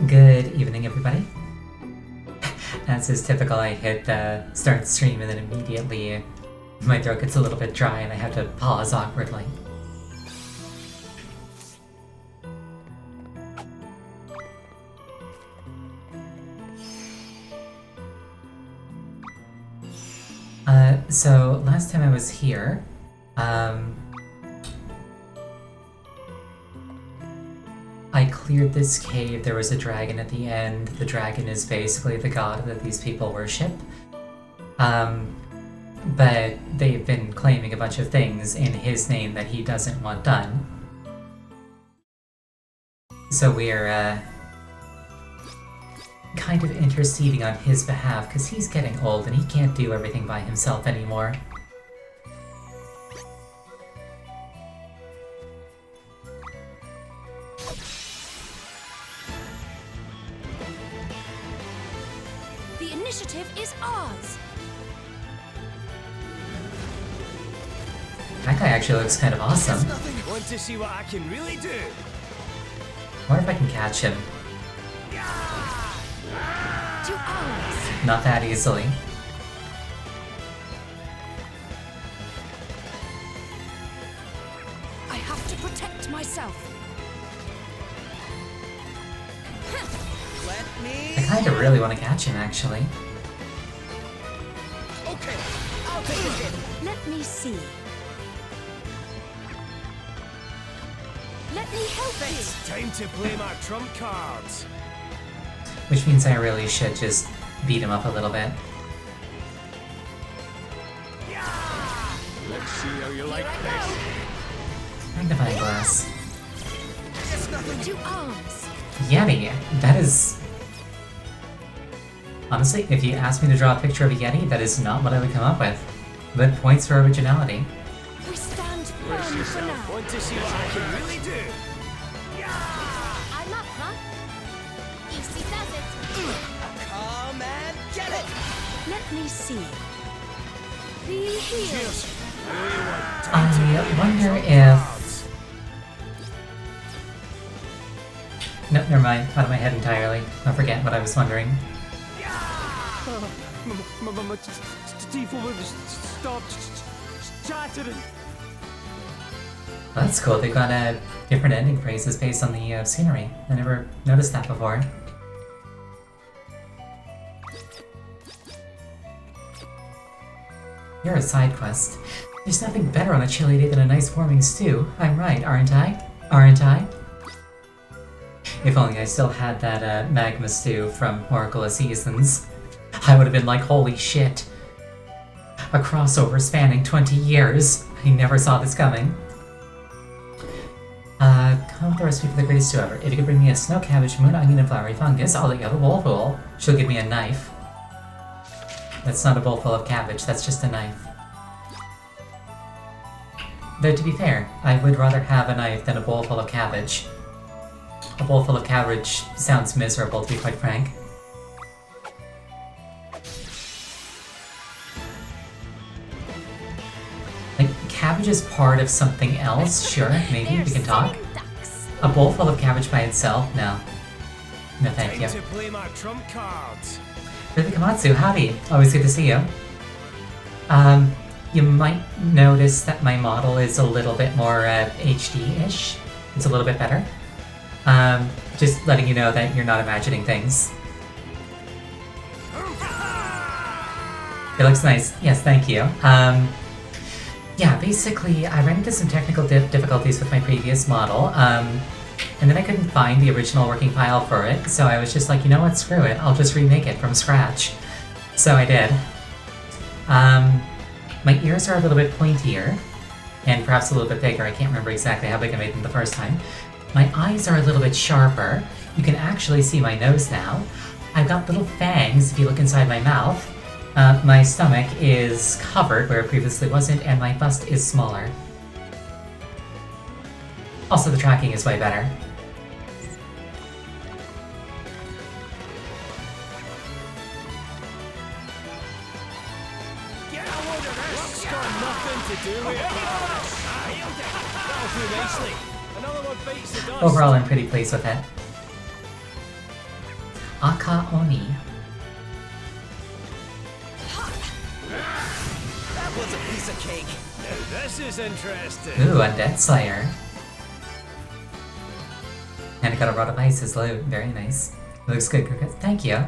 Good evening, everybody. As is typical, I hit start stream and then immediately my throat gets a little bit dry and I have to pause awkwardly. So last time I was here, I cleared this cave, there was a dragon at the end. The dragon is basically the god that these people worship. But they've been claiming a bunch of things in his name that he doesn't want done. So we're, kind of interceding on his behalf, because he's getting old and he can't do everything by himself anymore. The initiative is ours! That guy actually looks kind of awesome. Want to see what I can really do? I wonder if I can catch him. To ours! Not that easily. I have to protect myself. Let me. I kind of really want to catch him, actually. Okay, I'll take a hit. Let me see. Let me help It's time to play my trump cards. Which means I really should just beat him up a little bit. Let's see how you like this. Magnifying glass. It's nothing. you. To arms! Yeti! That is... Honestly, if you asked me to draw a picture of a Yeti, that is not what I would come up with. But points for originality. We stand Brace firm for yourself. now. Want to see what I can really do? I'm up, huh? Easy does it. Come and get it. Let me see. Be healed. Cheers. Time to I play my wonder trump if... cards. No, never mind. Out of my head entirely. I forget what I was wondering. My teeth will stop chattering. Well, that's cool. They've got different ending phrases based on the scenery. I never noticed that before. You're a side quest. There's nothing better on a chilly day than a nice warming stew. I'm right, aren't I? Aren't I? If only I still had that magma stew from Oracle of Seasons. I would have been like, holy shit. A crossover spanning 20 years. I never saw this coming. Come with the recipe for the greatest stew ever. If you could bring me a snow cabbage, moon onion, and flowery fungus, I'll let you have a bowl full. She'll give me a knife. That's not a bowl full of cabbage, that's just a knife. Though to be fair, I would rather have a knife than a bowl full of cabbage. A bowl full of cabbage sounds miserable, to be quite frank. Like, cabbage is part of something else, sure, maybe, we can talk. A bowl full of cabbage by itself? No. No thank you. Time to play my trump cards. Ruby Komatsu, howdy! Always good to see you. You might notice that my model is a little bit more HD-ish. It's a little bit better. Just letting you know that you're not imagining things. It looks nice. Yes, thank you. Yeah, basically, I ran into some technical difficulties with my previous model, and then I couldn't find the original working file for it, so I was just like, you know what, screw it, I'll just remake it from scratch. So I did. My ears are a little bit pointier, and perhaps a little bit bigger. I can't remember exactly how big I made them the first time. My eyes are a little bit sharper. You can actually see my nose now. I've got little fangs if you look inside my mouth. My stomach is covered where it previously wasn't, and my bust is smaller. Also, the tracking is way better. Get a load of this. Luck's got nothing to do with it. That'll do nicely. Another one bites the dust. Overall, I'm pretty pleased with it. Aka Oni. That was a piece of cake. Now this is interesting. Ooh, Undead Slayer. And I got a rod of ice as loot. Very nice. Looks good, Cricket. Thank you.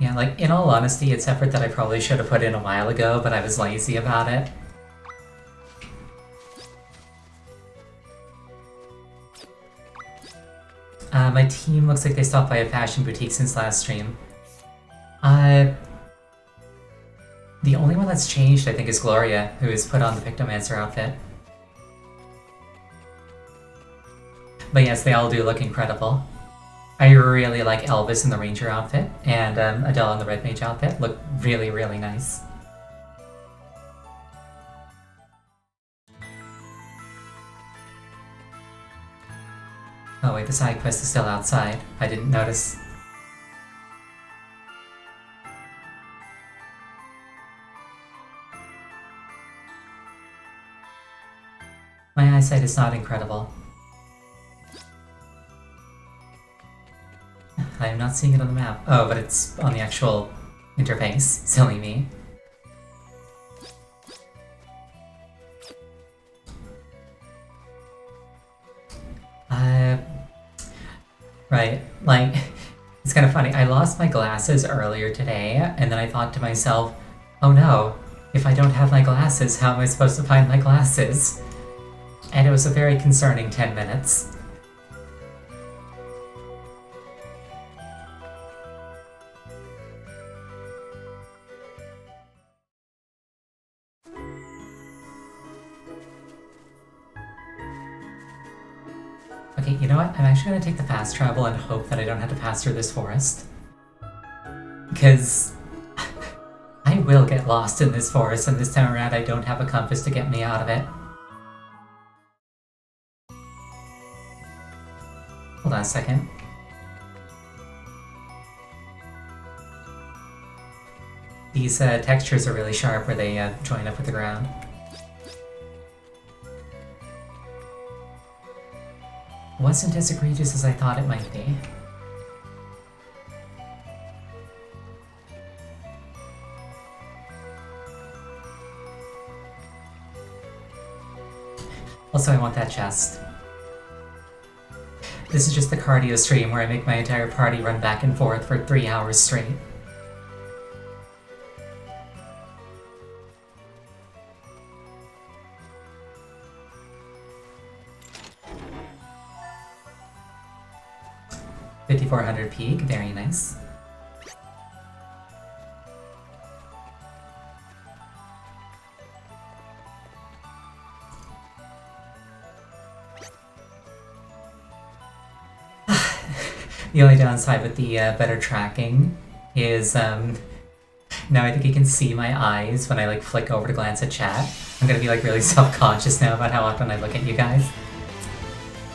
Yeah, like, in all honesty, it's effort that I probably should have put in a while ago, but I was lazy about it. My team looks like they stopped by a fashion boutique since last stream. The only one that's changed, I think, is Gloria, who has put on the Pictomancer outfit. But yes, they all do look incredible. I really like Elvis in the Ranger outfit, and Adele in the Red Mage outfit. Look really, really nice. Oh wait, the side quest is still outside. I didn't notice. My eyesight is not incredible. I am not seeing it on the map. Oh, but it's on the actual interface. Silly me. Right, like, it's kind of funny. I lost my glasses earlier today, and then I thought to myself, oh no, if I don't have my glasses, how am I supposed to find my glasses? And it was a very concerning 10 minutes. Okay, you know what? I'm actually gonna take the fast travel and hope that I don't have to pass through this forest. Because I will get lost in this forest, and this time around I don't have a compass to get me out of it. Hold on a second. These textures are really sharp where they join up with the ground. Wasn't as egregious as I thought it might be. Also, I want that chest. This is just the cardio stream where I make my entire party run back and forth for 3 hours straight. $5,400 peak, very nice. The only downside with the better tracking is now I think you can see my eyes when I like flick over to glance at chat. I'm gonna be like really self-conscious now about how often I look at you guys.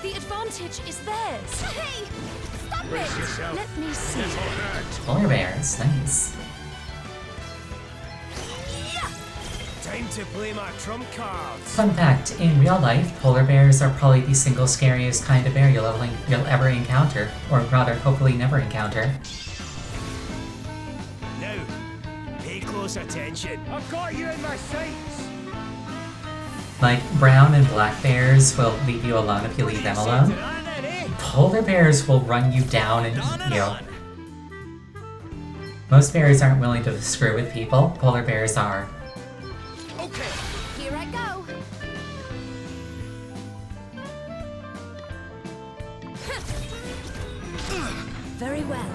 The advantage is theirs. Hey! Stop Brace it! yourself. Let me see. Polar bears, nice. Time to play my trump cards. Fun fact, in real life, polar bears are probably the single scariest kind of bear you'll ever encounter, or rather, hopefully never encounter. Now, pay close attention. I've got you in my sights. Like, brown and black bears will leave you alone if you leave them alone. Polar bears will run you down and eat you. Most bears aren't willing to screw with people, polar bears are. Okay. Here I go. Very well.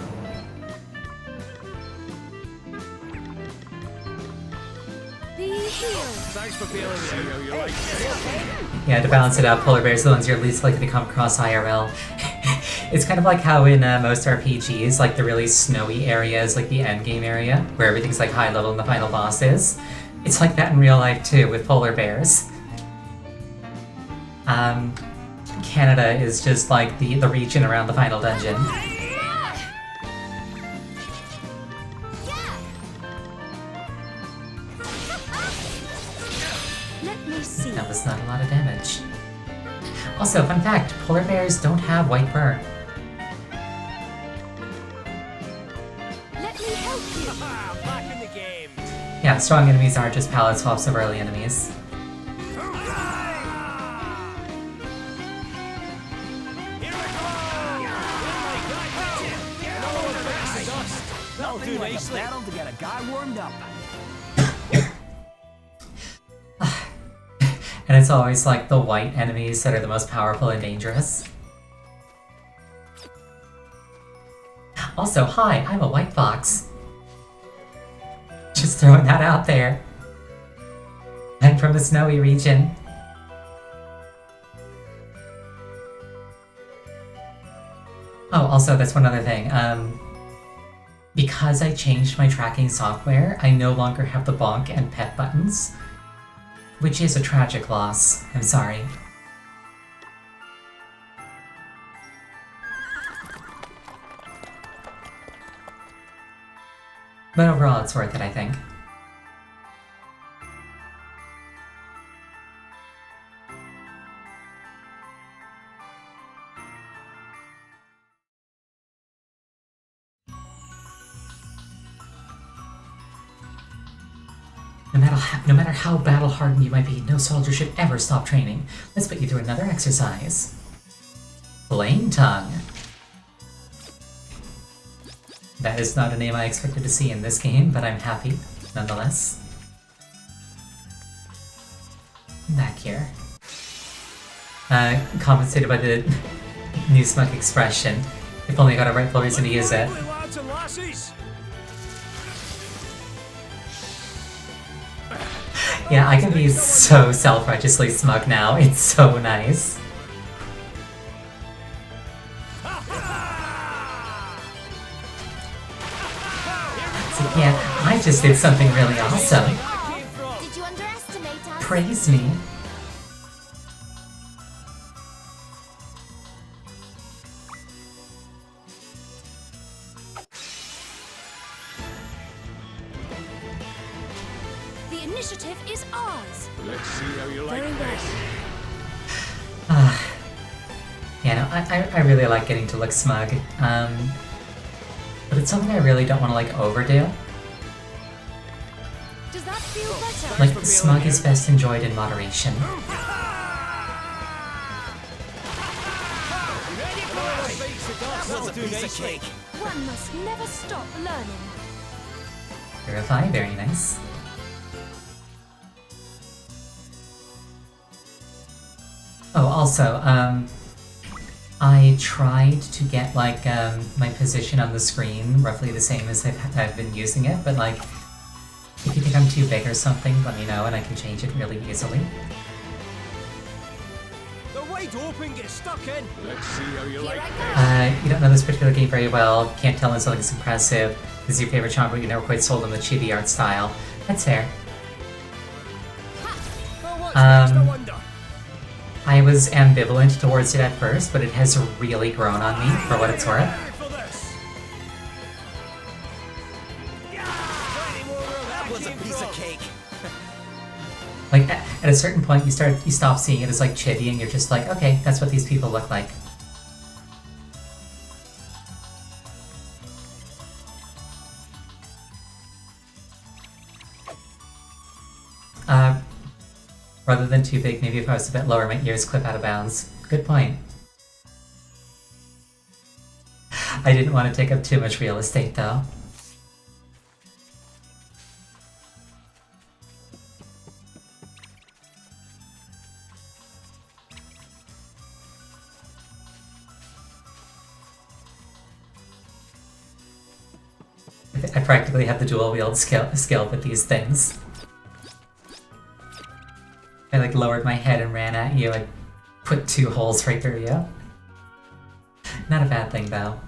Be healed. Thanks for bailing me out. You like it? Yeah, to balance it out, polar bears are the ones you're least likely to come across IRL. It's kind of like how in most RPGs, like the really snowy areas, like the endgame area, where everything's like high level and the final boss is. It's like that in real life too, with polar bears. Canada is just like the region around the final dungeon. Let me see. That was not a lot of damage. Also, fun fact, polar bears don't have white fur. Let me help you. I'm back in the game. Yeah, strong enemies aren't just palette swaps of early enemies. That'll do Like a nicely. battle to get a guy warmed up. And it's always like the white enemies that are the most powerful and dangerous. Also, hi, I'm a white fox. Just throwing that out there. I'm from a snowy region. Oh, also, that's one other thing. Because I changed my tracking software, I no longer have the bonk and pet buttons. Which is a tragic loss. I'm sorry. But overall, it's worth it, I think. No matter how battle-hardened you might be, no soldier should ever stop training. Let's put you through another exercise. Flame Tongue. That is not a name I expected to see in this game, but I'm happy, nonetheless. Back here. Compensated by the new smug expression. If only I got a rightful reason to use it. Lads and lassies. Yeah, I can be so self-righteously smug now. It's so nice. So yeah, I just did something really awesome. Did you underestimate us? Praise me. The initiative is ours. Let's see how you like Very well. this. Yeah, no, I really like getting to look smug. But it's something I really don't want to like overdo. Does that feel better? Like, smug is best enjoyed in moderation. That was a piece of cake. One must never stop learning. Purify, very nice. Oh, also, I tried to get, like, my position on the screen roughly the same as I've been using it, but, like, if you think I'm too big or something, let me know and I can change it really easily. The wide open, get stuck in. Let's see how you Here like I this. You don't know this particular game very well, can't tell until it's impressive. This is your favorite genre, but you never quite sold on the chibi art style. That's fair. Oh, what's next, I Um, wonder? I was ambivalent towards it at first, but it has really grown on me, for what it's worth. Ready for this? Plenty more where That that was a came piece of from. cake. Like, at a certain point, you stop seeing it as, like, chibi, and you're just like, okay, that's what these people look like. Rather than too big, maybe if I was a bit lower, my ears clip out of bounds. Good point. I didn't want to take up too much real estate, though. I practically have the dual-wield skill with these things. I like lowered my head and ran at you and put 2 holes right through you. Not a bad thing, though.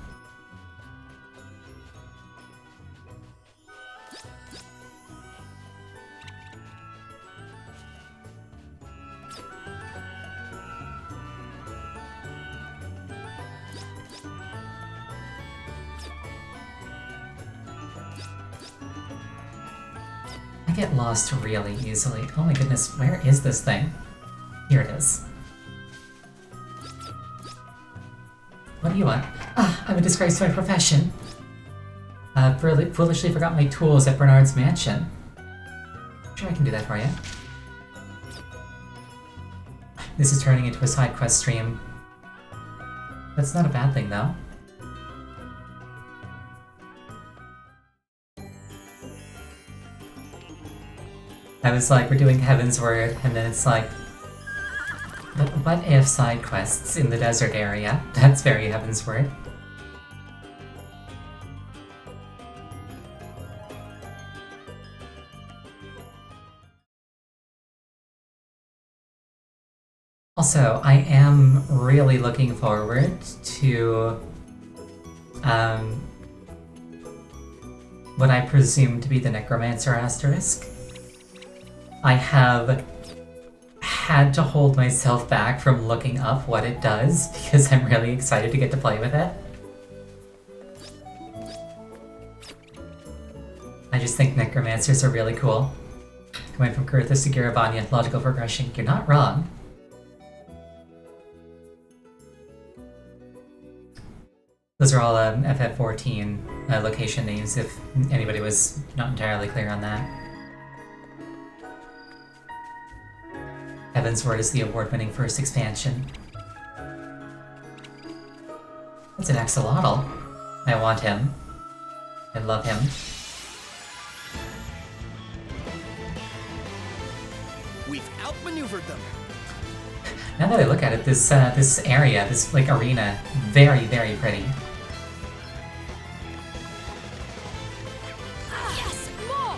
I get lost really easily. Oh my goodness, where is this thing? Here it is. What do you want? Ah, I'm a disgrace to my profession. Foolishly forgot my tools at Bernard's mansion. Sure, I can do that for you. This is turning into a side quest stream. That's not a bad thing, though. I was like, we're doing Heaven's Word, and then it's like, but what if side quests in the desert area? That's very Heaven's Word. Also, I am really looking forward to what I presume to be the Necromancer asterisk. I have had to hold myself back from looking up what it does because I'm really excited to get to play with it. I just think Necromancers are really cool. Going from Kurthus to Giravanya, logical progression. You're not wrong. Those are all FF14 location names, if anybody was not entirely clear on that. Heaven's Word is the award-winning first expansion. That's an axolotl. I want him. I love him. We've outmaneuvered them. Now that I look at it, this area, this like arena, very, very pretty. Yes, more!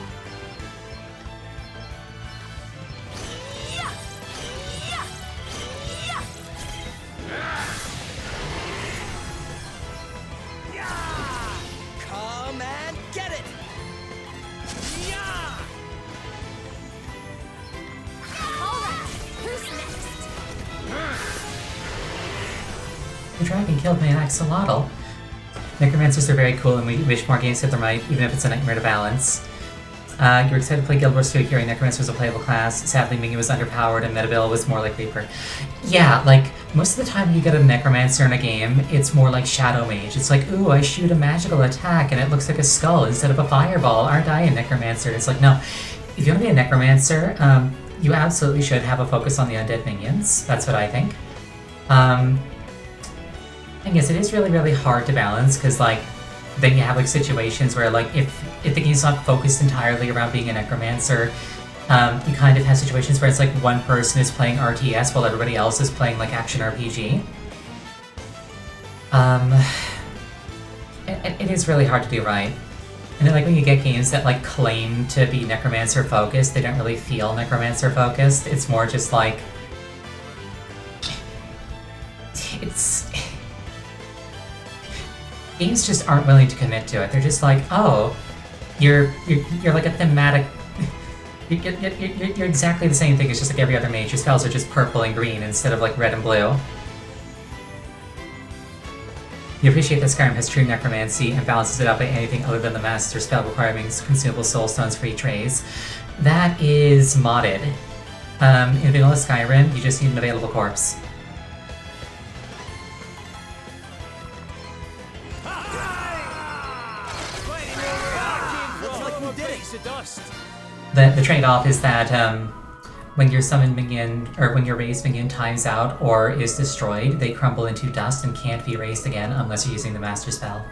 Come and get it! Yeah! Alright, who's next? The dragon killed my axolotl. Necromancers are very cool, and we wish more games hit them right, even if it's a nightmare to balance. You're excited to play Guild Wars 2, Akiri. Necromancer was a playable class. Sadly, Mingy was underpowered, and Metabill was more like Reaper. Yeah, like, most of the time you get a Necromancer in a game, it's more like Shadow Mage. It's like, ooh, I shoot a magical attack, and it looks like a skull instead of a fireball. Aren't I a Necromancer? It's like, no. If you want to be a Necromancer, you absolutely should have a focus on the undead minions. That's what I think. And yes, it is really, really hard to balance, because, like, then you have, like, situations where, like, if the game's not focused entirely around being a Necromancer, you kind of have situations where it's like one person is playing RTS while everybody else is playing, like, action RPG. It is really hard to do right. And then, like, when you get games that, like, claim to be Necromancer-focused, they don't really feel Necromancer-focused. It's more just, like... It's... Games just aren't willing to commit to it. They're just like, oh, you're like a thematic... You're exactly the same thing. It's just like every other mage. Your spells are just purple and green instead of, like, red and blue. You appreciate that Skyrim has true necromancy and balances it out by anything other than the master spell requiring consumable soul stones for each raise. That is modded. In vanilla Skyrim, you just need an available corpse. The trade-off is that when your summoned minion, or when your raised minion times out or is destroyed, they crumble into dust and can't be raised again unless you're using the master spell.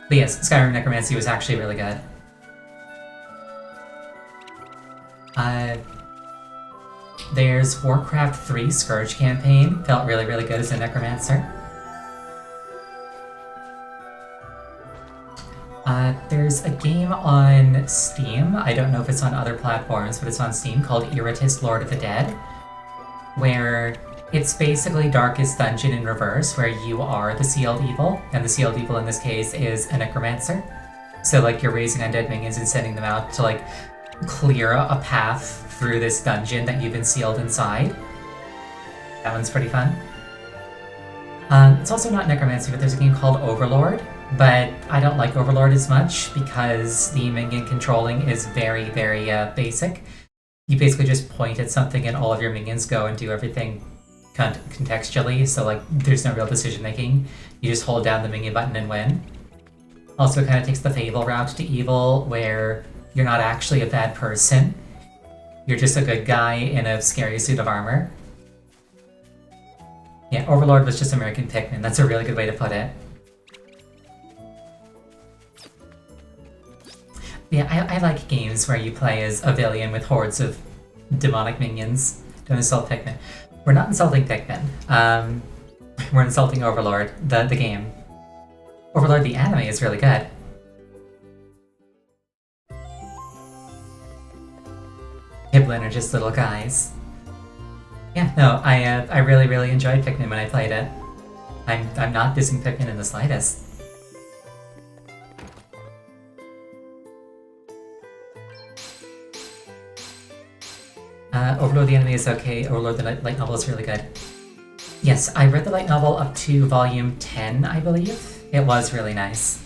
But yes, Skyrim Necromancy was actually really good. There's Warcraft 3 Scourge campaign. Felt really, really good as a Necromancer. There's a game on Steam, I don't know if it's on other platforms, but it's on Steam, called Iritist Lord of the Dead, where it's basically Darkest Dungeon in reverse, where you are the sealed evil, and the sealed evil in this case is a Necromancer. So, like, you're raising undead minions and sending them out to, like, clear a path through this dungeon that you've been sealed inside. That one's pretty fun. It's also not Necromancy, but there's a game called Overlord, but I don't like Overlord as much because the minion controlling is very, very basic. you basically just point at something and all of your minions go and do everything contextually, so like there's no real decision making. You just hold down the minion button and win. Also kind of takes the Fable route to evil, where you're not actually a bad person. You're just a good guy in a scary suit of armor. Yeah, Overlord was just American Pikmin. That's a really good way to put it. Yeah, I like games where you play as a villain with hordes of demonic minions. Don't insult Pikmin. We're not insulting Pikmin. We're insulting Overlord, the game. Overlord the anime is really good. Piblin are just little guys. Yeah, no, I really, really enjoyed Pikmin when I played it. I'm not dissing Pikmin in the slightest. Overlord the anime is okay. Overlord the light novel is really good. Yes, I read the light novel up to volume 10, I believe. It was really nice.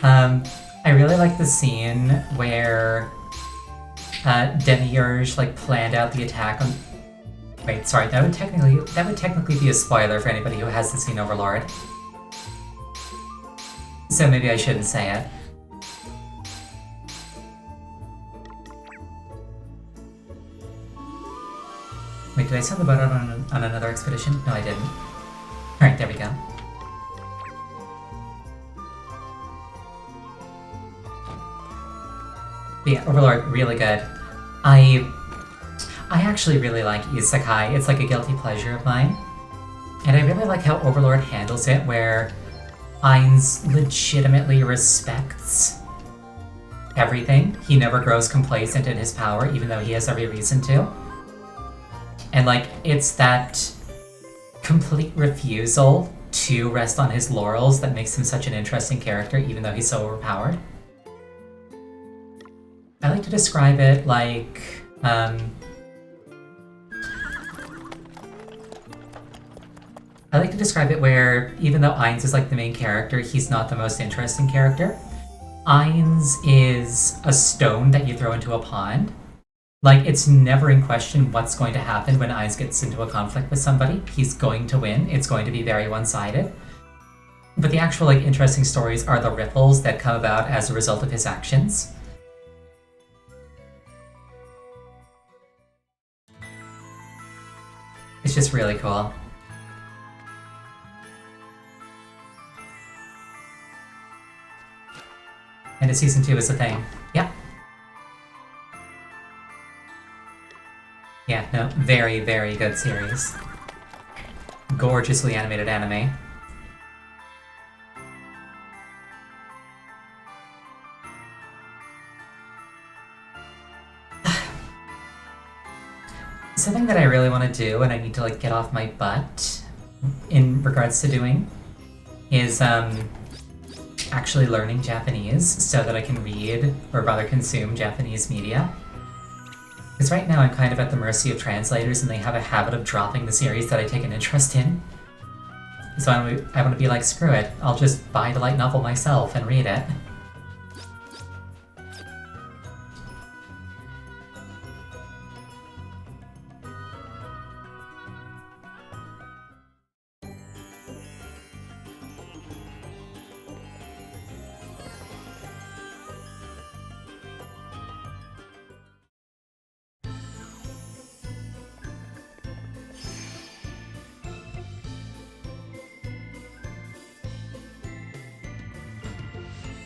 I really like the scene where Demiurge like planned out the attack on. Wait, sorry, that would technically be a spoiler for anybody who hasn't seen Overlord. So maybe I shouldn't say it. Wait, did I send the boat out on another expedition? No, I didn't. Alright, there we go. But yeah, Overlord, really good. I actually really like Isekai. It's like a guilty pleasure of mine. And I really like how Overlord handles it, where Ainz legitimately respects everything. He never grows complacent in his power, even though he has every reason to. And like, it's that complete refusal to rest on his laurels that makes him such an interesting character, even though he's so overpowered. I like to describe it like, I like to describe it where, even though Ainz is like the main character, he's not the most interesting character. Ainz is a stone that you throw into a pond. Like, it's never in question what's going to happen when Ainz gets into a conflict with somebody. He's going to win. It's going to be very one-sided. But the actual, like, interesting stories are the ripples that come about as a result of his actions. It's just really cool. And a season 2 is a thing. Yeah. Yeah, no, very, very good series. Gorgeously animated anime. Something that I really want to do, and I need to like get off my butt in regards to doing, is actually learning Japanese so that I can read, or rather consume, Japanese media. Because right now I'm kind of at the mercy of translators, and they have a habit of dropping the series that I take an interest in. So I want to be like, screw it, I'll just buy the light novel myself and read it.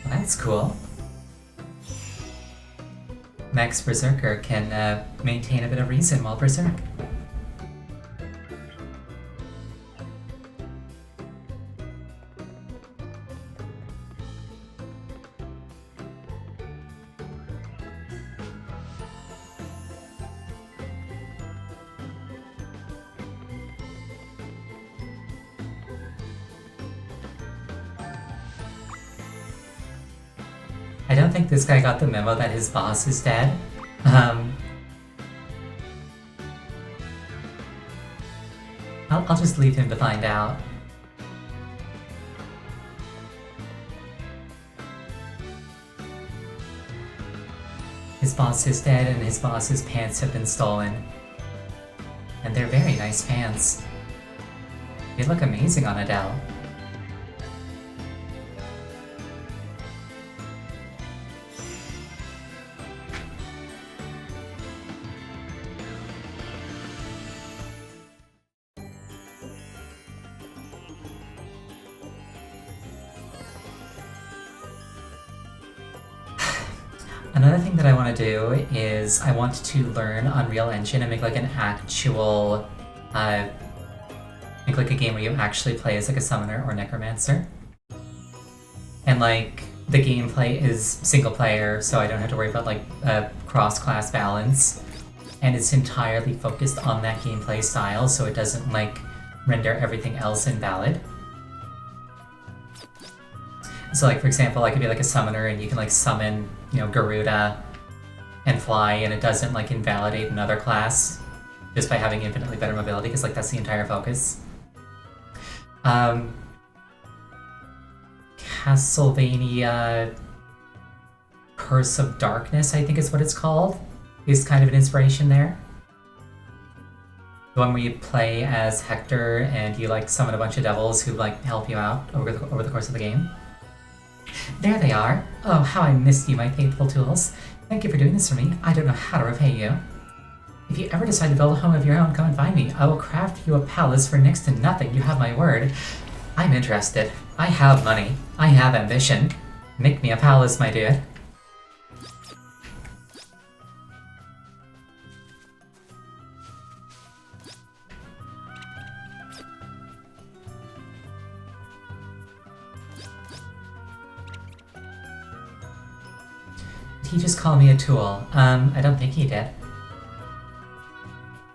That's cool. Max Berserker can maintain a bit of reason while Berserk. I don't think this guy got the memo that his boss is dead. I'll just leave him to find out. His boss is dead and his boss's pants have been stolen. And they're very nice pants. They look amazing on Adele. Another thing that I want to do is I want to learn Unreal Engine and make like an actual, make like a game where you actually play as like a summoner or necromancer. And like the gameplay is single player, so I don't have to worry about like cross-class balance. And it's entirely focused on that gameplay style, so it doesn't like render everything else invalid. So like, for example, I could be like a summoner and you can like summon, you know, Garuda and fly, and it doesn't like invalidate another class just by having infinitely better mobility, because like that's the entire focus. Castlevania Curse of Darkness, I think is what it's called, is kind of an inspiration there. The one where you play as Hector and you like summon a bunch of devils who like help you out over the course of the game. There they are. Oh, how I missed you, my faithful tools. Thank you for doing this for me. I don't know how to repay you. If you ever decide to build a home of your own, come and find me. I will craft you a palace for next to nothing. You have my word. I'm interested. I have money. I have ambition. Make me a palace, my dude. Did he just call me a tool? I don't think he did.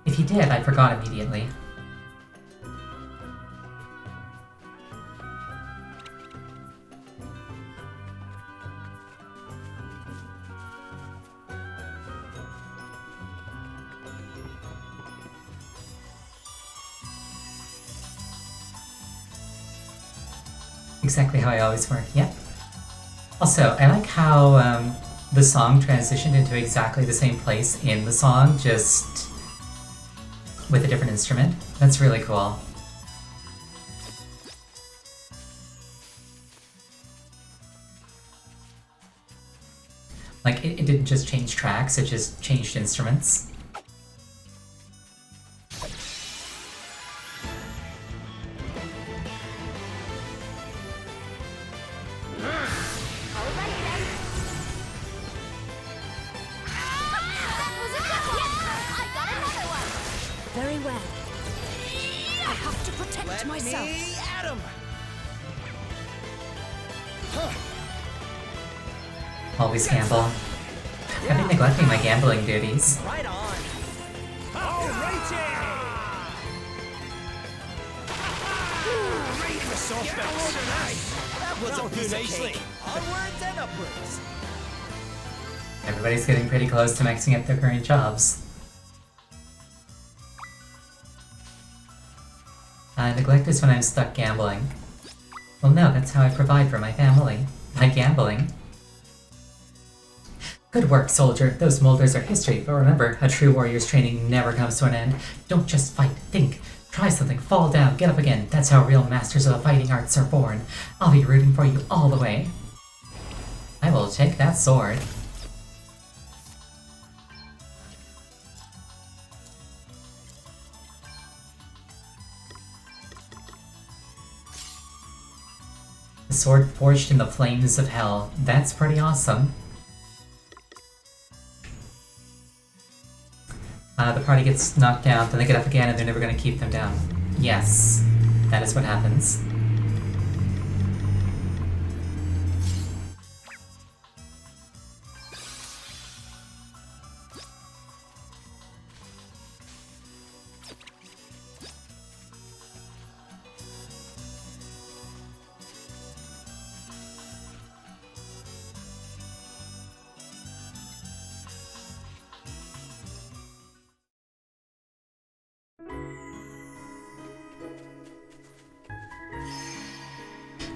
If he did, I forgot immediately. Exactly how I always work, yep. Also, I like how the song transitioned into exactly the same place in the song, just with a different instrument. That's really cool. Like, it didn't just change tracks, it just changed instruments. Very well. I have to protect Let myself. me at him. Always gamble. I've been neglecting my gambling duties. Right on. Alrighty! Right in the soft That was That'll a do piece of nicely. cake. Onwards and upwards. Everybody's getting pretty close to maxing up their current jobs. Neglect is when I'm stuck gambling. Well, no, that's how I provide for my family. By gambling. Good work, soldier. Those molders are history, but remember, a true warrior's training never comes to an end. Don't just fight, think. Try something, fall down, get up again. That's how real masters of the fighting arts are born. I'll be rooting for you all the way. I will take that sword. The sword forged in the flames of hell. That's pretty awesome. The party gets knocked down, then they get up again, and they're never going to keep them down. Yes, that is what happens.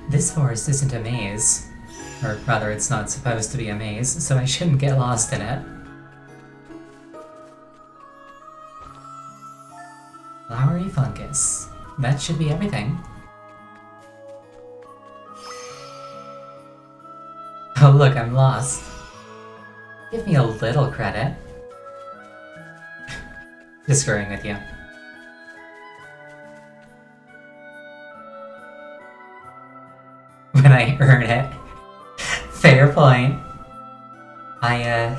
This forest isn't a maze. Or rather, it's not supposed to be a maze, so I shouldn't get lost in it. Flowery fungus. That should be everything. Oh look, I'm lost. Give me a little credit. Just screwing with you. When I earn it. Fair point. I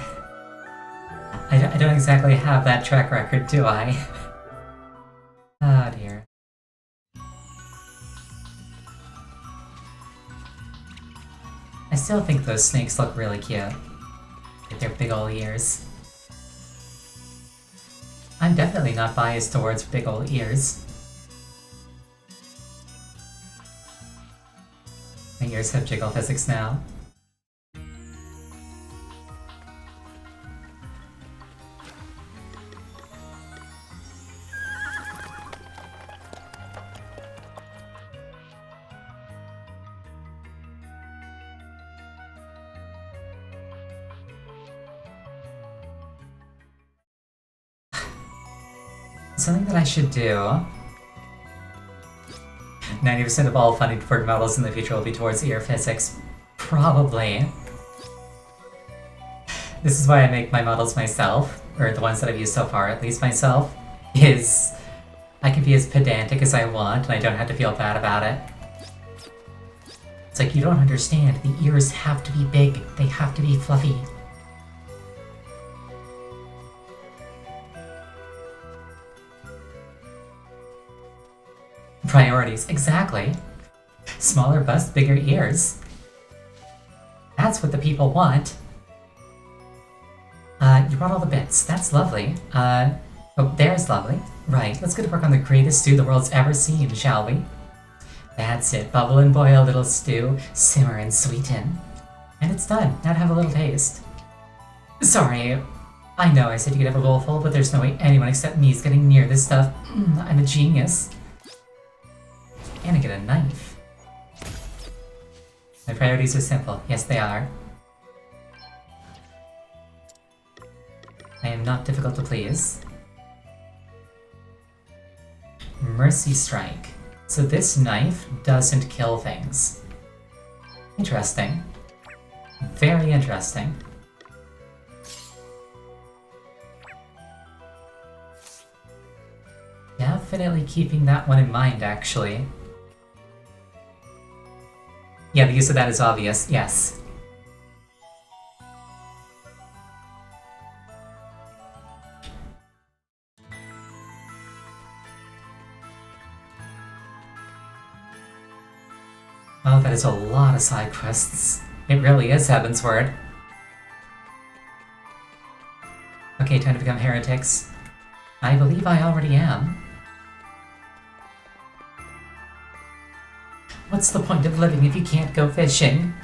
don't exactly have that track record, do I? Oh dear. I still think those snakes look really cute. With their big ol' ears. I'm definitely not biased towards big ol' ears. My ears have jiggle physics now. Something that I should do. 90% of all funding for models in the future will be towards ear physics. Probably. This is why I make my models myself, or the ones that I've used so far, at least myself, is I can be as pedantic as I want and I don't have to feel bad about it. It's like, you don't understand, the ears have to be big, they have to be fluffy. Priorities, exactly. Smaller bust, bigger ears. That's what the people want. You brought all the bits. That's lovely. Oh, there's lovely. Right, let's get to work on the greatest stew the world's ever seen, shall we? That's it. Bubble and boil, little stew. Simmer and sweeten. And it's done. Now to have a little taste. Sorry. I know I said you could have a bowl full, but there's no way anyone except me is getting near this stuff. I'm a genius. And I get a knife. My priorities are simple. Yes, they are. I am not difficult to please. Mercy Strike. So this knife doesn't kill things. Interesting. Very interesting. Definitely keeping that one in mind, actually. Yeah, the use of that is obvious, yes. Oh, that is a lot of side quests. It really is Heavensward. Okay, time to become heretics. I believe I already am. What's the point of living if you can't go fishing?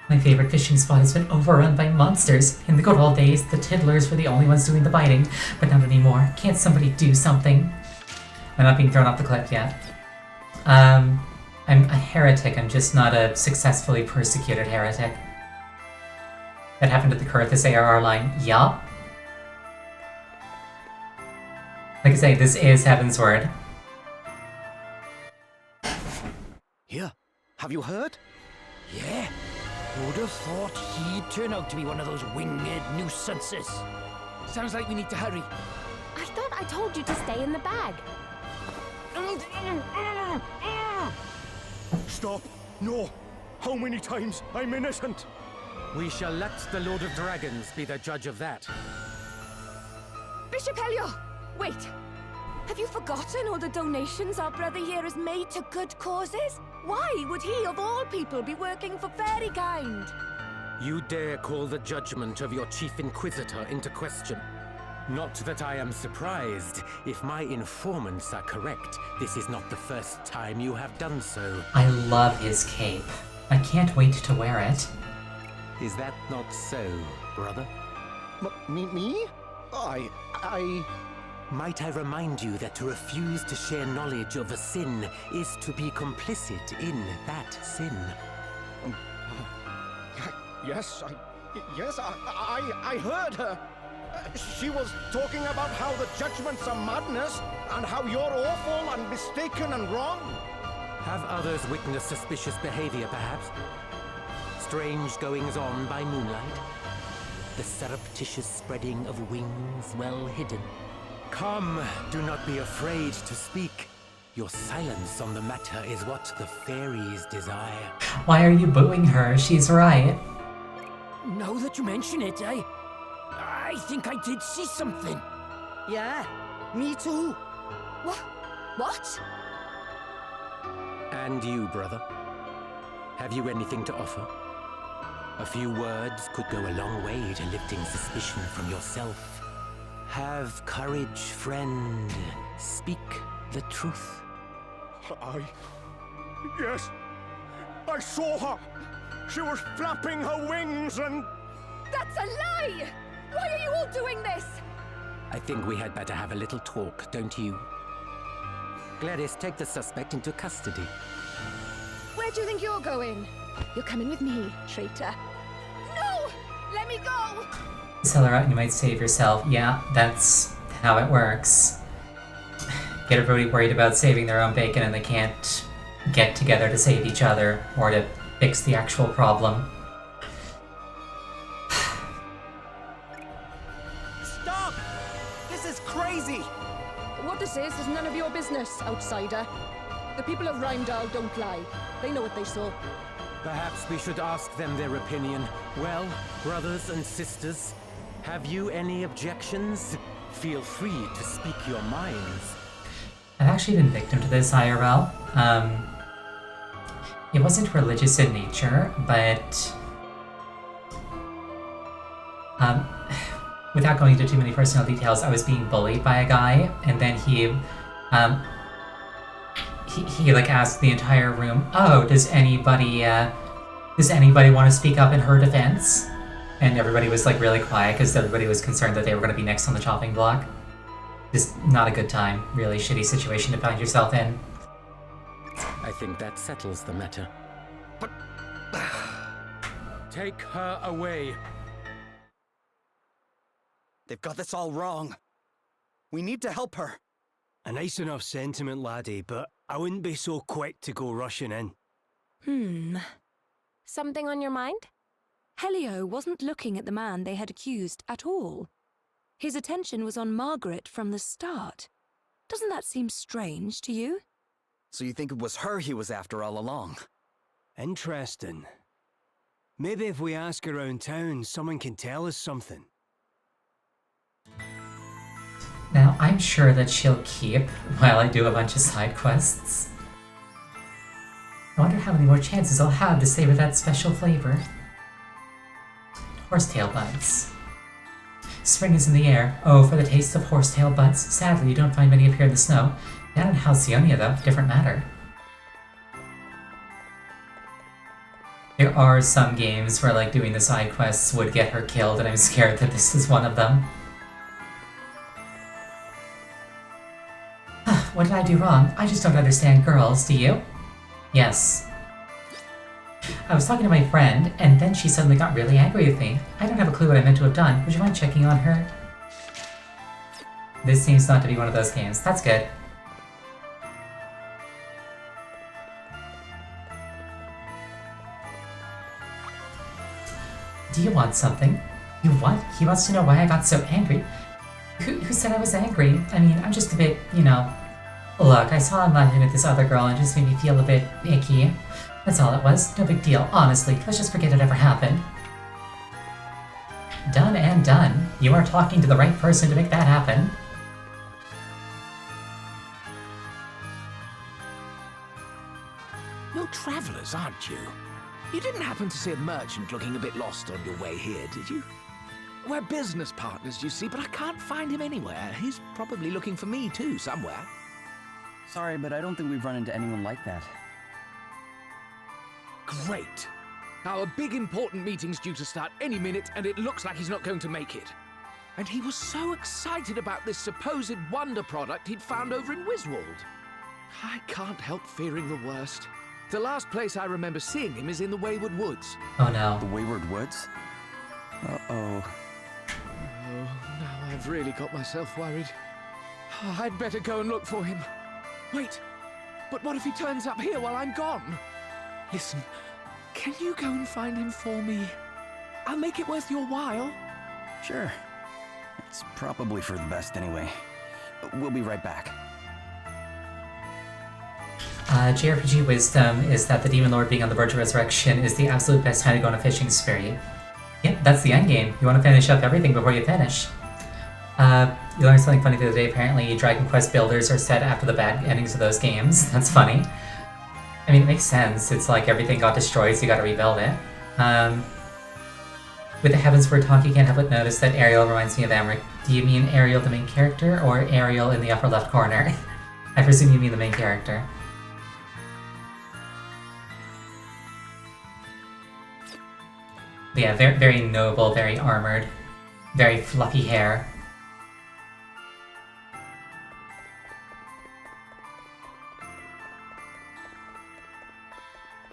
My favorite fishing spot has been overrun by monsters. In the good old days, the tiddlers were the only ones doing the biting, but not anymore. Can't somebody do something? I'm not being thrown off the cliff yet. I'm a heretic, I'm just not a successfully persecuted heretic. That happened at the Kurthus ARR line. Yup. Like I say, this is Heavensward. Here, have you heard? Yeah? Who'd have thought he'd turn out to be one of those winged nuisances? Sounds like we need to hurry. I thought I told you to stay in the bag. Stop! No! How many times? I'm innocent! We shall let the Lord of Dragons be the judge of that. Bishop Helio! Wait! Have you forgotten all the donations our brother here has made to good causes? Why would he, of all people, be working for Fairykind? You dare call the judgment of your Chief Inquisitor into question. Not that I am surprised. If my informants are correct, this is not the first time you have done so. I love his cape. I can't wait to wear it. Is that not so, brother? Me? Might I remind you that to refuse to share knowledge of a sin is to be complicit in that sin? Yes, I heard her. She was talking about how the judgments are madness, and how you're awful and mistaken and wrong. Have others witnessed suspicious behavior, perhaps? Strange goings-on by moonlight? The surreptitious spreading of wings well hidden? Come, do not be afraid to speak. Your silence on the matter is what the fairies desire. Why are you booing her? She's right. Now that you mention it, I think I did see something. Yeah, me too. What? And you, brother? Have you anything to offer? A few words could go a long way to lifting suspicion from yourself. Have courage, friend. Speak the truth. Yes, I saw her. She was flapping her wings and... That's a lie! Why are you all doing this? I think we had better have a little talk, don't you? Gladys, take the suspect into custody. Where do you think you're going? You're coming with me, traitor. No! Let me go! Sell her out and you might save yourself. Yeah, that's how it works. Get everybody worried about saving their own bacon and they can't get together to save each other or to fix the actual problem. Stop! This is crazy! What this is none of your business, outsider. The people of Rheimdall don't lie. They know what they saw. Perhaps we should ask them their opinion. Well, brothers and sisters, have you any objections? Feel free to speak your minds. I've actually been victim to this IRL. It wasn't religious in nature, but without going into too many personal details, I was being bullied by a guy, and then he like asked the entire room, "Oh, does anybody want to speak up in her defense?" And everybody was like really quiet because everybody was concerned that they were going to be next on the chopping block. Just not a good time. Really shitty situation to find yourself in. I think that settles the matter. But... Take her away. They've got this all wrong. We need to help her. A nice enough sentiment, laddie, but I wouldn't be so quick to go rushing in. Something on your mind? Helio wasn't looking at the man they had accused at all. His attention was on Margaret from the start. Doesn't that seem strange to you? So you think it was her he was after all along? Interesting. Maybe if we ask around town, someone can tell us something. Now, I'm sure that she'll keep while I do a bunch of side quests. I wonder how many more chances I'll have to savor that special flavor. Horsetail buds. Spring is in the air. Oh, for the taste of horsetail buds. Sadly, you don't find many appear in the snow. Down in Halcyonia, though, different matter. There are some games where, like, doing the side quests would get her killed, and I'm scared that this is one of them. What did I do wrong? I just don't understand girls, do you? Yes. I was talking to my friend, and then she suddenly got really angry with me. I don't have a clue what I meant to have done. Would you mind checking on her? This seems not to be one of those games. That's good. Do you want something? You what? He wants to know why I got so angry. Who said I was angry? I mean, I'm just a bit, you know... Look, I saw him laughing with this other girl and it just made me feel a bit icky. That's all it was. No big deal, honestly. Let's just forget it ever happened. Done and done. You are talking to the right person to make that happen. You're travellers, aren't you? You didn't happen to see a merchant looking a bit lost on your way here, did you? We're business partners, you see, but I can't find him anywhere. He's probably looking for me too, somewhere. Sorry, but I don't think we've run into anyone like that. Great. Now, a big important meeting's due to start any minute, and it looks like he's not going to make it. And he was so excited about this supposed wonder product he'd found over in Wiswold. I can't help fearing the worst. The last place I remember seeing him is in the Wayward Woods. Oh no. The Wayward Woods? Uh-oh. now I've really got myself worried. I'd better go and look for him. Wait, but what if he turns up here while I'm gone? Listen, can you go and find him for me? I'll make it worth your while. Sure. It's probably for the best anyway. We'll be right back. JRPG wisdom is that the Demon Lord being on the verge of resurrection is the absolute best time to go on a fishing spree. Yep, that's the end game. You want to finish up everything before you finish. You learned something funny the other day. Apparently, Dragon Quest builders are set after the bad endings of those games. That's funny. I mean, it makes sense. It's like everything got destroyed, so you gotta rebuild it. With the heavens we're talking, you can't help but notice that Ariel reminds me of Amric. Do you mean Ariel the main character, or Ariel in the upper left corner? I presume you mean the main character. But yeah, very, very noble, very armored, very fluffy hair.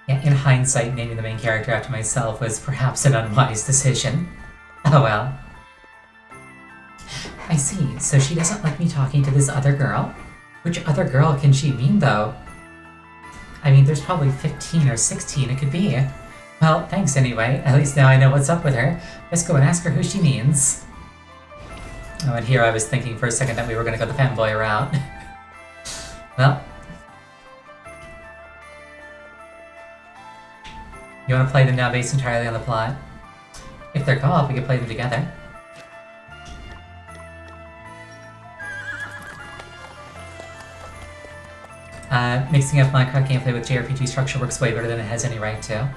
Yeah, in hindsight, naming the main character after myself was perhaps an unwise decision. Oh well. I see, so she doesn't like me talking to this other girl? Which other girl can she mean, though? I mean, there's probably 15 or 16 it could be. Well, thanks anyway. At least now I know what's up with her. Let's go and ask her who she means. Oh, and here I was thinking for a second that we were gonna go the fanboy route. Well. You wanna play them now based entirely on the plot? If they're co-op, we could play them together. Mixing up Minecraft gameplay with JRPG structure works way better than it has any right to.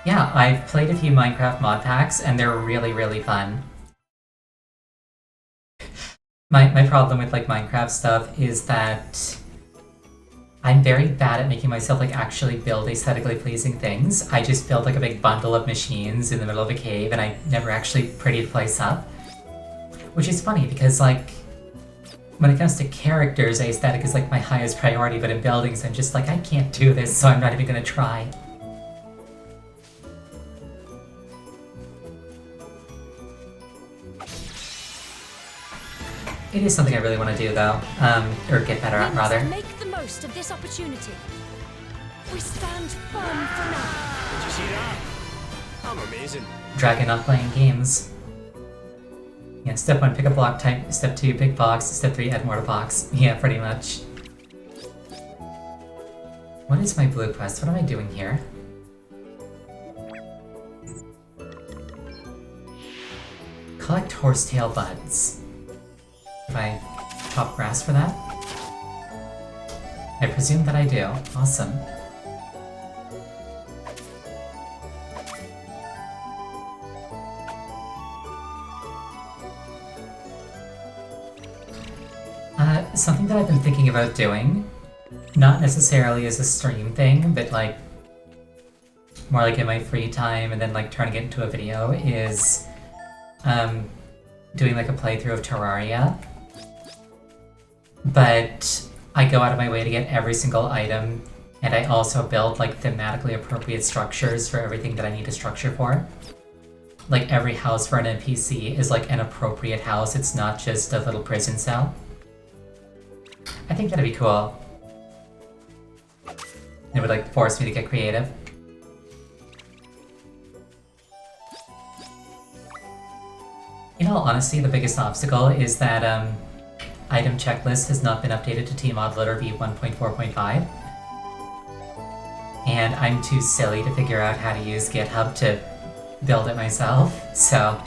Yeah, I've played a few Minecraft mod packs, and they're really, really fun. My problem with, like, Minecraft stuff is that I'm very bad at making myself, like, actually build aesthetically pleasing things. I just build, like, a big bundle of machines in the middle of a cave, and I never actually pretty the place up. Which is funny, because, like, when it comes to characters, aesthetic is, like, my highest priority, but in buildings, I'm just like, I can't do this, so I'm not even gonna try. It is something I really want to do, though. Or get better at, rather. We must make the most of this opportunity. We stand firm for now. Did you see that? I'm amazing. Dragon not playing games. Yeah, step 1, pick a block type. Step 2, pick box. Step 3, add more to box. Yeah, pretty much. What is my blue quest? What am I doing here? Collect horsetail buds. If I chop grass for that? I presume that I do. Awesome. Something that I've been thinking about doing, not necessarily as a stream thing, but like more like in my free time and then like turning it into a video, is doing like a playthrough of Terraria. But I go out of my way to get every single item, and I also build like thematically appropriate structures for everything that I need a structure for. Like every house for an NPC is like an appropriate house, it's not just a little prison cell. I think that'd be cool. It would like force me to get creative. In all honesty, the biggest obstacle is that item checklist has not been updated to tModLoader v1.4.5. And I'm too silly to figure out how to use GitHub to build it myself, so...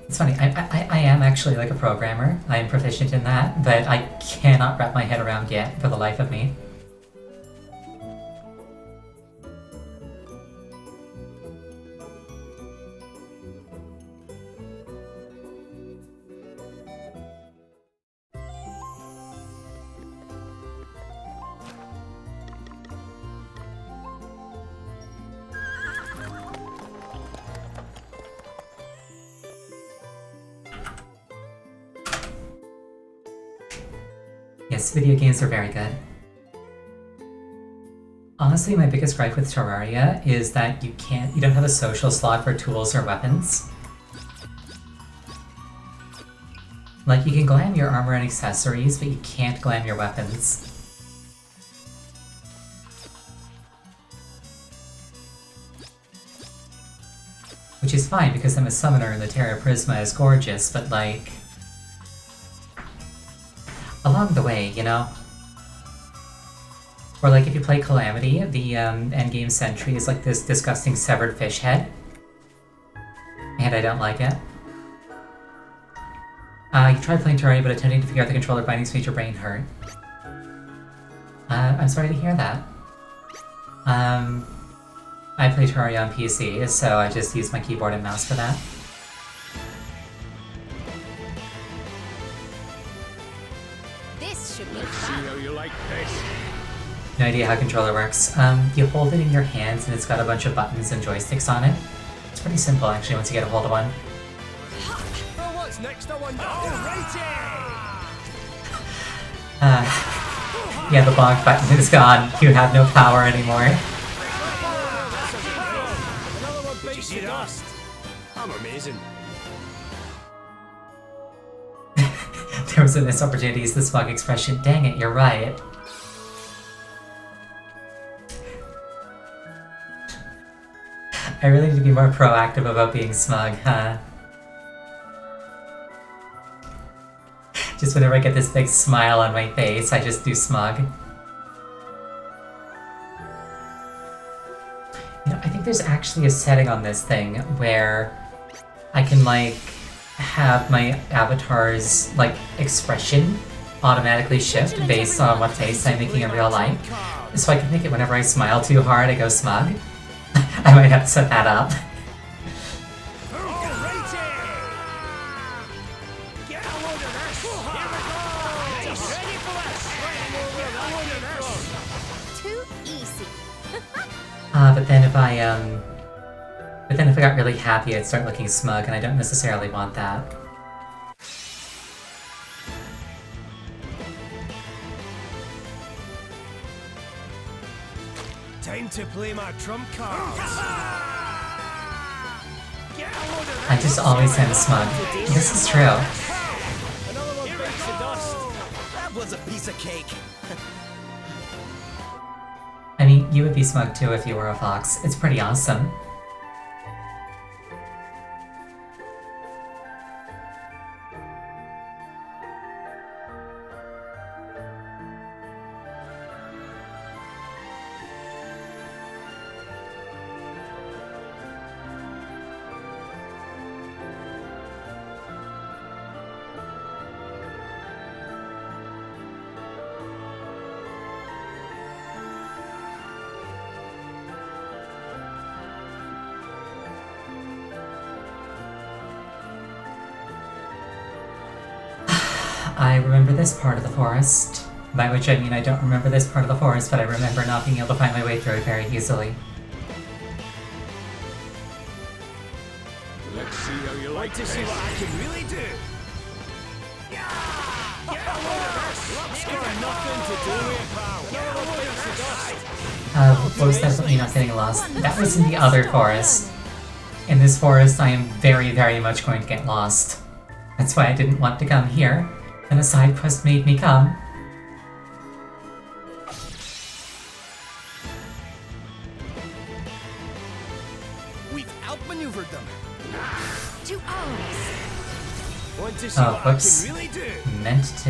It's funny, I am actually like a programmer. I am proficient in that, but I cannot wrap my head around yet for the life of me. Yes, video games are very good. Honestly, my biggest gripe with Terraria is that you don't have a social slot for tools or weapons. Like, you can glam your armor and accessories, but you can't glam your weapons. Which is fine, because I'm a summoner and the Terra Prisma is gorgeous, but like... along the way, you know? Or like if you play Calamity, the endgame sentry is like this disgusting severed fish head. And I don't like it. You tried playing Terraria, but attempting to figure out the controller bindings made your brain hurt. I'm sorry to hear that. I play Terraria on PC, so I just use my keyboard and mouse for that. This should be See fun. how you like this. No idea how controller works. You hold it in your hands and it's got a bunch of buttons and joysticks on it. It's pretty simple actually once you get a hold of one. Oh, what's next? I wonder. Alrighty! Yeah, the block button is gone. You have no power anymore. Another one bites the dust. I'm amazing. There was a missed opportunity to use the smug expression. Dang it, you're right. I really need to be more proactive about being smug, huh? Just whenever I get this big smile on my face, I just do smug. You know, I think there's actually a setting on this thing where I can, like, have my avatar's, like, expression automatically shift based on what face I'm making in real life. So I can make it whenever I smile too hard, I go smug. I might have to set that up. Too easy. But then if I got really happy, I'd start looking smug, and I don't necessarily want that. Time to play my trump cards. I just always am smug. This is true. Another one bites the dust. That was a piece of cake. I mean, you would be smug too if you were a fox. It's pretty awesome. I remember this part of the forest. By which I mean I don't remember this part of the forest, but I remember not being able to find my way through it very easily. Let's see how you like To this. see what I can really do. Luck's got nothing to do with it, pal. Another one bites the dust. What was that about me not getting lost? That was in the other forest. In this forest, I am very, very much going to get lost. That's why I didn't want to come here, and a side quest made me come. We've outmaneuvered them. To ours. Want to see Oh, what whoops. I can really do. Meant to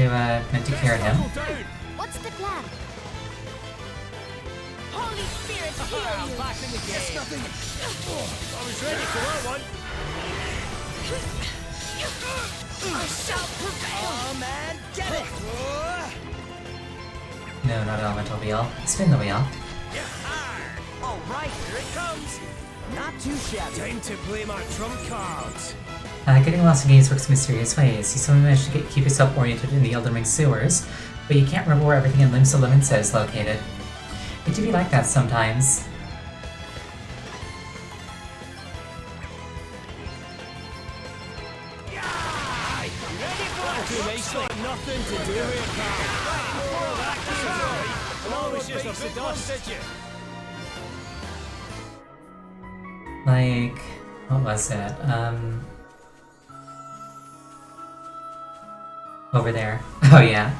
cure him. Double down. What's the plan? Holy Spirit, heal you. Back in the game. Nothing. I was ready for that one. I shall prevail. Oh man, get it! No, not elemental wheel. Spin the wheel. All right, here it comes. Not too shabby. Time to play my trump cards. Getting lost in games works in mysterious ways. You somehow managed to keep yourself oriented in the Elden Ring sewers, but you can't remember where everything in Limsa Limensa is located. It do be like that sometimes. Too nicely. Nothing to do with it, pal. Before that, I was just off the dust, did you? Like, what was it? Over there. Oh yeah.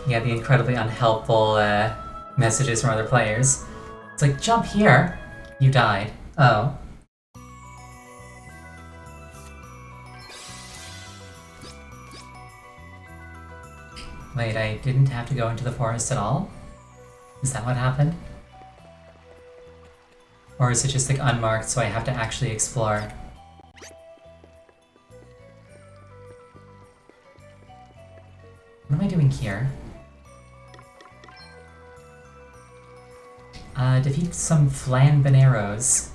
Yeah, the incredibly unhelpful messages from other players. It's like, jump here! You died. Oh. Wait, I didn't have to go into the forest at all? Is that what happened? Or is it just like unmarked so I have to actually explore? What am I doing here? Defeat some Flanbaneros.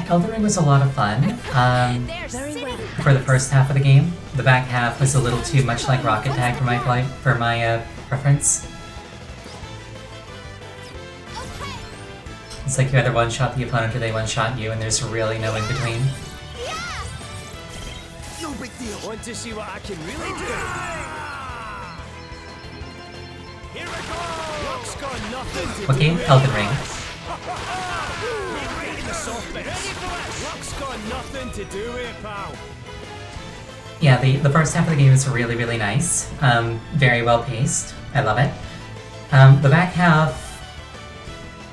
Elden Ring was a lot of fun. For the first half of the game, the back half was a little too much like Rocket Tag for my preference. It's like you either one-shot the opponent or they one-shot you, and there's really no in-between. No big deal. Want to see what I can really do? Here we go! Luck's got nothing to What game? Elden Ring. Luck's got nothing to do with it, pal. Yeah, the first half of the game is really, really nice. Very well paced. I love it. The back half,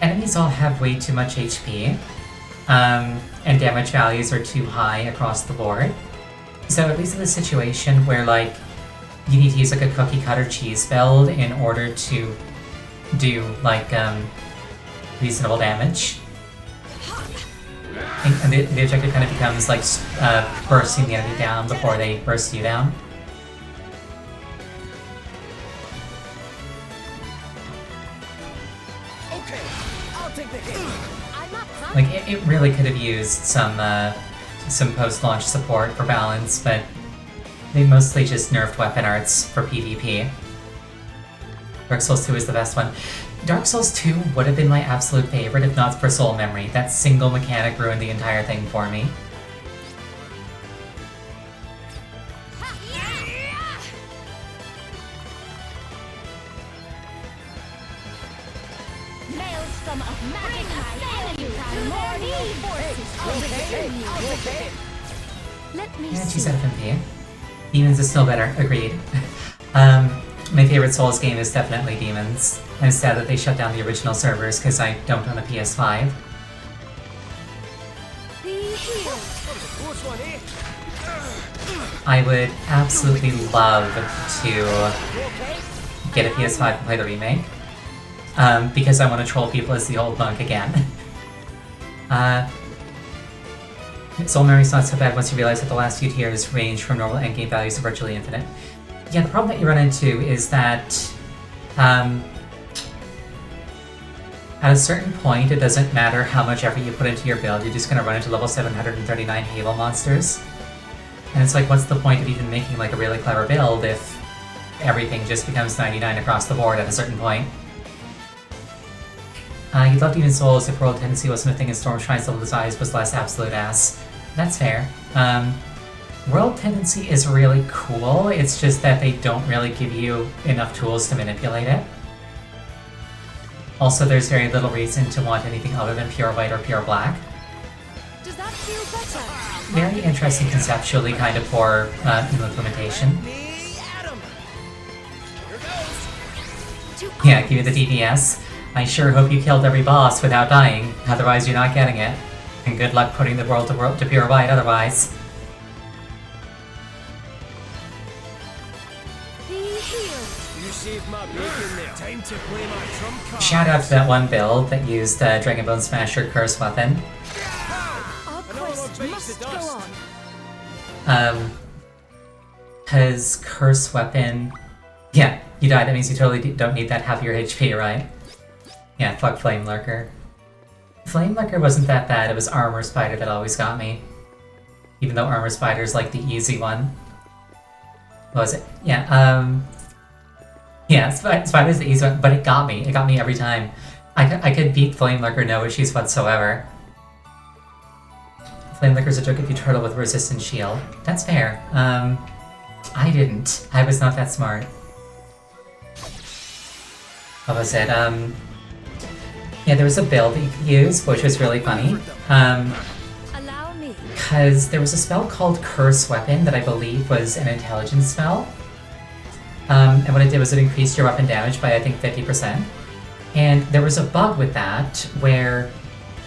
enemies all have way too much HP, and damage values are too high across the board. So at least in this situation where like you need to use like a cookie cutter cheese build in order to do like reasonable damage. And the objective kind of becomes like bursting the enemy down before they burst you down. Okay, I'll take the hit. I'm not Like it really could have used some post-launch support for balance, but they mostly just nerfed weapon arts for PvP. Dark Souls 2 is the best one. Dark Souls 2 would have been my absolute favorite if not for Soul Memory. That single mechanic ruined the entire thing for me. Maelstrom of magic assail you! More new forces! Let me Yeah, see. 2/7 Demons is still better, agreed. My favorite Souls game is definitely Demons. I'm sad that they shut down the original servers because I don't own a PS5. Be healed. I would absolutely love to get a PS5 and play the remake. Because I want to troll people as the old monk again. Soul Memory's not so bad once you realize that the last few tiers range from normal endgame values to virtually infinite. Yeah, the problem that you run into is that at a certain point, it doesn't matter how much effort you put into your build, you're just going to run into level 739 Havel monsters. And it's like, what's the point of even making like a really clever build if everything just becomes 99 across the board at a certain point? You'd love Demon Souls if World Tendency wasn't a thing and Storm Shrine's level size was less absolute ass. That's fair. World Tendency is really cool, it's just that they don't really give you enough tools to manipulate it. Also, there's very little reason to want anything other than pure white or pure black. Does that feel better? Very interesting conceptually, kind of poor implementation. Yeah, give me the DPS. I sure hope you killed every boss without dying, otherwise you're not getting it. And good luck putting the world to pure white otherwise. Be healed. You saved my bacon there. Time to play my trump card. Shout out to that one build that used Dragonbone Smasher Curse Weapon. Our quest must go on. Cause Curse Weapon... Yeah, you died, that means you totally don't need that half of your HP, right? Yeah, fuck Flame Lurker. Flame Lurker wasn't that bad, it was Armor Spider that always got me. Even though Armor Spider's like the easy one. What was it? Yeah, yeah, Spider's the easy one, but it got me. It got me every time. I could beat Flame Lurker, no issues whatsoever. Flame Lurker's a joke if you turtle with resistant shield. That's fair. I didn't. I was not that smart. What was it? Yeah, there was a build that you could use, which was really funny. Allow me. Because there was a spell called Curse Weapon that I believe was an intelligence spell. And what it did was it increased your weapon damage by, I think, 50%. And there was a bug with that where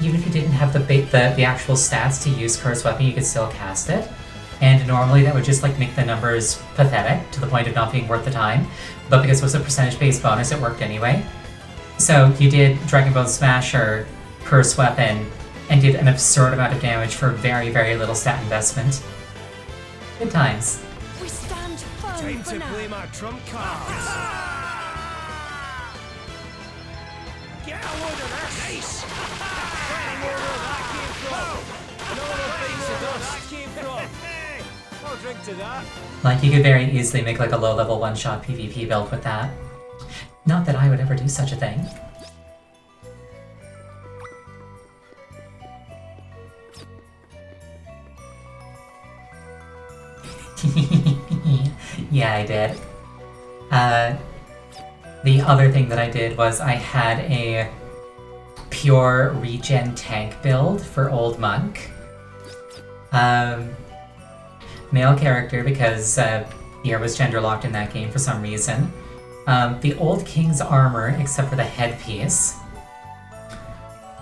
even if you didn't have the actual stats to use Curse Weapon, you could still cast it. And normally that would just like make the numbers pathetic to the point of not being worth the time. But because it was a percentage-based bonus, it worked anyway. So you did Dragon Bone Smasher, Curse Weapon, and did an absurd amount of damage for very, very little stat investment. Good times. We stand firm Time for to now. play my trump cards. Get a load of this. Nice. Any more where that came from? Another piece of dust. That came from. I'll drink to that. Like, you could very easily make like a low-level one-shot PvP build with that. Not that I would ever do such a thing. Yeah, I did. The other thing that I did was I had a pure regen tank build for Old Monk. Male character because Beer was gender locked in that game for some reason. The Old King's armor, except for the headpiece.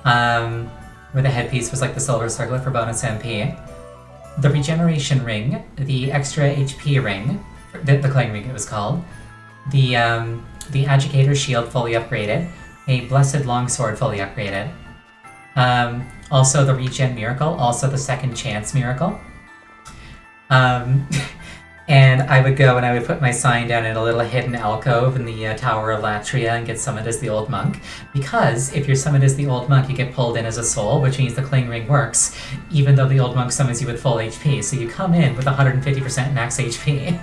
Where the headpiece was like the silver circlet for bonus MP. The regeneration ring, the extra HP ring, the Clang ring it was called. The Agitator shield fully upgraded. A Blessed Longsword fully upgraded. Also the regen miracle, also the second chance miracle. And I would go and I would put my sign down in a little hidden alcove in the Tower of Latria and get summoned as the Old Monk. Because if you're summoned as the Old Monk, you get pulled in as a soul, which means the Cling Ring works, even though the Old Monk summons you with full HP. So you come in with 150% max HP.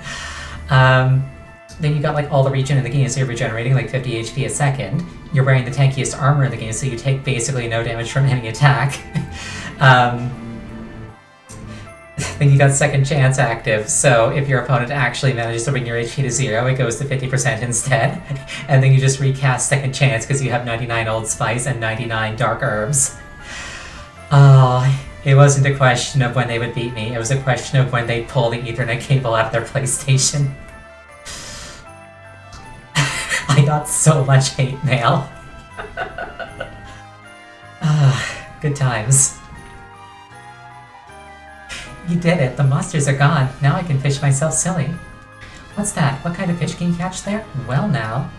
Then you got like all the regen in the game, so you're regenerating like 50 HP a second. You're wearing the tankiest armor in the game, so you take basically no damage from any attack. Then you got Second Chance active, so if your opponent actually manages to bring your HP to 0, it goes to 50% instead. And then you just recast Second Chance because you have 99 Old Spice and 99 Dark Herbs. Oh, it wasn't a question of when they would beat me, it was a question of when they'd pull the Ethernet cable out of their PlayStation. I got so much hate mail. Good times. You did it, the monsters are gone. Now I can fish myself silly. What's that? What kind of fish can you catch there? Well now.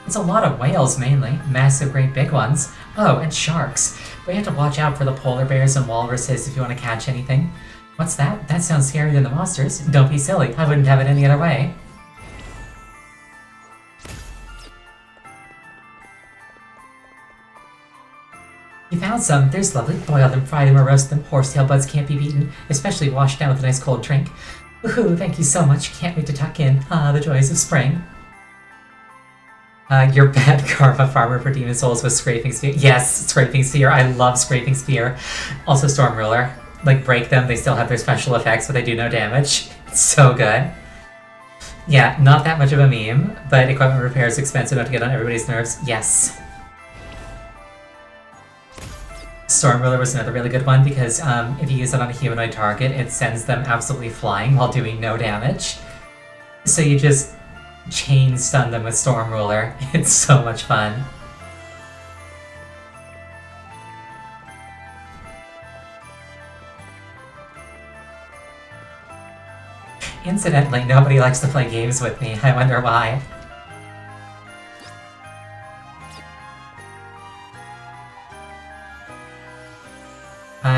It's a lot of whales mainly, massive great big ones. Oh, and sharks. But you have to watch out for the polar bears and walruses if you want to catch anything. What's that? That sounds scarier than the monsters. Don't be silly, I wouldn't have it any other way. You found some. There's lovely. Boil them, fry them, or roast them. Horsetail buds can't be beaten, especially washed down with a nice cold drink. Woohoo, thank you so much. Can't wait to tuck in. Ah, the joys of spring. Your bad karma farmer for Demon Souls was Scraping Spear. Yes, Scraping Spear. I love Scraping Spear. Also Storm Ruler. Like, break them, they still have their special effects, but they do no damage. It's so good. Yeah, not that much of a meme, but equipment repair is expensive enough to get on everybody's nerves. Yes. Storm Ruler was another really good one because if you use it on a humanoid target, it sends them absolutely flying while doing no damage. So you just chain stun them with Storm Ruler. It's so much fun. Incidentally, nobody likes to play games with me. I wonder why.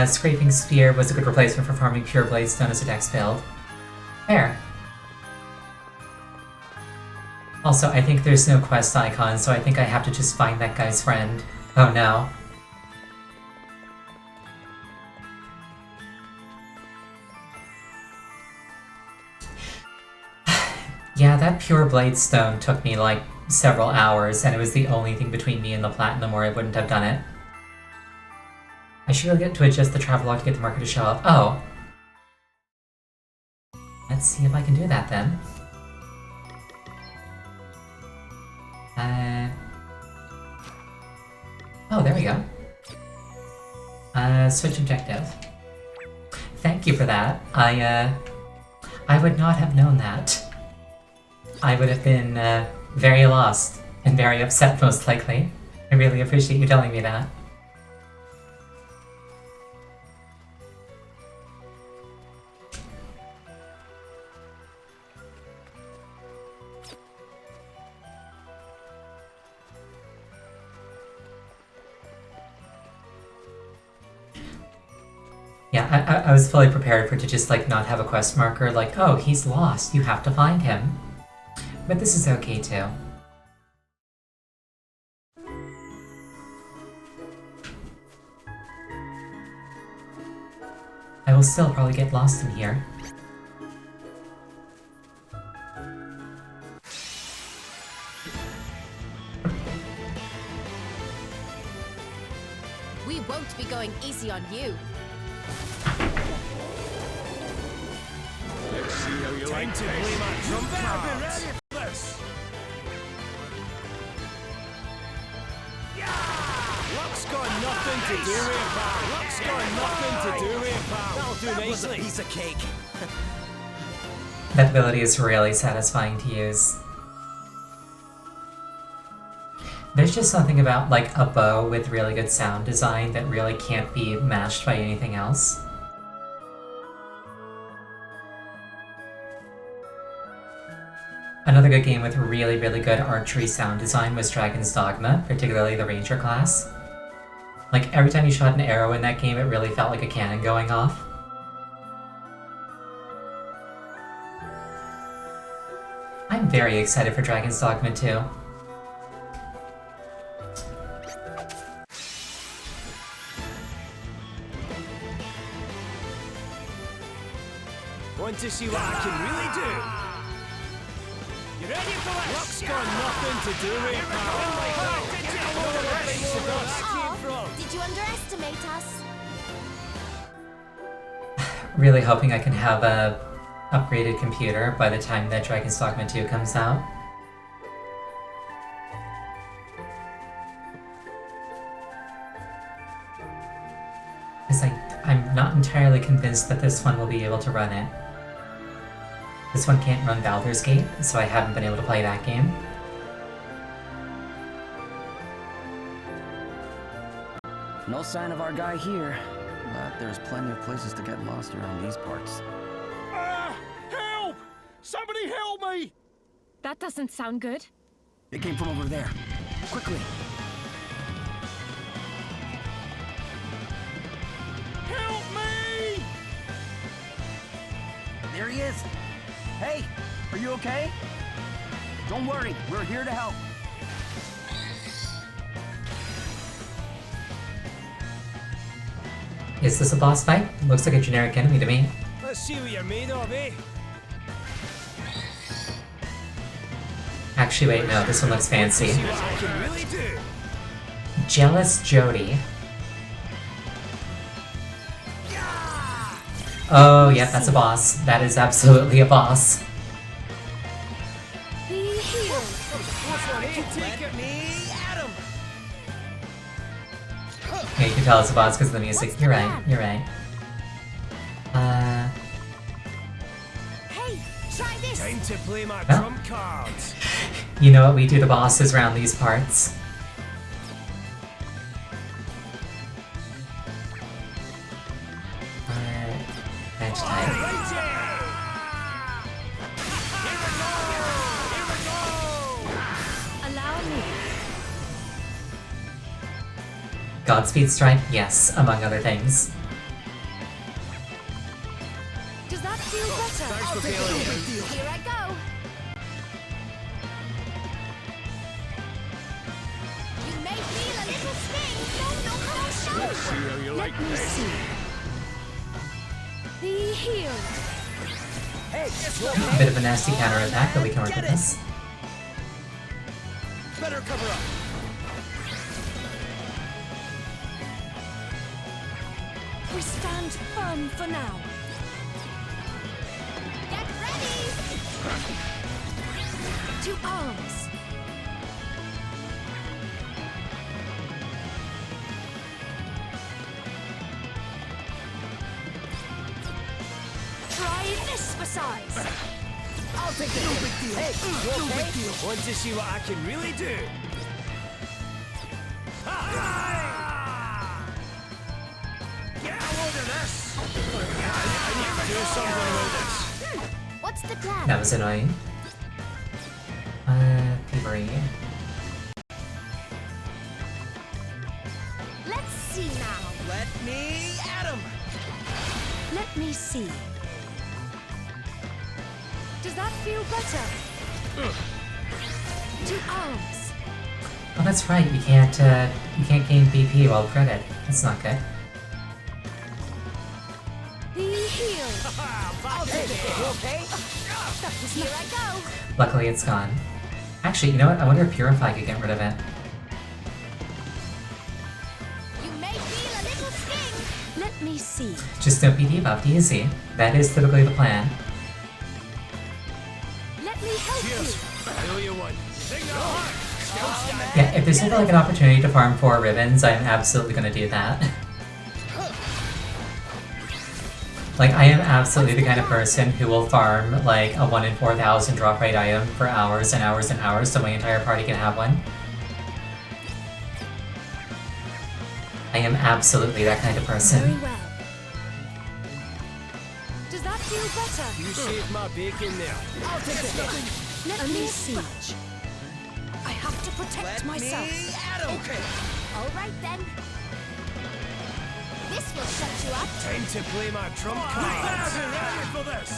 Scraping Spear was a good replacement for farming Pure Blade Stone as a dex build. Fair. Also, I think there's no quest icon, so I think I have to just find that guy's friend. Oh no. Yeah, that Pure Blade Stone took me like several hours, and it was the only thing between me and the Platinum or I wouldn't have done it. I should really get to adjust the travelogue to get the marker to show up. Oh. Let's see if I can do that then. Oh, there we go. Switch objective. Thank you for that. I would not have known that. I would have been, very lost and very upset, most likely. I really appreciate you telling me that. Yeah, I was fully prepared for it to just, like, not have a quest marker, like, oh, he's lost, you have to find him. But this is okay, too. I will still probably get lost in here. We won't be going easy on you. Let's see how you like to play my trump cards. Ready for this. Luck's got nothing to do with it, pal. Luck's got nothing to do with it, pal. That'll do nicely. Piece of cake. That ability is really satisfying to use. There's just something about, like, a bow with really good sound design that really can't be matched by anything else. Another good game with really, really good archery sound design was Dragon's Dogma, particularly the Ranger class. Like, every time you shot an arrow in that game, it really felt like a cannon going off. I'm very excited for Dragon's Dogma 2. Want to see what I can really do? You ready for this? Luck's got nothing to do with it, pal. Oh, did you underestimate us? Really hoping I can have a upgraded computer by the time that Dragon's Dogma 2 comes out. Because I'm not entirely convinced that this one will be able to run it. This one can't run Baldur's Gate, so I haven't been able to play that game. No sign of our guy here, but there's plenty of places to get lost around these parts. Help! Somebody help me! That doesn't sound good. It came from over there. Quickly! Help me! There he is! Hey! Are you okay? Don't worry, we're here to help. Is this a boss fight? Looks like a generic enemy to me. Let's see what you're made of, eh? Actually, wait, no, this one looks fancy. See what I can really do. Jealous Jody. Oh, yep, that's a boss. That is absolutely a boss. Yeah, you can tell it's a boss because of the music. You're right, you're right. Hey, try this. Time to play my Well. trump cards. You know what we do to bosses around these parts. Bench type. Allow me. Godspeed Strike? Yes, among other things. Does that feel better? Thanks for feeling. Here I go. You may feel a little sting. No, See how you like Let me this. see. Be healed. A bit of a nasty counterattack, but we can work with this. Better cover up. We stand firm for now. Get To arms! Try this for size! I'll take the no big deal. Hey, you okay? No big deal. Want to see what I can really do? Ha-ha! Get a load of this! I need to do something with this. What's the plan? That was annoying. Thievery. Let's see now. Let me at him! Let me see. Does that feel better? To arms! Oh, that's right. You can't gain BP while credit. That's not good. The heel! I'll take it. You okay? Here I go. Luckily, it's gone. Actually, you know what? I wonder if Purify could get rid of it. You may feel a little sting. Let me see. Just don't be debuffed, easy. That is typically the plan. Let me help Cheers. I owe you one. Sing the heart. Still standing. Yeah, if there's ever like an opportunity to farm 4 ribbons, I'm absolutely gonna do that. Like, I am absolutely the kind of person who will farm like a 1 in 4,000 drop rate item for hours and hours and hours so my entire party can have one. I am absolutely that kind of Very person. well. Does that feel better? You saved my bacon there. I'll take the hit. Let me see. I have to protect Let myself. me at him. Okay. All right then. This will shut you up. Time to play my trump card. I've been ready for this.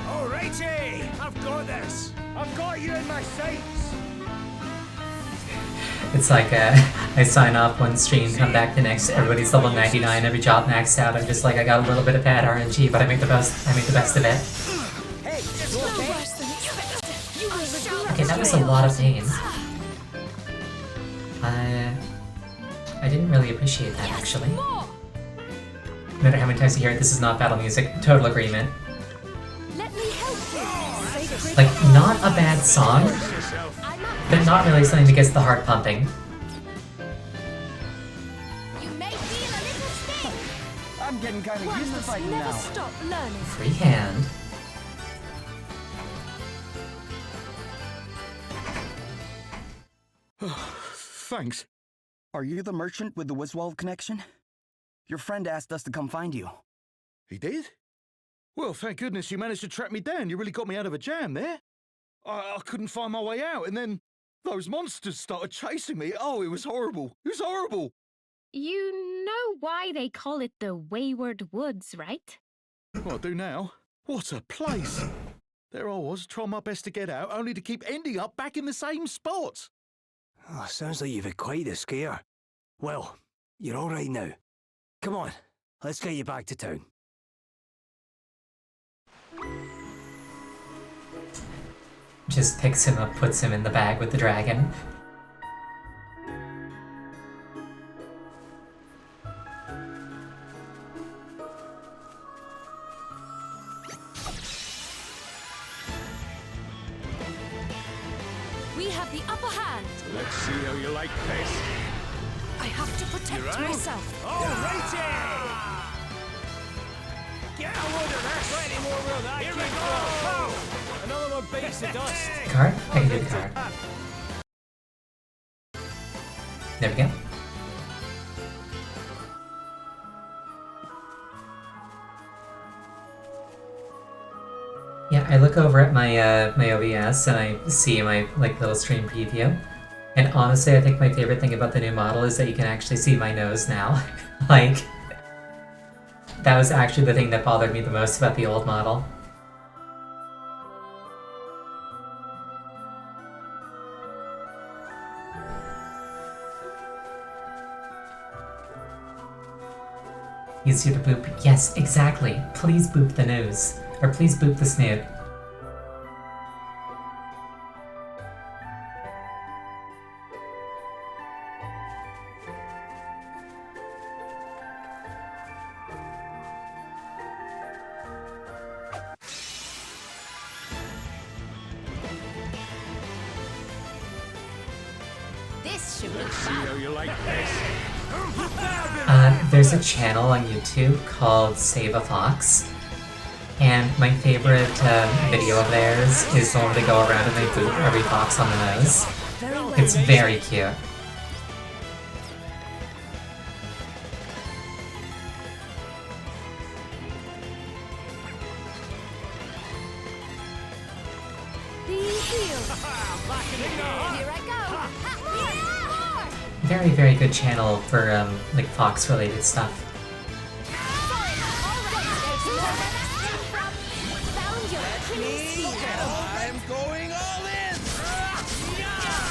Alrighty, I've got this. I've got you in my sights. It's like I sign off one stream, come back the next, everybody's level 99, every job maxed out. I'm just like, I got a little bit of bad RNG, but I make the best of it. Hey, you No okay? worse than expected. You will regret Okay, that was a lot of pain. I didn't really appreciate that, actually. more. No matter how many times you hear it, this is not battle music. Total agreement. Let me help you. Sacred Like, not a bad song, I'm up. but not really something that gets the heart pumping. You may feel a little sting. I'm getting kind of used to Words fighting never now. stop learning. Free hand. Thanks. Are you the merchant with the Wiswolf connection? Your friend asked us to come find you. He did? Well, thank goodness you managed to track me down. You really got me out of a jam there. I couldn't find my way out, and then those monsters started chasing me. Oh, it was horrible. It was horrible. You know why they call it the Wayward Woods, right? Well, I do now. What a place. There I was, trying my best to get out, only to keep ending up back in the same spot. Oh, sounds like you've had quite a scare. Well, you're all right now. Come on, let's get you back to town. Just picks him up, puts him in the bag with the dragon. We have the upper hand. Let's see how you like this. I have to protect right. myself. Alrighty! Get a load of this! Plenty more where that came from! Another one bites the dust. Card? I can do the card. There we go. Yeah, I look over at my my OBS and I see my like little stream preview. And honestly, I think my favorite thing about the new model is that you can actually see my nose now. Like, that was actually the thing that bothered me the most about the old model. Easier to boop. Yes, exactly. Please boop the nose. Or please boop the snoot. There's a channel on YouTube called Save a Fox, and my favorite video of theirs is the one where they go around and they boop every fox on the nose. It's very cute. Very, very good channel for like fox-related stuff. I'm going all in!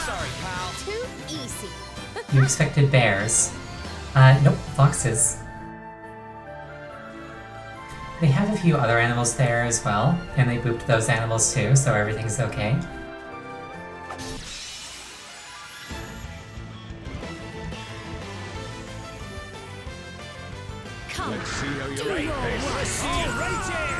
Sorry, pal. Too easy. You expected bears. Nope, foxes. They have a few other animals there as well, and they booped those animals too, so everything's okay. Let's see how you rate this. Let's see you rate it!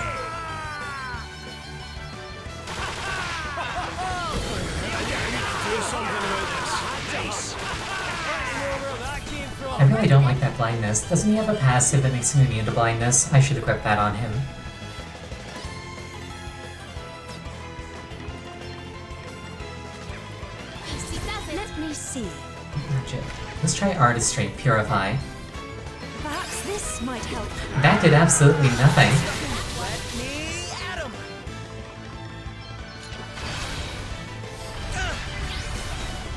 Do something about this. Nice. Where that came from. I really don't like that blindness. Doesn't he have a passive that makes him immune to blindness? I should equip that on him. Let me see. Magic. Let's try Artistry, Purify. Perhaps this might help. That did absolutely nothing. Let me at 'em.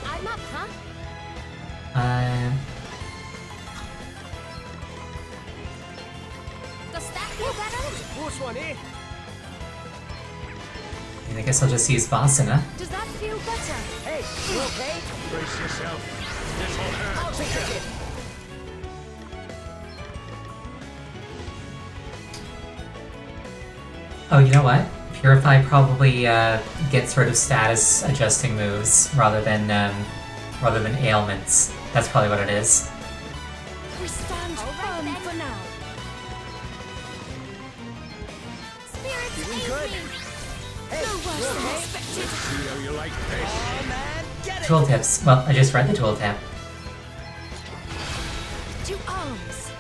I'm up, huh? Does that feel better? Close one, eh? I guess I'll just use Vasana. Does that feel better? Hey, you okay? Brace yourself. This'll hurt. I'll take it. Oh, you know what? Purify probably gets rid of status adjusting moves rather than ailments. That's probably what it is. We stand firm for now. Spirits Doing aid good. me. Hey, No worse you than okay? expected. Let's see how you like this. Oh, man, get it! Tooltips. Well, I just read the tooltip. To arms.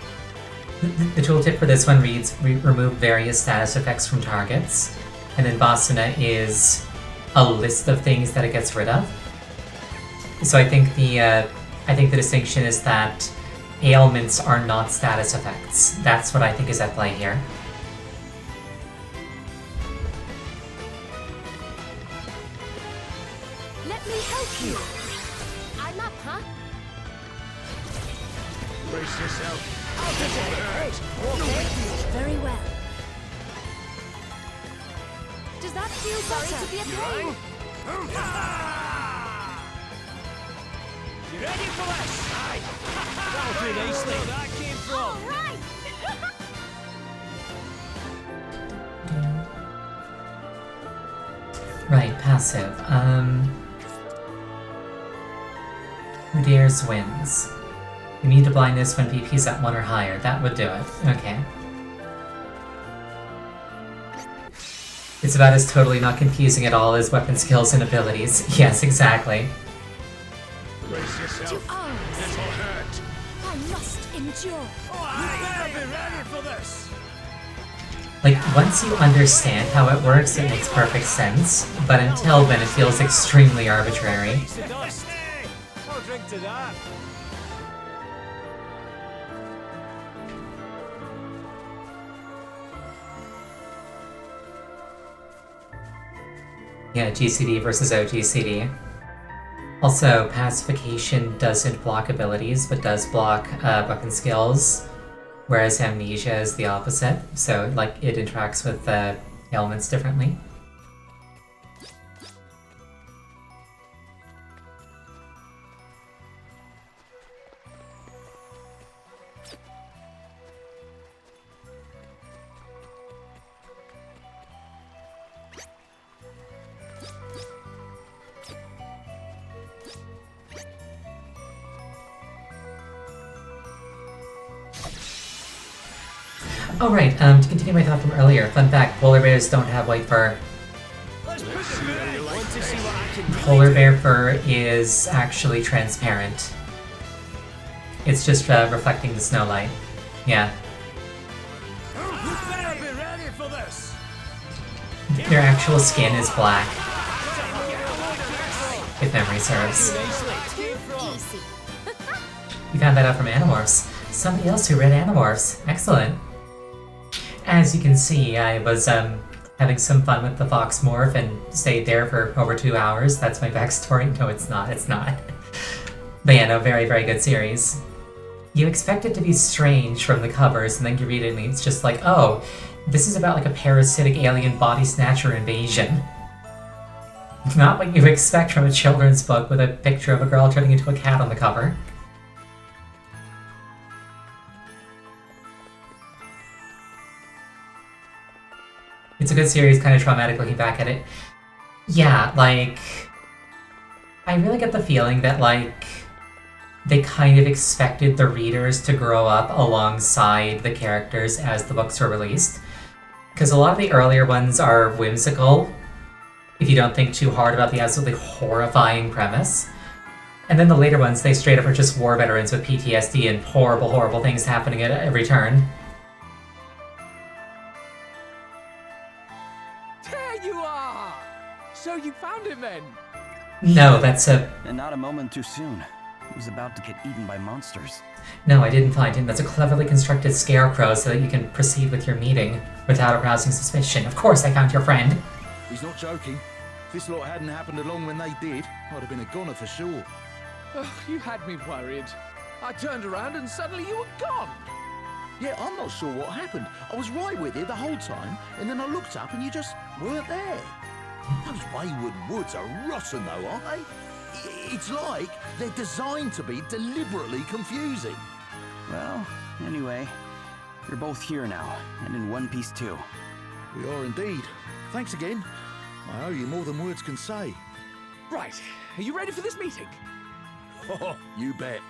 The tooltip for this one reads, remove various status effects from targets. And then Vasana is a list of things that it gets rid of. So I think the distinction is that ailments are not status effects. That's what I think is at play here. Let me help you. I'm up, huh? Brace yourself. I'll take it. Hey, you okay? Very well. Does that feel better? To be a pain. You ready for this? Aye. That'll do nicely. Where that came from. All right. Right, passive. Who dares wins. Immune to blindness when PP's at 1 or higher. That would do it. Okay. It's about as totally not confusing at all as weapon skills and abilities. Yes, exactly. Brace yourself. To arms. This'll hurt. I must endure. You better be ready for this. Like, once you understand how it works, it makes perfect sense, but until then it feels extremely arbitrary. Piece of dust. I'll drink to that. Yeah, GCD versus OGCD. Also, pacification doesn't block abilities, but does block weapon skills, whereas amnesia is the opposite, so like it interacts with ailments differently. Alright, to continue my thought from earlier, fun fact, polar bears don't have white fur. Let's put Want to see what I can really Polar do? bear fur is actually transparent. It's just reflecting the snow light. Yeah. You better be ready for this. Their actual skin is black, if memory serves. Easy. We found that out from Animorphs. Somebody else who read Animorphs. Excellent. As you can see, I was having some fun with the Fox Morph and stayed there for over 2 hours. That's my backstory. No, it's not. It's not. But yeah, no, very, very good series. You expect it to be strange from the covers, and then you read it and it's just like, oh, this is about like a parasitic alien body snatcher invasion. Not what you expect from a children's book with a picture of a girl turning into a cat on the cover. It's a good series, kind of traumatic looking back at it. Yeah, like, I really get the feeling that, like, they kind of expected the readers to grow up alongside the characters as the books were released. Because a lot of the earlier ones are whimsical, if you don't think too hard about the absolutely horrifying premise. And then the later ones, they straight up are just war veterans with PTSD and horrible, horrible things happening at every turn. There you are! So you found him then? No, that's a... And not a moment too soon. He was about to get eaten by monsters. No, I didn't find him. That's a cleverly constructed scarecrow so that you can proceed with your meeting without arousing suspicion. Of course I found your friend. He's not joking. If this lot hadn't happened along when they did, I'd have been a goner for sure. Oh, you had me worried. I turned around and suddenly you were gone. Yeah, I'm not sure what happened. I was right with you the whole time, and then I looked up and you just weren't there. Those wayward woods are rotten though, aren't they? It's like they're designed to be deliberately confusing. Well, anyway, you're both here now, and in one piece too. We are indeed. Thanks again. I owe you more than words can say. Right, are you ready for this meeting? Oh, you bet.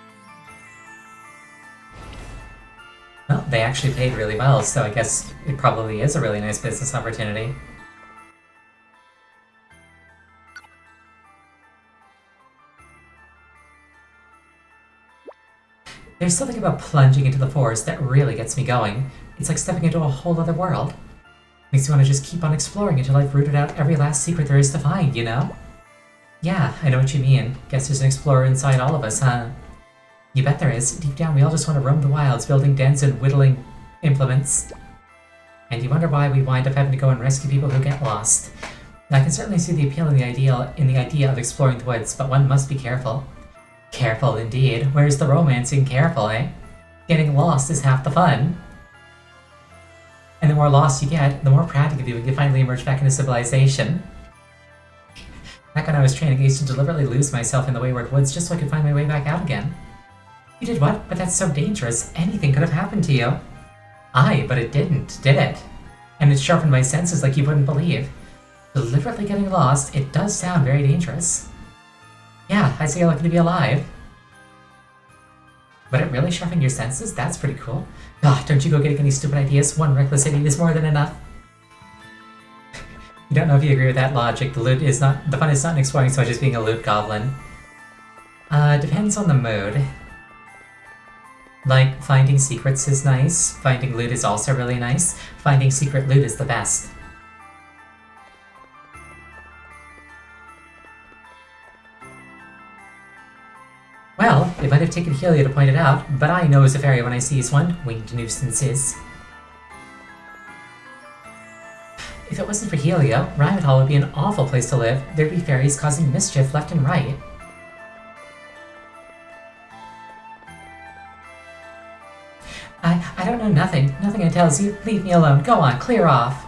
Well, they actually paid really well, so I guess it probably is a really nice business opportunity. There's something about plunging into the forest that really gets me going. It's like stepping into a whole other world. Makes me want to just keep on exploring until I've rooted out every last secret there is to find, you know? Yeah, I know what you mean. Guess there's an explorer inside all of us, huh? You bet there is. Deep down, we all just want to roam the wilds, building dens and whittling implements. And you wonder why we wind up having to go and rescue people who get lost. Now, I can certainly see the appeal in the idea of exploring the woods, but one must be careful. Careful indeed. Where's the romance in careful, eh? Getting lost is half the fun. And the more lost you get, the more proud you can be when you finally emerge back into civilization. Back when I was training, I used to deliberately lose myself in the wayward woods just so I could find my way back out again. You did what? But that's so dangerous. Anything could have happened to you. Aye, but it didn't, did it? And it sharpened my senses like you wouldn't believe. Deliberately getting lost, it does sound very dangerous. Yeah, I see you're lucky to be alive. But it really sharpened your senses? That's pretty cool. Ah, don't you go getting any stupid ideas. One reckless idiot is more than enough. You don't know if you agree with that logic. The fun is not in exploring so much as being a loot goblin. Depends on the mood. Like, finding secrets is nice. Finding loot is also really nice. Finding secret loot is the best. Well, it might have taken Helio to point it out, but I knows a fairy when I sees one. Winged nuisances. If it wasn't for Helio, Rhymetall would be an awful place to live. There'd be fairies causing mischief left and right. I don't know nothing. Nothing I tells you. Leave me alone. Go on, clear off.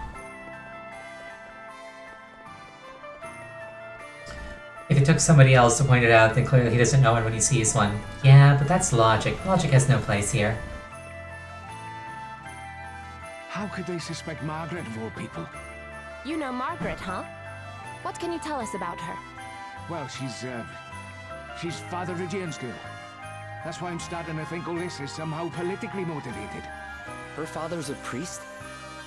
If it took somebody else to point it out, then clearly he doesn't know it when he sees one. Yeah, but that's logic. Logic has no place here. How could they suspect Margaret of all people? You know Margaret, huh? What can you tell us about her? Well, she's Father Regian's girl. That's why I'm starting to think all this is somehow politically motivated. Her father's a priest?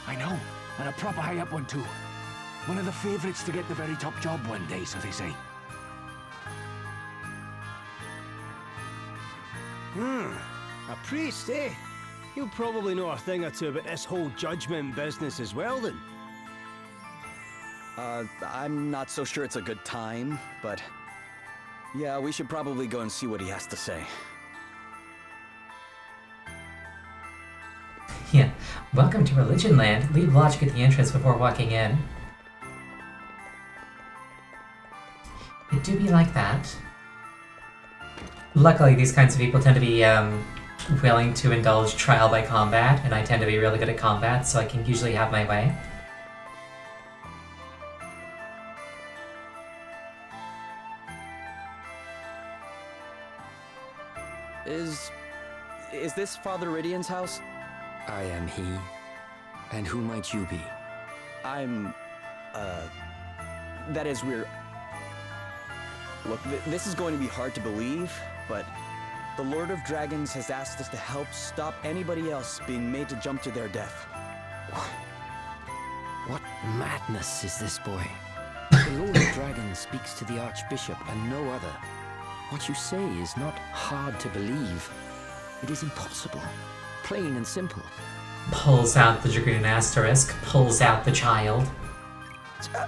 I know, and a proper high-up one too. One of the favourites to get the very top job one day, so they say. A priest, eh? You'll probably know a thing or two about this whole judgment business as well, then. I'm not so sure it's a good time, but... yeah, we should probably go and see what he has to say. Yeah. Welcome to Religion Land. Leave logic at the entrance before walking in. It do be like that. Luckily, these kinds of people tend to be, willing to indulge trial by combat, and I tend to be really good at combat, so I can usually have my way. Is this Father Ridian's house? I am he. And who might you be? I'm... that is, we're... Look, this is going to be hard to believe, but the Lord of Dragons has asked us to help stop anybody else being made to jump to their death. What madness is this, boy? The Lord of Dragons speaks to the Archbishop and no other. What you say is not hard to believe. It is impossible. Plain and simple. Pulls out the Dragoon Asterisk, pulls out the child. But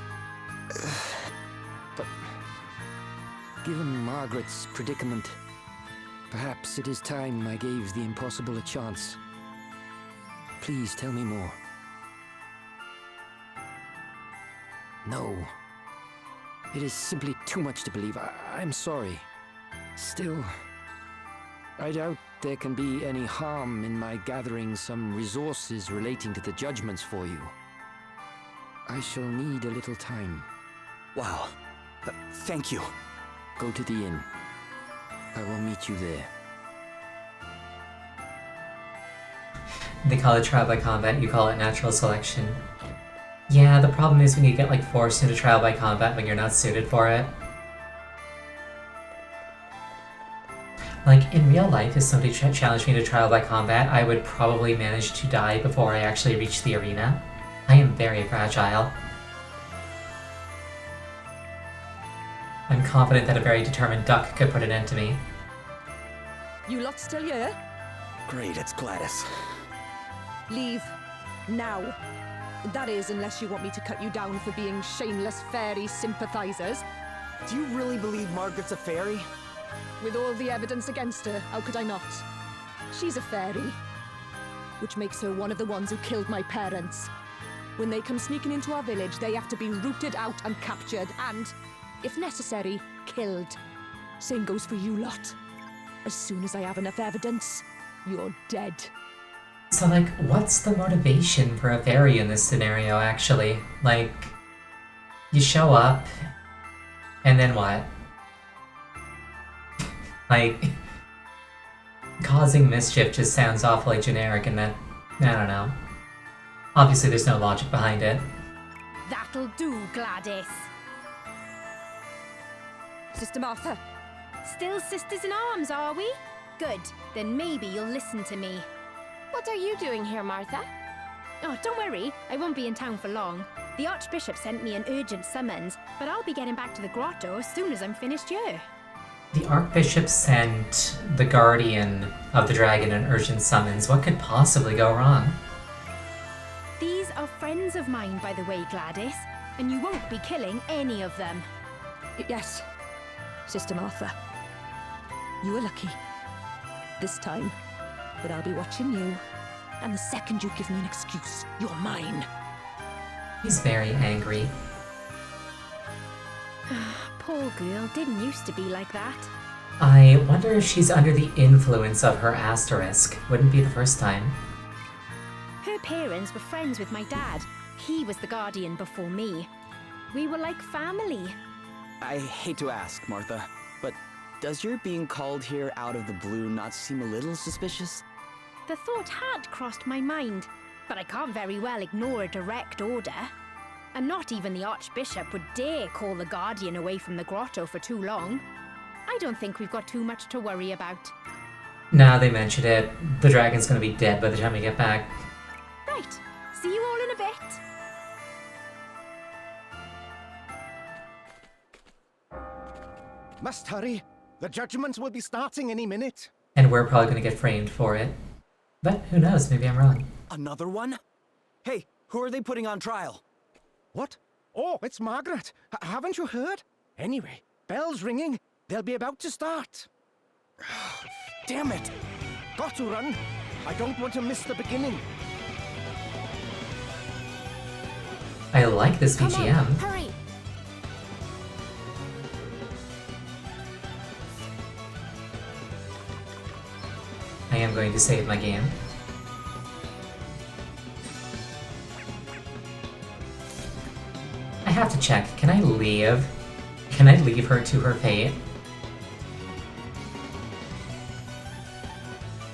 given Margaret's predicament, perhaps it is time I gave the impossible a chance. Please tell me more. No. It is simply too much to believe. I'm sorry. Still, I doubt there can be any harm in my gathering some resources relating to the judgments for you. I shall need a little time. Wow. Thank you. Go to the inn. I will meet you there. They call it trial by combat, you call it natural selection. Yeah, the problem is when you get, like, forced into trial by combat when you're not suited for it. Like, in real life, if somebody challenged me to trial by combat, I would probably manage to die before I actually reach the arena. I am very fragile. I'm confident that a very determined duck could put an end to me. You lot still here? Great, it's Gladys. Leave. Now. That is, unless you want me to cut you down for being shameless fairy sympathizers. Do you really believe Margaret's a fairy? With all the evidence against her, how could I not? She's a fairy. Which makes her one of the ones who killed my parents. When they come sneaking into our village, they have to be rooted out and captured, and, if necessary, killed. Same goes for you lot. As soon as I have enough evidence, you're dead. So, like, what's the motivation for a fairy in this scenario, actually? Like, you show up, and then what? Like, causing mischief just sounds awfully generic, and that, I don't know. Obviously, there's no logic behind it. That'll do, Gladys. Sister Martha. Still sisters in arms, are we? Good. Then maybe you'll listen to me. What are you doing here, Martha? Oh, don't worry. I won't be in town for long. The Archbishop sent me an urgent summons, but I'll be getting back to the grotto as soon as I'm finished here. The Archbishop sent the Guardian of the Dragon an urgent summons. What could possibly go wrong? These are friends of mine, by the way, Gladys, and you won't be killing any of them. Yes, Sister Martha. You are lucky. This time. But I'll be watching you. And the second you give me an excuse, you're mine. He's very angry. Poor girl didn't used to be like that. I wonder if she's under the influence of her asterisk. Wouldn't be the first time. Her parents were friends with my dad. He was the Guardian before me. We were like family. I hate to ask, Martha, but does your being called here out of the blue not seem a little suspicious? The thought had crossed my mind, but I can't very well ignore a direct order. And not even the Archbishop would dare call the Guardian away from the grotto for too long. I don't think we've got too much to worry about. Now they mentioned it, the dragon's gonna be dead by the time we get back. Right, see you all in a bit. Must hurry. The judgments will be starting any minute. And we're probably gonna get framed for it. But who knows, maybe I'm wrong. Another one? Hey, who are they putting on trial? What? Oh, it's Margaret. Haven't you heard? Anyway, bell's ringing. They'll be about to start. Damn it. Got to run. I don't want to miss the beginning. I like this Come BGM. on, hurry. I am going to save my game. I have to check. Can I leave? Can I leave her to her fate?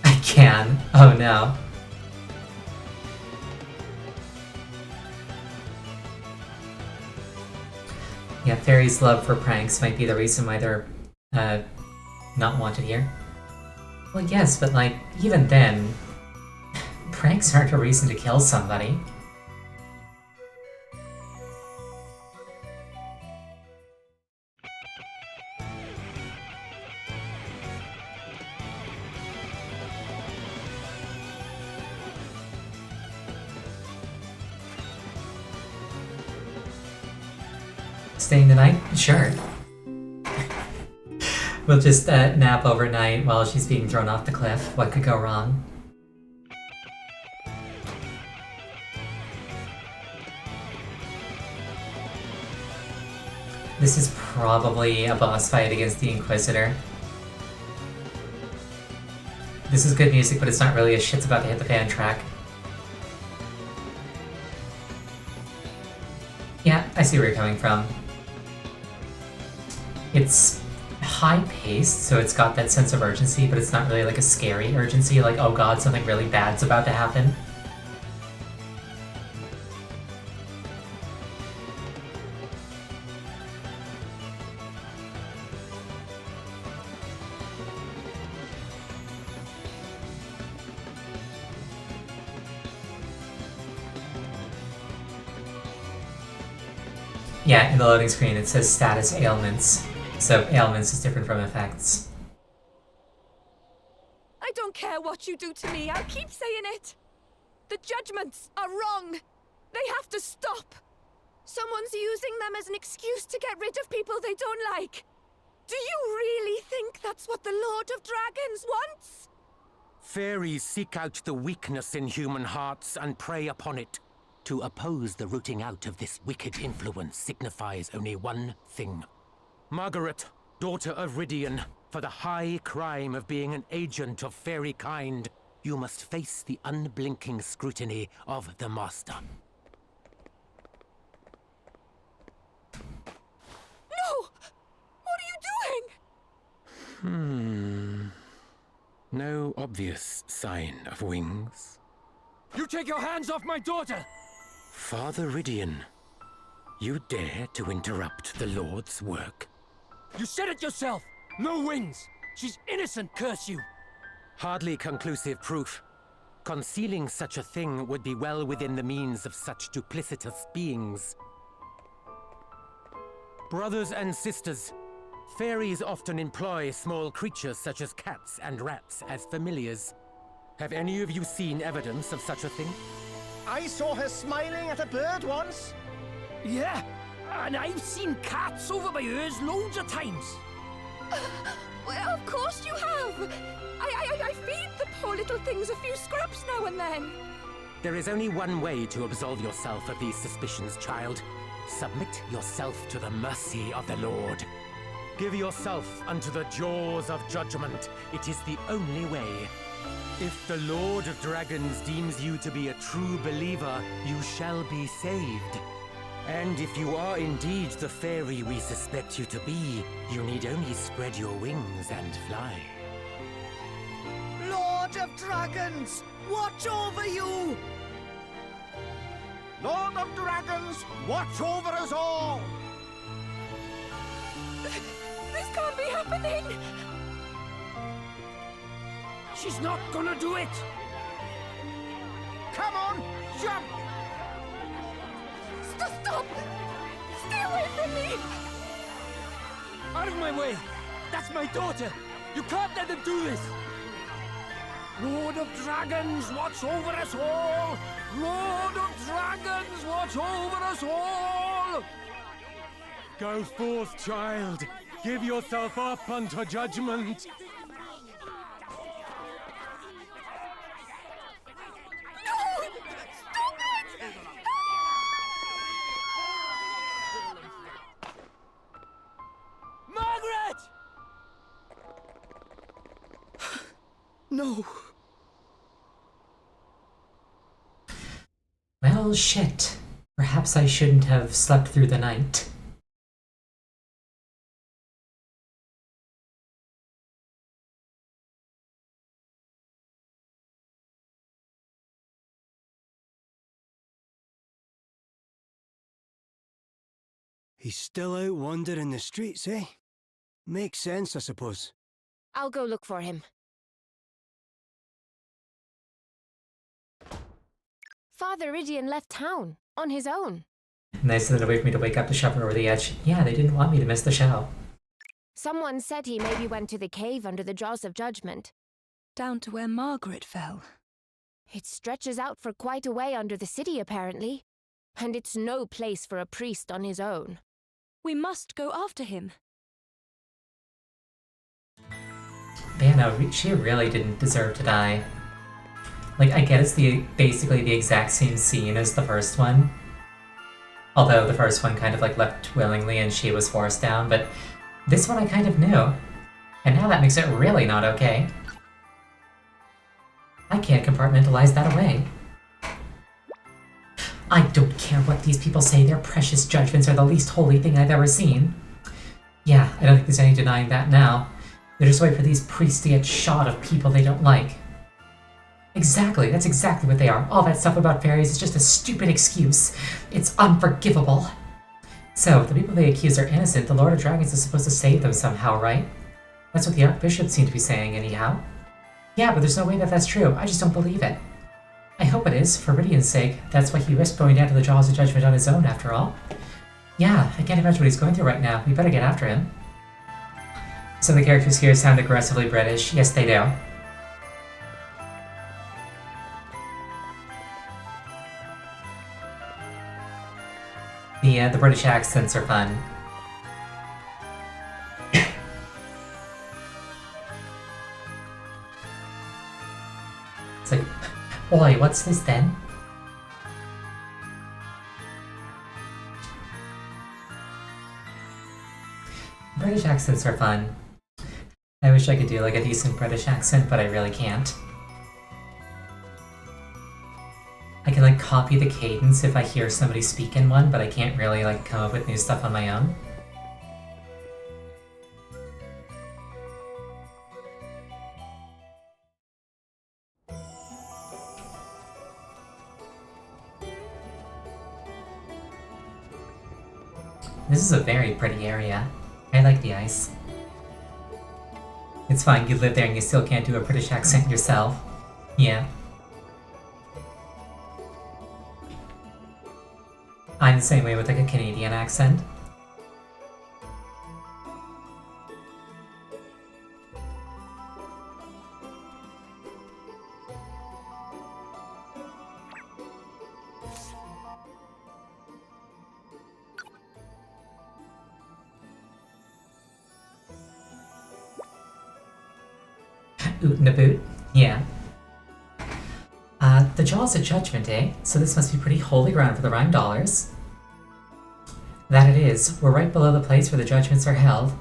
I can. Oh no. Yeah, Fairy's love for pranks might be the reason why they're, not wanted here. Well, yes, but like, even then, pranks aren't a reason to kill somebody. Staying the night? Sure. We'll just nap overnight while she's being thrown off the cliff. What could go wrong? This is probably a boss fight against the Inquisitor. This is good music, but it's not really a shit's about to hit the fan track. Yeah, I see where you're coming from. It's high-paced, so it's got that sense of urgency, but it's not really like a scary urgency, like, oh god, something really bad's about to happen. Yeah, in the loading screen it says status ailments. So ailments is different from effects. I don't care what you do to me, I'll keep saying it. The judgments are wrong. They have to stop. Someone's using them as an excuse to get rid of people they don't like. Do you really think that's what the Lord of Dragons wants? Fairies seek out the weakness in human hearts and prey upon it. To oppose the rooting out of this wicked influence signifies only one thing. Margaret, daughter of Rydian, for the high crime of being an agent of fairy kind, you must face the unblinking scrutiny of the Master. No! What are you doing? No obvious sign of wings. You take your hands off my daughter! Father Rydian, you dare to interrupt the Lord's work? You said it yourself! No wings! She's innocent, curse you! Hardly conclusive proof. Concealing such a thing would be well within the means of such duplicitous beings. Brothers and sisters, fairies often employ small creatures such as cats and rats as familiars. Have any of you seen evidence of such a thing? I saw her smiling at a bird once. Yeah, and I've seen cats over by hers loads of times. Well, of course you have. I feed the poor little things a few scraps now and then. There is only one way to absolve yourself of these suspicions, child. Submit yourself to the mercy of the Lord. Give yourself unto the jaws of judgment. It is the only way. If the Lord of Dragons deems you to be a true believer, you shall be saved. And if you are indeed the fairy we suspect you to be, you need only spread your wings and fly. Lord of Dragons, watch over you! Lord of Dragons, watch over us all! This can't be happening! She's not gonna do it! Come on, jump! Stop! Stay away from me! I'll of my way! That's my daughter! You can't let them do this! Lord of Dragons, watch over us all! Lord of Dragons, watch over us all! Go forth, child. Give yourself up unto judgment. Margaret! No. Well, shit. Perhaps I shouldn't have slept through the night. He's still out wandering the streets, eh? Makes sense, I suppose. I'll go look for him. Father Idion left town, on his own. Nice that they wait for me to wake up to shove her over the edge. Yeah, they didn't want me to miss the show. Someone said he maybe went to the cave under the Jaws of Judgment. Down to where Margaret fell. It stretches out for quite a way under the city, apparently. And it's no place for a priest on his own. We must go after him. But yeah, no, she really didn't deserve to die. Like, I get it's basically the exact same scene as the first one. Although the first one kind of like left willingly and she was forced down, but this one I kind of knew. And now that makes it really not okay. I can't compartmentalize that away. I don't care what these people say, their precious judgments are the least holy thing I've ever seen. Yeah, I don't think there's any denying that now. They're just waiting for these priests to get shot of people they don't like. Exactly, that's exactly what they are. All that stuff about fairies is just a stupid excuse. It's unforgivable. So, the people they accuse are innocent. The Lord of Dragons is supposed to save them somehow, right? That's what the Archbishop seemed to be saying anyhow. Yeah, but there's no way that that's true. I just don't believe it. I hope it is, for Rydian's sake. That's why he risked going down to the Jaws of Judgment on his own, after all. Yeah, I can't imagine what he's going through right now. We better get after him. Some of the characters here sound aggressively British. Yes, they do. The British accents are fun. It's like, oi, what's this then? British accents are fun. I wish I could do like a decent British accent, but I really can't. I can like copy the cadence if I hear somebody speak in one, but I can't really like come up with new stuff on my own. This is a very pretty area. I like the ice. It's fine, you live there and you still can't do a British accent yourself. Yeah. I'm the same way with like a Canadian accent. Oot and a boot? Yeah. The Jaws of Judgment, eh? So this must be pretty holy ground for the Rhyme Dollars. That it is. We're right below the place where the judgments are held.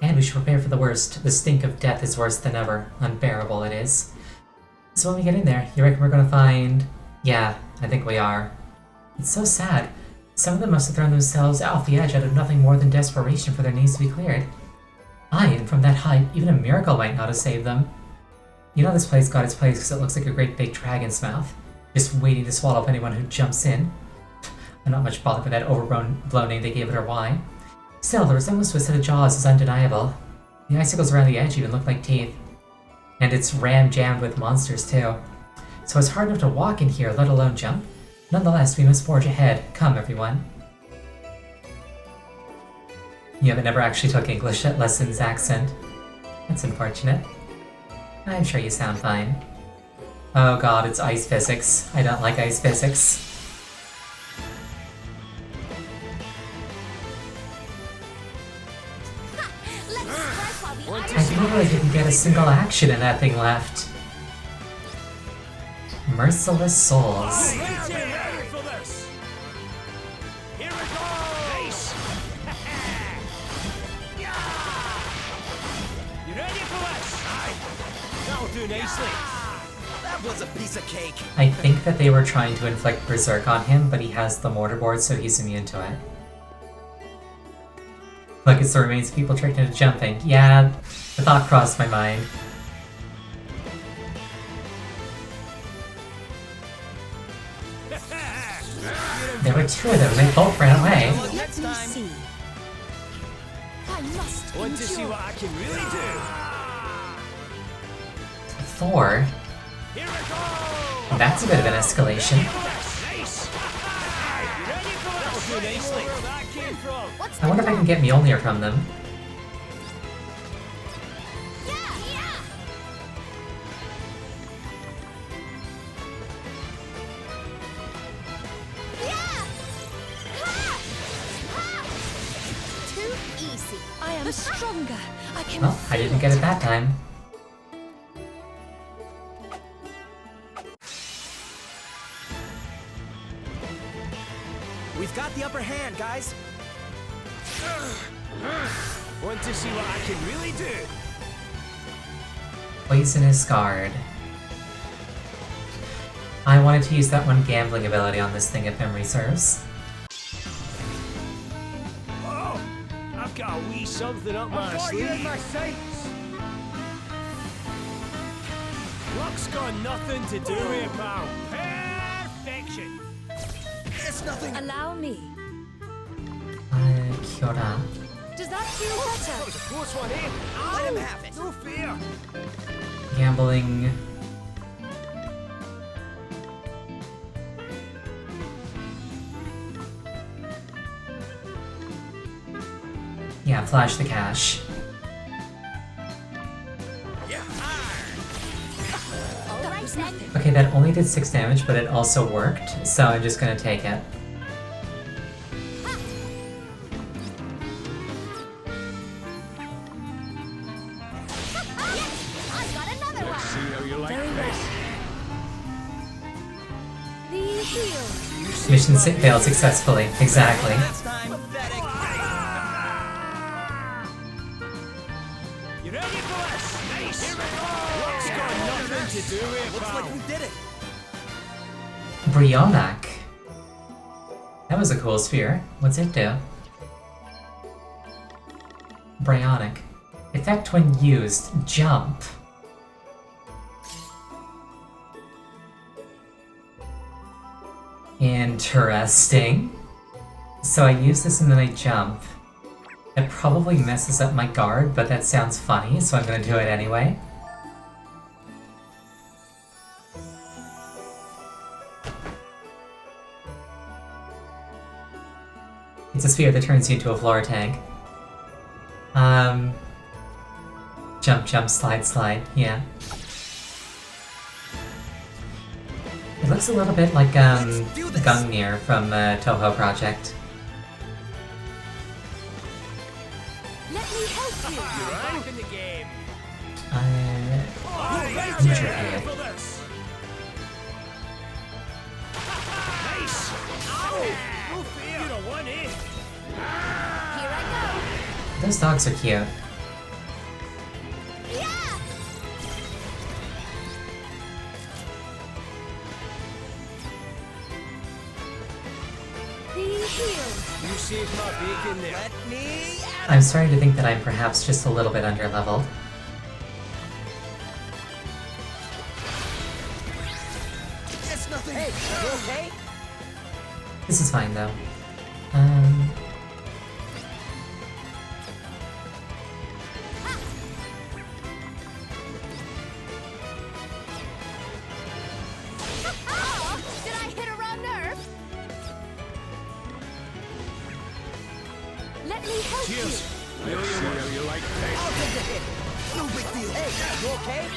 And we should prepare for the worst. The stink of death is worse than ever. Unbearable it is. So when we get in there, you reckon we're gonna find... Yeah, I think we are. It's so sad. Some of them must have thrown themselves off the edge out of nothing more than desperation for their needs to be cleared. Aye, and from that height, even a miracle might not have saved them. You know this place got its place because it looks like a great big dragon's mouth, just waiting to swallow up anyone who jumps in. I'm not much bothered by that overblown name they gave it or why. Still, the resemblance to a set of jaws is undeniable. The icicles around the edge even look like teeth. And it's ram-jammed with monsters too. So it's hard enough to walk in here, let alone jump. Nonetheless, we must forge ahead. Come, everyone. Yeah, but never actually took English lessons accent. That's unfortunate. I'm sure you sound fine. Oh god, it's ice physics. I don't like ice physics. I literally didn't get a single action in that thing left. Merciless Souls. That was a piece of cake. I think that they were trying to inflict Berserk on him, but he has the mortarboard, so he's immune to it. Look, it's the remains of people tricked into jumping. Yeah, the thought crossed my mind. There were two of them, they both ran away. Let me see. I must Want to see what I can really do? 4? That's a bit of an escalation. I wonder if I can get Mjolnir from them. Too easy. I am stronger. I can Well, I didn't get it that time. We've got the upper hand, guys. Want to see what I can really do? Poisonous Guard. I wanted to use that one gambling ability on this thing if memory serves. Oh, I've got a wee something up my sleeve. Luck's got nothing to do with it, pal. Perfection. It's nothing. allow me. Kia ora. Does that feel That better? was a close one, eh? Let him have it. No fear. Gambling. Yeah, flash the cash. That was nothing. Okay, that only did 6 damage, but it also worked, so I'm just gonna take it. I got another one. See how you like Very this. The heal. Mission failed successfully. Exactly. That's time. Pathetic. You ready for this? Nice. Here we go. Luck's got nothing to do with it, Looks pal. like we did it. Brionac. That was a cool sphere. What's it do? Bryonic. Effect when used. Jump. Interesting. So I use this and then I jump. It probably messes up my guard, but that sounds funny, so I'm gonna do it anyway. It's a sphere that turns you into a floor tank. Jump, jump, slide, slide, yeah. It looks a little bit like, Gungnir from, Toho Project. Let me help you. You're back in the game. I'm Ready tricky. for this. Nice. Ow. No fear. You don't want it. Here I Those dogs are cute. go. Yeah. The heal. You saved my bacon there. Let me. I'm starting to think that I'm perhaps just a little bit underleveled. It's nothing. Hey, you okay? This is fine though. Oh, did I hit a wrong nerve? Let me help Cheers. I owe you one. You like I'll take the hit. No big deal. Hey, you okay?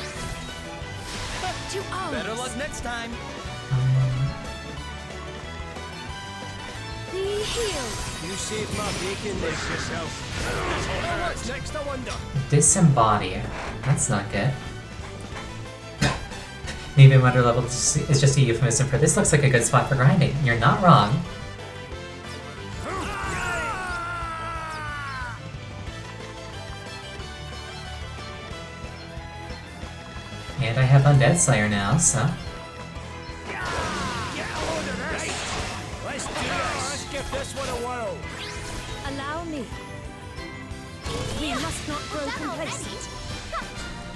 to arms. Better luck next time. Be healed. You saved my bacon. Brace yourself. What's next, I wonder? Disembody. That's not good. Maybe wonder level is just a euphemism for this looks like a good spot for grinding. You're not wrong. And I have Undead Slayer now, so... Let's do this. Let's give this one a whirl. Allow me. We must not grow complacent.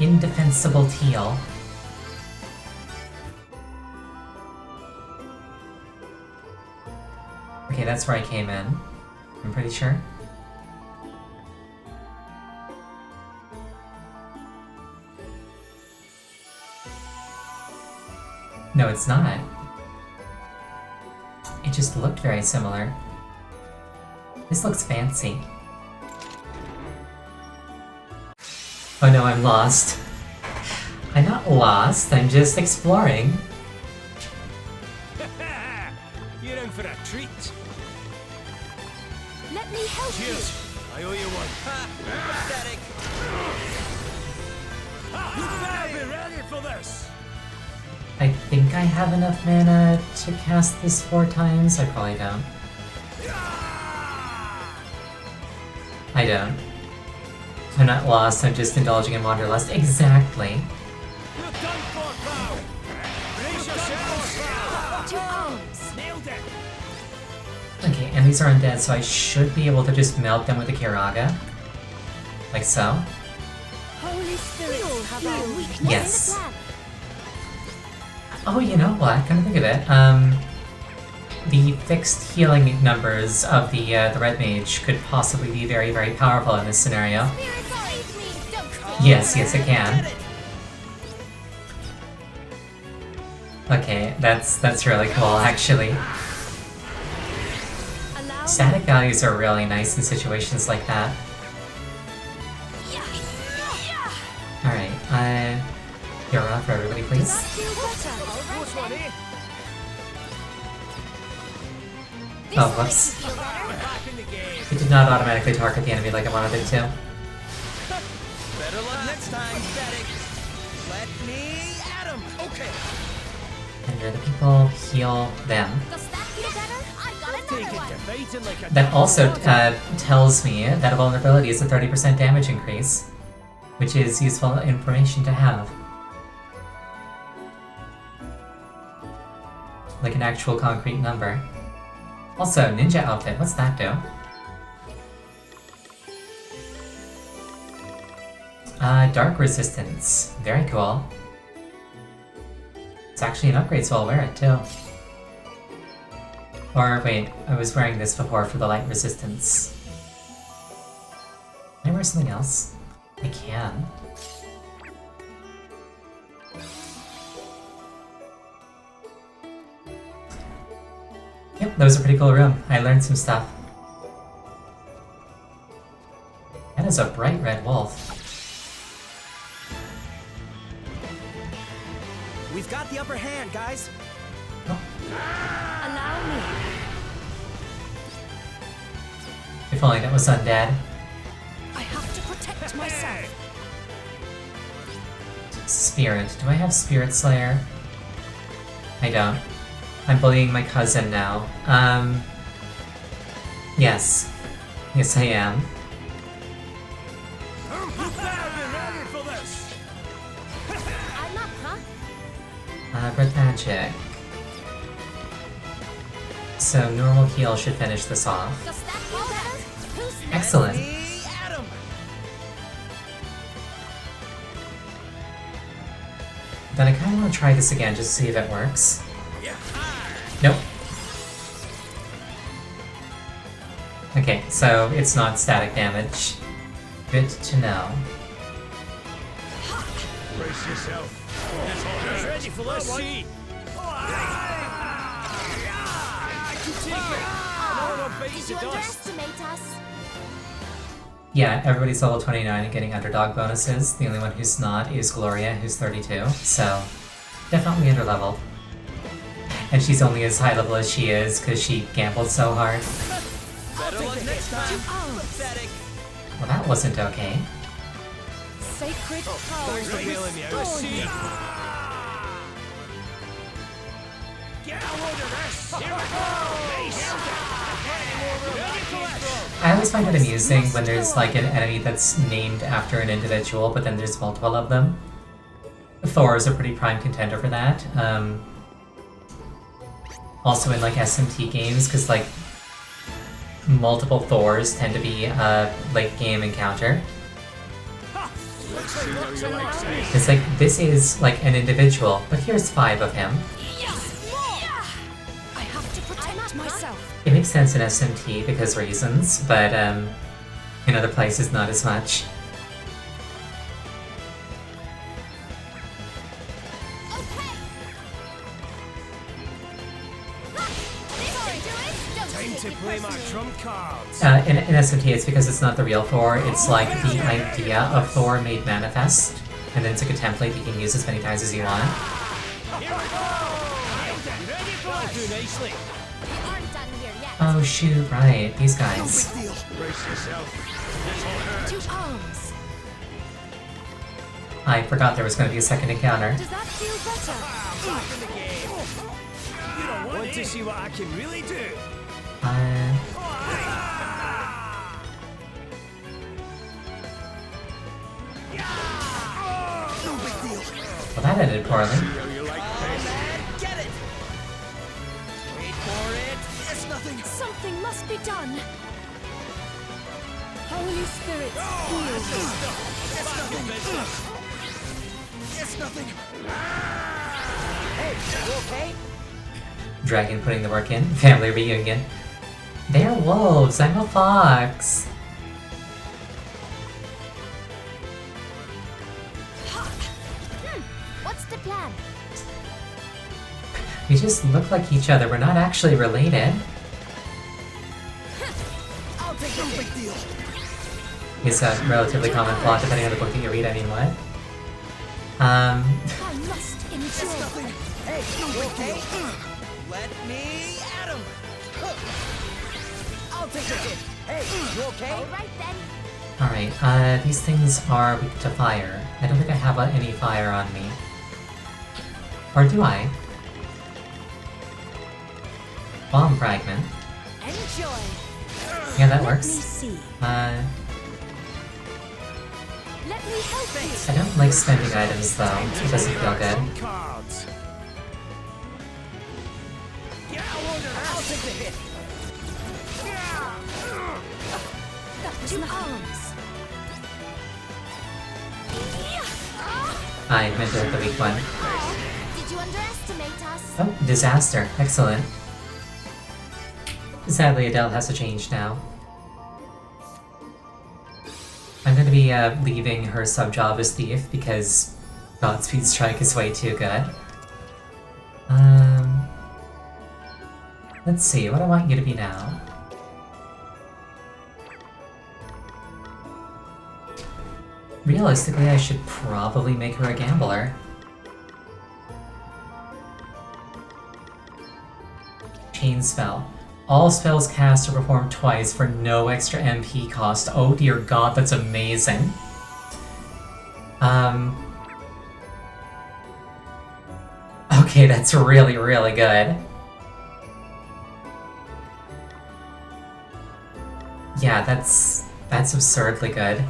Indefensible teal. Okay, that's where I came in. I'm pretty sure. No, it's not. It just looked very similar. This looks fancy. Oh no, I'm lost. I'm not lost, I'm just exploring. You're in for a treat. Let me help Cheers. I owe you one. Pathetic. You better be ready for this. I think I have enough mana to cast this 4 times. I probably don't. I don't. I'm not lost, I'm just indulging in Wanderlust. Exactly. You're done for, pal. Brace yourselves. To arms. Nailed it. Okay, and these are undead, so I should be able to just melt them with a Kiraga. Like so. Holy Spirit. We all have our weakness Yes. in the plan. Oh, you know what? Come to think of it, the fixed healing numbers of the Red Mage could possibly be very, very powerful in this scenario. Yes, yes, it can. Okay, that's really cool, actually. Static values are really nice in situations like that. Alright, Hero for everybody, please. What's one, eh? Oh, whoops. Back in the game. It did not automatically target the enemy like I wanted it to. Better luck next time, pathetic. Let me at him. Okay. And the people heal them. Does that feel better? I've got Take another it one. to fighting like a That also tells me that a vulnerability is a 30% damage increase, which is useful information to have. Like an actual concrete number. Also, ninja outfit, what's that do? Dark resistance, very cool. It's actually an upgrade, so I'll wear it too. Or wait, I was wearing this before for the light resistance. Can I wear something else? I can. Yep, that was a pretty cool room. I learned some stuff. That is a bright red wolf. We've got the upper hand, guys. Allow me. If only that was undead. I have to protect myself. Spirit. Do I have Spirit Slayer? I don't. I'm bullying my cousin now. Yes. Yes, I am. You better be ready for this. I'm up, huh? Red magic. So normal heal should finish this off. Does that feel better? Who's Excellent. Me at him. Then I kind of want to try this again just to see if it works. Nope. Okay, so it's not static damage. Good to know. Brace yourself. Get ready for this. See. I can take it. Another Did you underestimate us? Yeah, everybody's level 29 and getting underdog bonuses. The only one who's not is Gloria, who's 32, so definitely underleveled. And she's only as high level as she is because she gambled so hard. Better luck next time. Pathetic. Well, that wasn't okay. Sacred power. Thanks for bailing me out. restore you. Get a load of this. Here we go. I always find it amusing when there's like an enemy that's named after an individual, but then there's multiple of them. Thor is a pretty prime contender for that. Also in like SMT games, because like multiple Thors tend to be a late game encounter. It's like, this is like an individual, but here's 5 of him. I have to protect myself. It makes sense in SMT because reasons, but in other places not as much. Time to play my trump cards. In SMT, it's because it's not the real Thor, it's like the idea of Thor made manifest, and then it's like a template you can use as many times as you want. Here we go. Ready for it? Do nicely. We aren't done here yet. Oh shoot, right, these guys. Brace yourself. To arms. I forgot there was going to be a second encounter. Does that feel better? Back in the game. You don't want to see what I can really do. Well, that ended poorly. Get it. Wait for it. It's nothing. Something must be done. Holy Spirit, heal me. It's nothing. Hey, you okay? Dragon putting the work in. Family reunion. They're wolves, I'm a fox. What's the plan? We just look like each other, we're not actually related. I'll take no big deal. It's a relatively common plot depending on the book that you read, I mean, what? I must endure. Hey, you okay? Let me at him. I'll take the hit. Hey, you okay? Alright then. Alright, these things are weak to fire. I don't think I have any fire on me. Or do I? Bomb fragment. Enjoy. Yeah, that Let me works. see. I Let me help you. don't like spending items though. It doesn't feel good. Cards. Get a load of this. I'll take the hit. To arms. I meant to hit the weak one. Did you underestimate us? Oh, disaster. Excellent. Sadly, Adele has to change now. I'm going to be leaving her sub-job as thief because Godspeed Strike is way too good. Let's see, what do I want you to be now? Realistically, I should probably make her a gambler. Chain spell. All spells cast are performed twice for no extra MP cost. Oh dear god, that's amazing. Okay, that's really, really good. Yeah, that's absurdly good.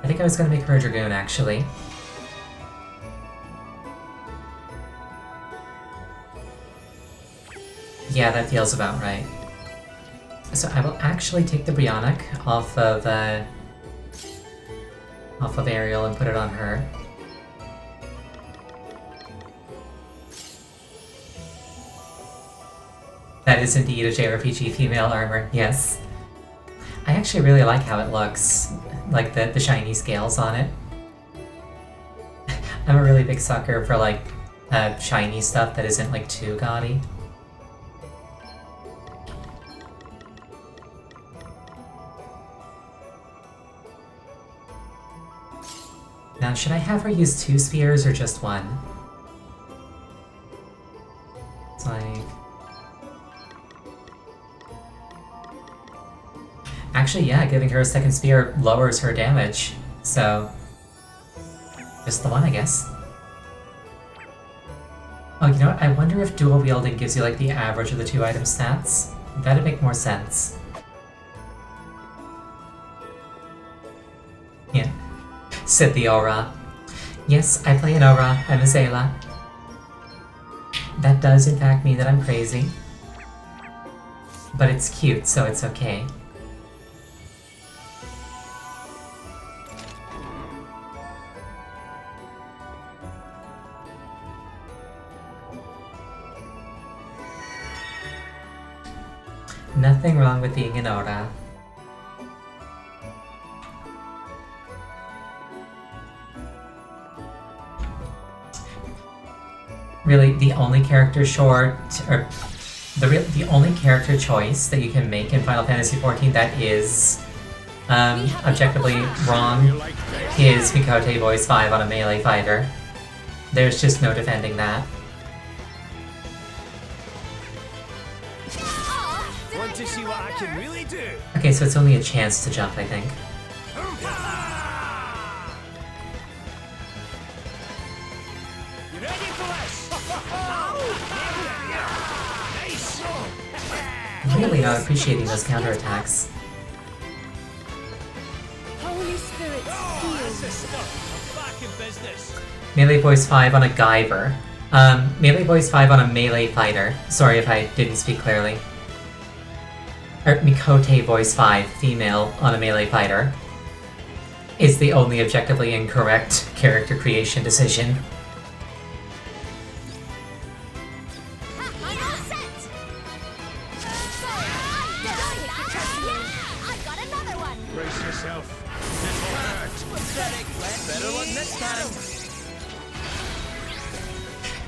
I think I was gonna make her a Dragoon, actually. Yeah, that feels about right. So I will actually take the Bionic off of Ariel and put it on her. That is indeed a JRPG female armor, yes. I actually really like how it looks, like the shiny scales on it. I'm a really big sucker for like shiny stuff that isn't like too gaudy. Now, should I have her use 2 spears or just 1? It's like... Actually, yeah, giving her a second spear lowers her damage, so... just the 1, I guess. Oh, you know what? I wonder if dual wielding gives you, like, the average of the 2 item stats? That'd make more sense. Yeah. Said the Aura. Yes, I play an Aura. I'm a Zayla. That does in fact mean that I'm crazy. But it's cute, so it's okay. Nothing wrong with being an Aura. Really, the only character the only character choice that you can make in Final Fantasy XIV that is objectively wrong is Mikote Voice 5 on a melee fighter. There's just no defending that. Want to see what I can really do? Okay, so it's only a chance to jump, I think. You ready for this? Nice. Really not appreciating those counterattacks. Holy Spirit, I'm back in business. Melee Voice 5 on a Guyver. Melee Voice 5 on a melee fighter. Sorry if I didn't speak clearly. Or Mikote Voice 5, female on a melee fighter, is the only objectively incorrect character creation decision. Brace yourself. This will hurt. Better luck next time.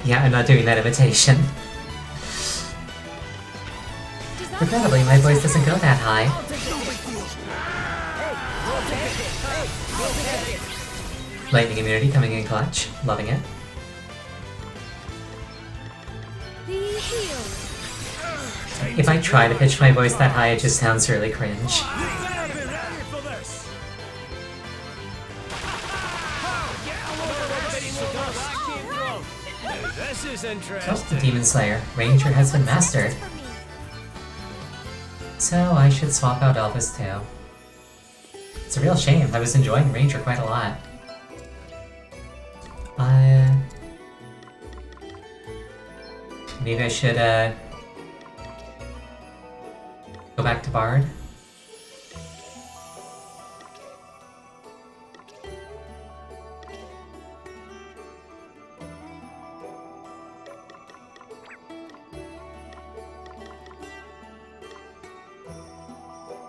Yeah, I'm not doing that imitation. Regrettably, my voice doesn't go that high. Lightning immunity coming in clutch. Loving it. If I try to pitch my voice that high, it just sounds really cringe. This is Oh, interesting. Demon Slayer. Ranger has been mastered. So I should swap out Elvis too. It's a real shame. I was enjoying Ranger quite a lot. Maybe I should go back to Bard.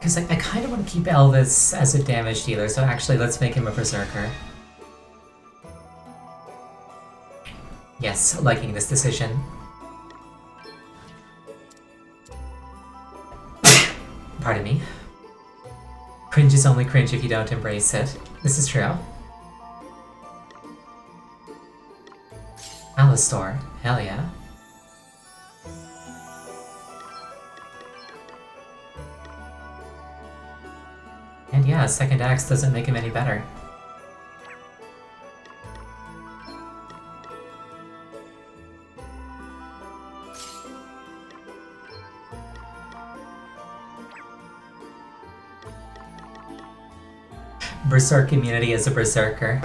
Because I kind of want to keep Elvis as a damage dealer, so actually let's make him a Berserker. Yes, liking this decision. Pardon me. Cringe is only cringe if you don't embrace it. This is true. Alistor, hell yeah. And yeah, second axe doesn't make him any better. Berserk immunity as a Berserker.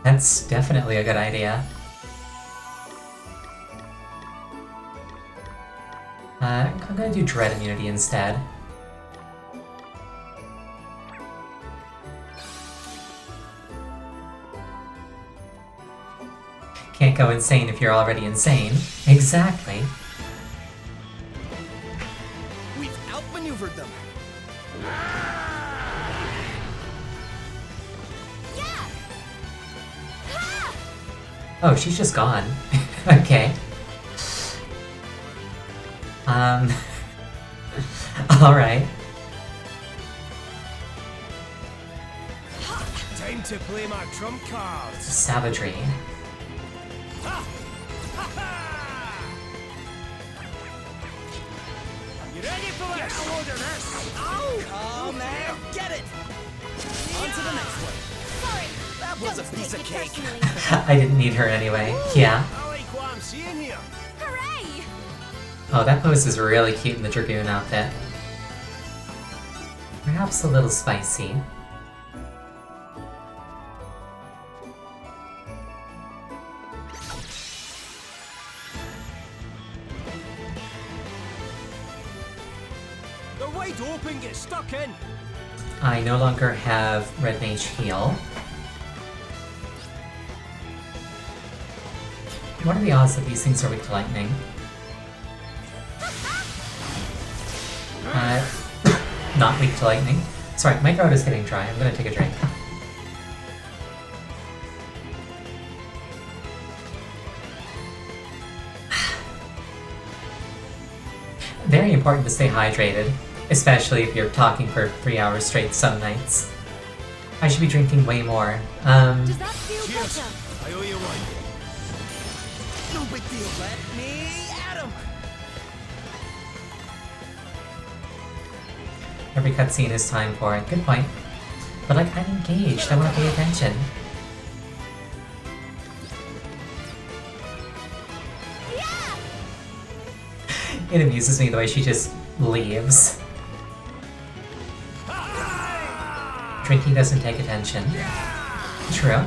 That's definitely a good idea. I'm gonna do Dread immunity instead. Can't go insane if you're already insane. Exactly. We've outmaneuvered them. Oh, she's just gone. Okay. Alright. Time Time to play my trump cards. Savagery. You ready for this? Get a load of this. Ow! Oh man, get it! On to the next one. Sorry. That was a Don't piece take of it cake. personally. I didn't need her anyway. Yeah. I like what I'm seeing here. Hooray! Oh, that pose is really cute in the Dragoon outfit. Perhaps a little spicy. They're wide open, get stuck in. I no longer have Red Mage heal. What are the odds that these things are weak to lightning? Not weak to lightning. Sorry, my throat is getting dry. I'm gonna take a drink. Very important to stay hydrated, especially if you're talking for 3 hours straight some nights. I should be drinking way more. Does that feel Cheers. better? I owe you one. No big deal. Let me at him. Every cutscene is time for it. Good point. But like, I'm engaged. I want to pay attention. It amuses me the way she just leaves. Drinking doesn't take attention. True.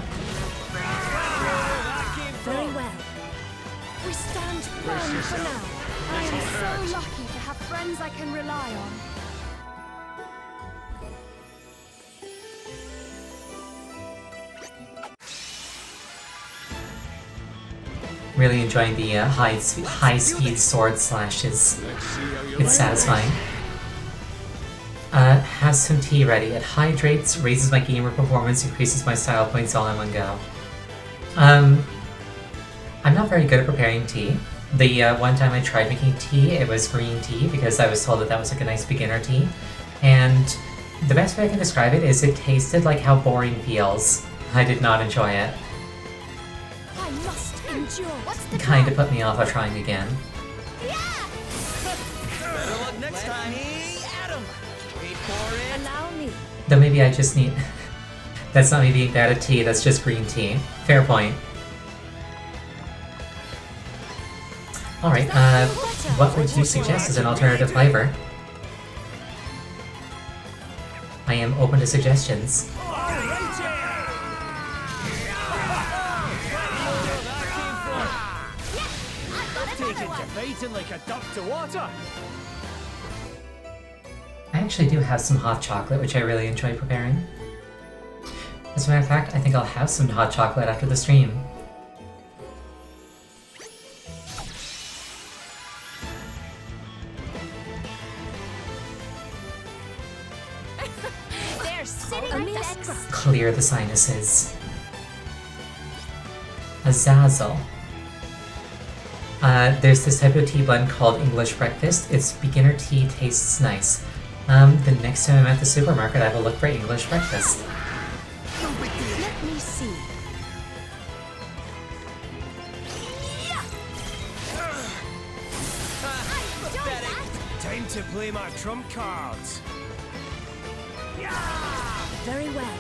Very well. We stand firm for now. I am so lucky to have friends I can rely on. Really enjoying the high-speed sword slashes. It's satisfying. Have some tea ready. It hydrates, raises my gamer performance, increases my style points all in one go. I'm not very good at preparing tea. The one time I tried making tea, it was green tea because I was told that that was like a nice beginner tea. And the best way I can describe it is it tasted like how boring feels. I did not enjoy it. I must endure. What's the Kinda put me off of trying again. Better luck next time. Let me at him. Wait for it. Allow me. Though maybe I just need... That's not me being bad at tea, that's just green tea. Fair point. Alright, what would you suggest as an alternative flavor? I am open to suggestions. Taking to fighting like a duck to water. I actually do have some hot chocolate, which I really enjoy preparing. As a matter of fact, I think I'll have some hot chocolate after the stream. They're sitting right extra. Clear the sinuses. Azazel. There's this type of tea blend called English Breakfast. Its beginner tea tastes nice. The next time I'm at the supermarket, I will look for English Breakfast. Let me see. Time to play my trump cards. Very well.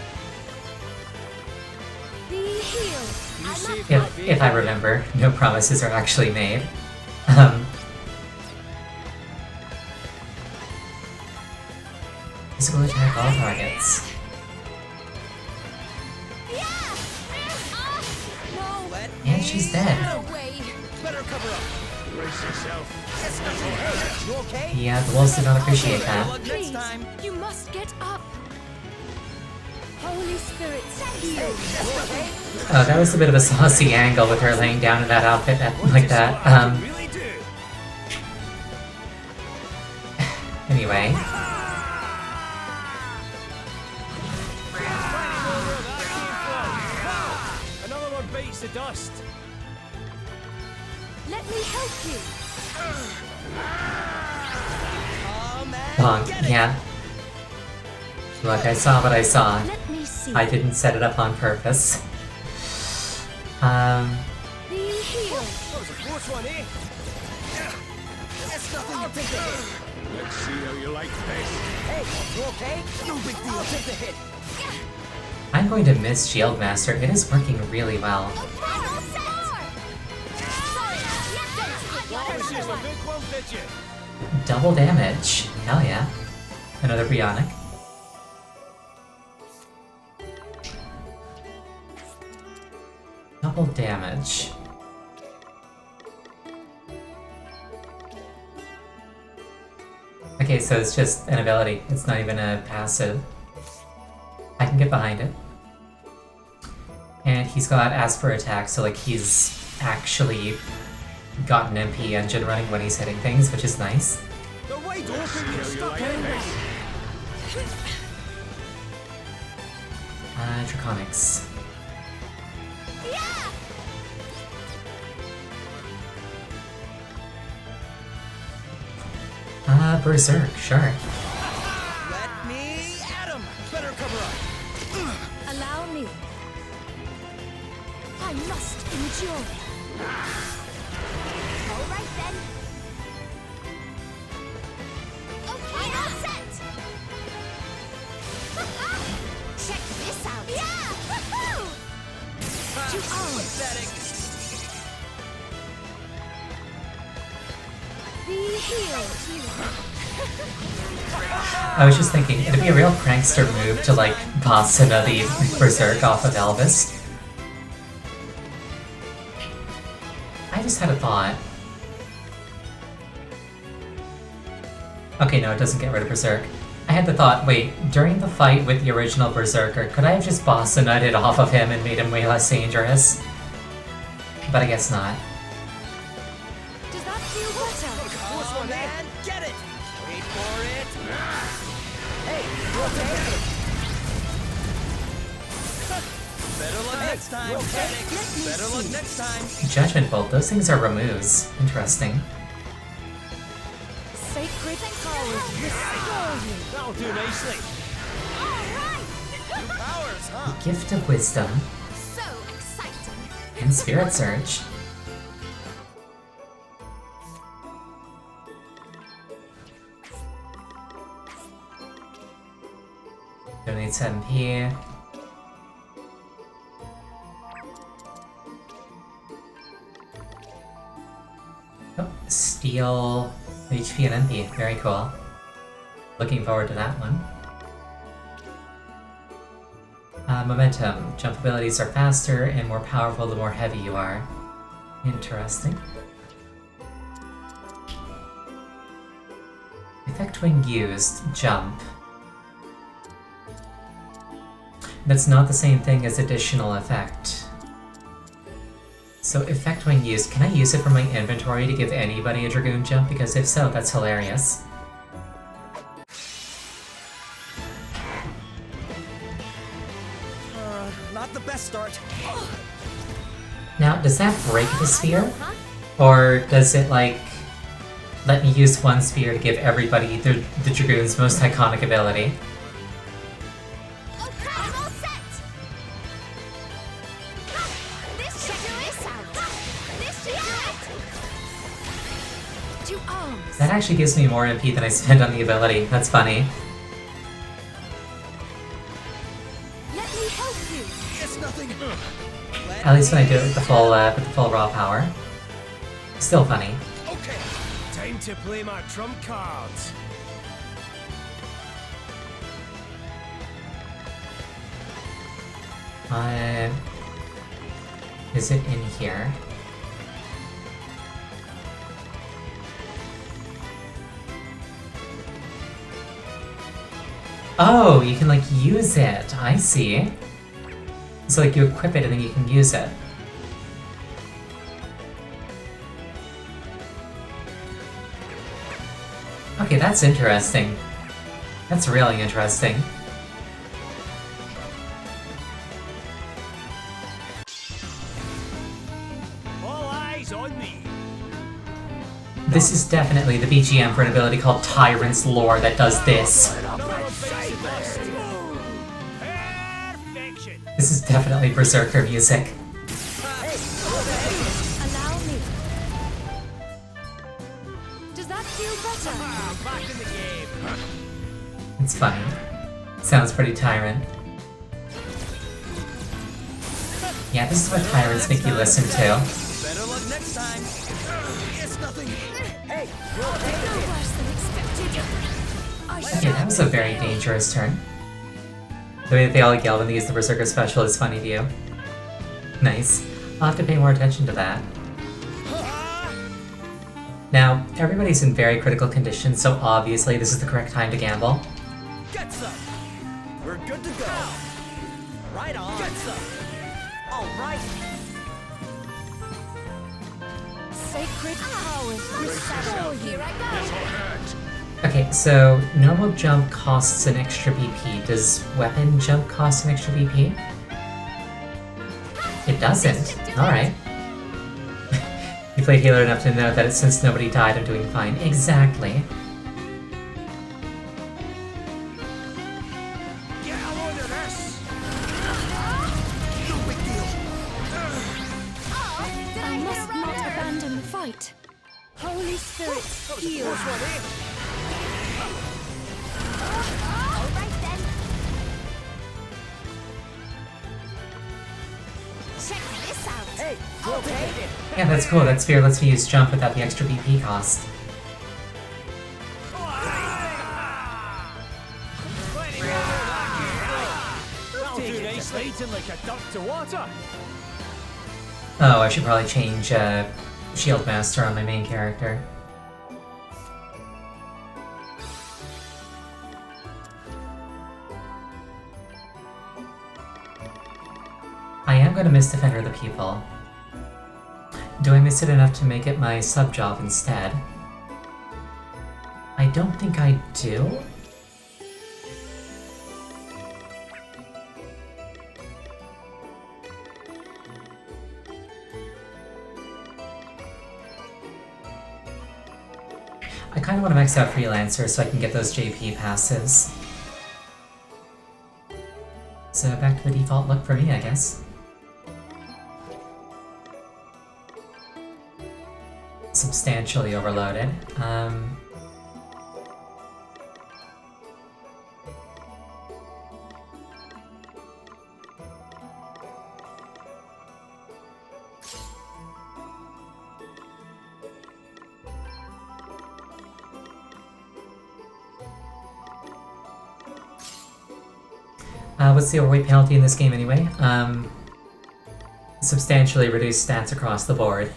Be healed. You saved my If I remember, no promises are actually made. Um, Physical attack all targets. No. And she's dead. No way. Better cover up. Brace yourself. It's nothing. Hey, you okay? Yeah, the wolves did not appreciate Better that. luck next Please, time. you must get up. Holy Spirit, heal. Oh, that was a bit of a saucy angle with her laying down in that outfit like that. Really do. Anyway. Another one bites the dust. Let me help you. Oh man. Bonk, Get it. yeah. Look, I saw what I saw. Let me see. see. I didn't set it up on purpose. Be healed. That was a close one, eh? That's nothing. I'll take the hit. Let's see how you like this. Hey, you okay? No big deal. I'll take the hit. I'm going to miss Shield Master. It is working really well. Double damage. Hell yeah. Another Bionic. Double damage. Okay, so it's just an ability. It's not even a passive. I can get behind it. And he's got Ask for Attack, so like he's actually got an MP engine running when he's hitting things, which is nice. The wide open, you're stuck in. Draconics. Berserk, sure. Let me at him. Better cover up. Allow me. I must endure. All right then. Okay, all set. Check this out. Yeah! Woohoo! To Pathetic. be healed. I was just thinking, it'd be a real prankster move to like Basuna the Berserk off of Elvis. I just had a thought. Okay, no, it doesn't get rid of Berserk. I had the thought, wait, during the fight with the original Berserker, could I have just Basuna'd off of him and made him way less dangerous? But I guess not. Does that feel better? Close one, man. Get it. Wait for it. Hey, you okay? Better luck next time. Okay. Better luck next time. Judgment Bolt, those things are removes. Interesting. Sacred powers restore you. That'll do nicely. New powers, huh? Gift of Wisdom So exciting. and Spirit Surge. Donates MP. Oh, steal HP and MP. Very cool. Looking forward to that one. Momentum. Jump abilities are faster and more powerful the more heavy you are. Interesting. Effect when used. Jump. That's not the same thing as additional effect. So effect when used, can I use it from my inventory to give anybody a Dragoon jump? Because if so, that's hilarious. Not the best start. Now, does that break the sphere? Or does it, like, let me use one spear to give everybody the Dragoon's most iconic ability? Okay, I'm all set. This should do it. This should do it. To arms. That actually gives me more MP than I spend on the ability. That's funny. Let me help you. It's nothing. At least when I do it with the full raw power. Still funny. Okay, time to play my trump cards. Is it in here? Oh, you can like use it. I see. So like you equip it and then you can use it. Okay, that's interesting. That's really interesting. All eyes on me. This is definitely the BGM for an ability called Tyrant's Lore that does this. Perfect. This is definitely Berserker music. Allow me. Does that feel better? Back in the game. It's funny. Sounds pretty tyrant. Yeah, this is what tyrants make you listen to. Better luck next time. It's nothing. Hey, No worse than expected. I Yeah, that was a very dangerous turn. The way that they all yell when they use the Berserker special is funny to you. Nice. I'll have to pay more attention to that. Now, everybody's in very critical condition, so obviously this is the correct time to gamble. get some. We're good to go. Right on. Get some. All right. Sacred powers restore you. Here I go. Okay, so normal jump costs an extra BP. Does weapon jump cost an extra BP? It doesn't. Alright. You played healer enough to know that since nobody died, I'm doing fine. Exactly. Get a load of this. No big deal. I must not abandon the fight. Holy Spirit, heal. Close one, eh? All right then. Check this out. Hey, we'll take it. Yeah, that's cool. That spear lets me use jump without the extra BP cost. That'll do nicely. Eating like a duck to water. Oh, I should probably change Shield Master on my main character. I am going to miss Defender of the People. Do I miss it enough to make it my sub-job instead? I don't think I do. I kind of want to max out Freelancer so I can get those JP passes. So back to the default look for me, I guess. Substantially overloaded. What's the overweight penalty in this game anyway? Substantially reduced stats across the board.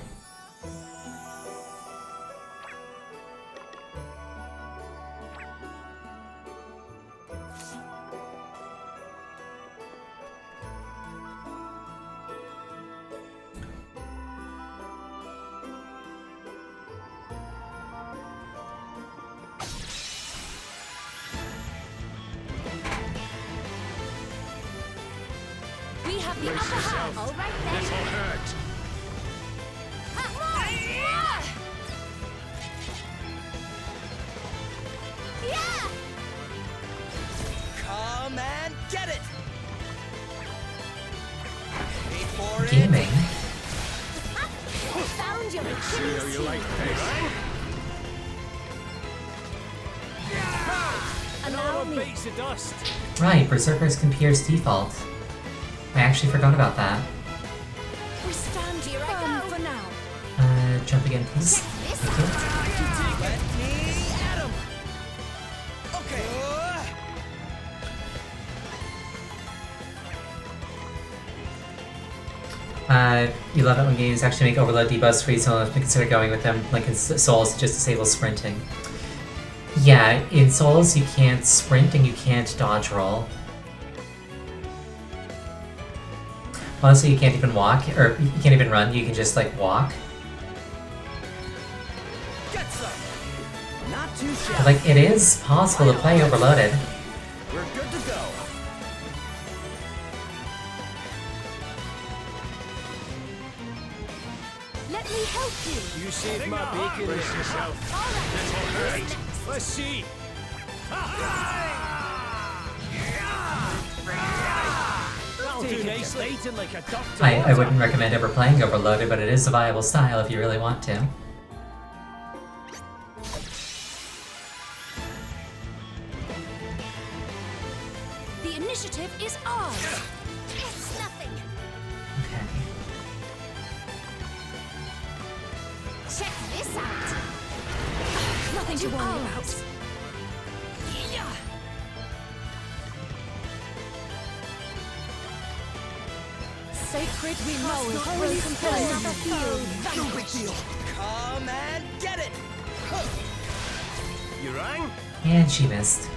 We have the upper hand. All right then. This'll hurt. Yeah. Come and get it. Wait for it. Gaming? Found your See how Achilles you like this. Allow Another me. piece of dust. Right, Berserkers can pierce default. I actually forgot about that. We stand here firm for now. Jump again, please. This Thank you. Let me at him. Okay. You love it when games actually make overload debuffs free, so I'll have to consider going with them, like in Souls, to just disable sprinting. Yeah, in Souls you can't sprint and you can't dodge roll. Honestly, you can't even walk, or you can't even run, you can just like walk. Get some. Not too But, shabby. like, it is possible to play overloaded. We're good to go. Let me help you. You saved my bacon. Brace yourself. This'll hurt. Let's see. That'll I wouldn't recommend ever playing Overloaded, but it is a viable style if you really want to. The initiative is ours. It's nothing. Okay. Check this out. Nothing to worry about. Sacred power broken for another field. No big deal. Come and get it. You rang? And she missed.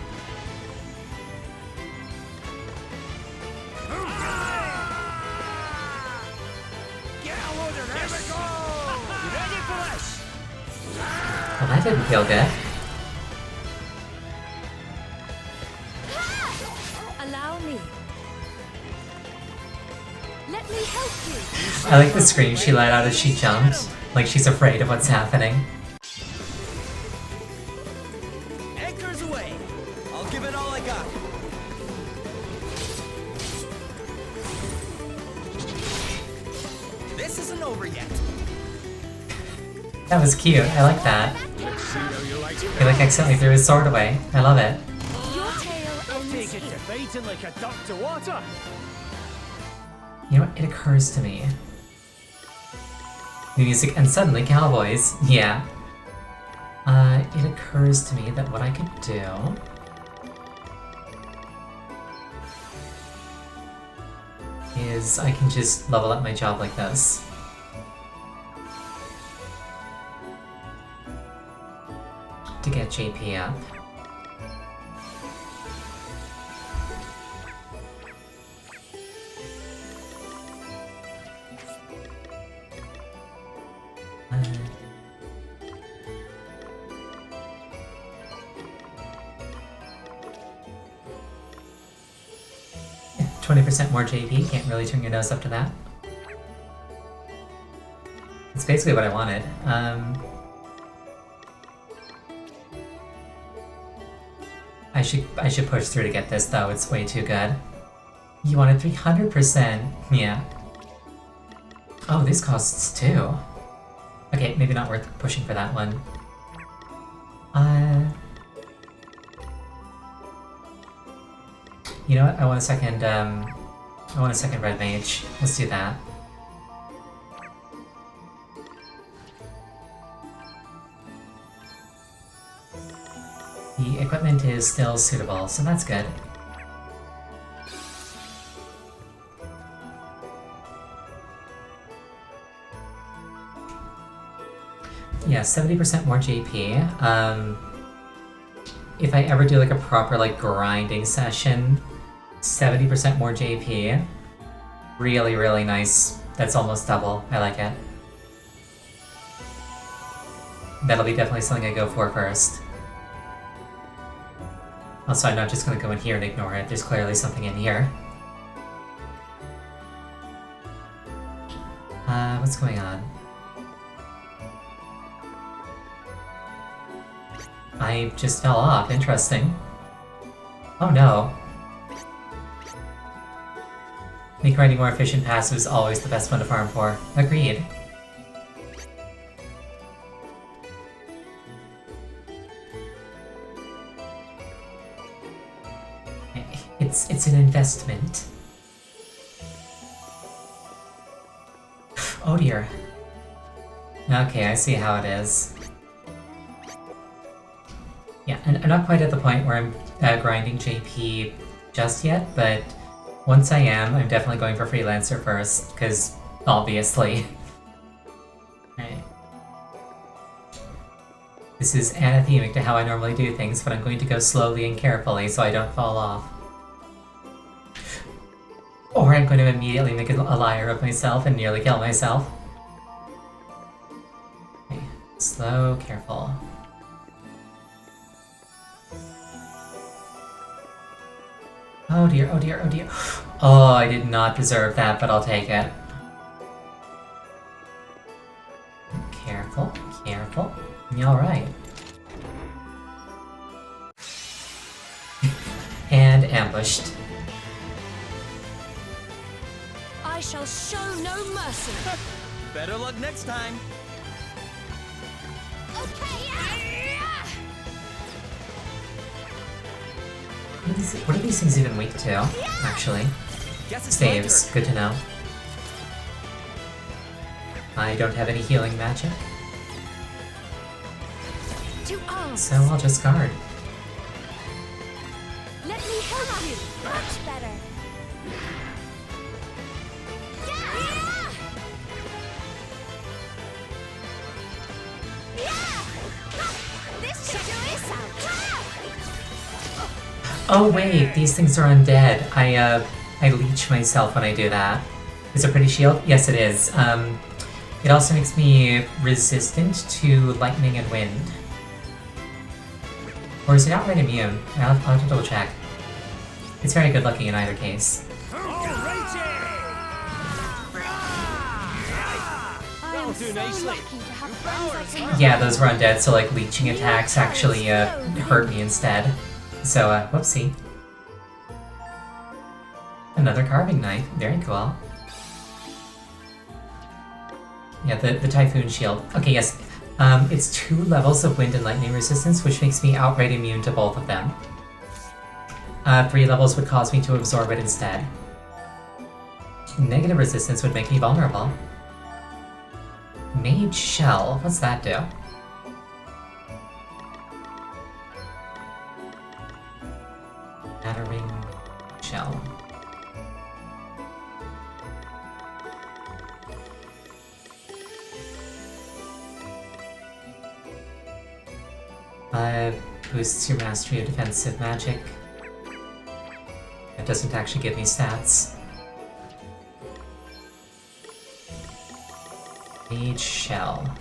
Get a load of this! Here we go! You ready for this? Well, that didn't feel good. Allow me. Let me help you. I like the scream she let out as she jumped, like she's afraid of what's happening. Anchors away. I'll give it all I got. This isn't over yet. That was cute. I like that. Let's see how you like it. He like accidentally threw his sword away. I love it. Your tail ends Take it here. to fighting like a duck to water. You know what? It occurs to me. New music and suddenly cowboys. Yeah. It occurs to me that what I could do is I can just level up my job like this. To get JP up. Uh, 20% more JP, can't really turn your nose up to that. It's basically what I wanted. I should push through to get this though, it's way too good. You wanted 300%, yeah. Oh, this costs 2. Okay, maybe not worth pushing for that one. You know what? I want a second red mage. Let's do that. The equipment is still suitable, so that's good. Yeah, 70% more JP. If I ever do like a proper like grinding session, 70% more JP. Really, really nice. That's almost double. I like it. That'll be definitely something I go for first. Also, I'm not just gonna go in here and ignore it. There's clearly something in here. What's going on? I just fell off. Interesting. Oh no. Make grinding more efficient passive is always the best one to farm for. Agreed. It's an investment. Oh dear. Okay, I see how it is. Yeah, and I'm not quite at the point where I'm grinding JP just yet, but once I am, I'm definitely going for Freelancer first, because obviously. Right. This is anathemic to how I normally do things, but I'm going to go slowly and carefully so I don't fall off. Or I'm going to immediately make a liar of myself and nearly kill myself. Okay. Slow, careful. Oh dear, oh dear, oh dear. Oh, I did not deserve that, but I'll take it. Careful, careful. Alright. And ambushed. I shall show no mercy. Better luck next time. Okay, What are these things even weak to, actually? Guess it's my Saves, turn. good to know. I don't have any healing magic, To arms. so I'll just guard. Let me help you. Much better. This should do it. Oh wait, these things are undead. I leech myself when I do that. Is it pretty shield? Yes, it is. It also makes me resistant to lightning and wind. Or is it outright immune? I'll have to double check. It's very good looking in either case. I am so lucky to have friends I can Yeah, those were undead, so like leeching attacks actually hurt me instead. So, whoopsie. Another carving knife, very cool. Yeah, the Typhoon Shield. Okay, yes. It's 2 levels of wind and lightning resistance, which makes me outright immune to both of them. 3 levels would cause me to absorb it instead. Negative resistance would make me vulnerable. Mage Shell, what's that do? Battering Shell. Boosts your mastery of defensive magic. It doesn't actually give me stats. Mage Shell.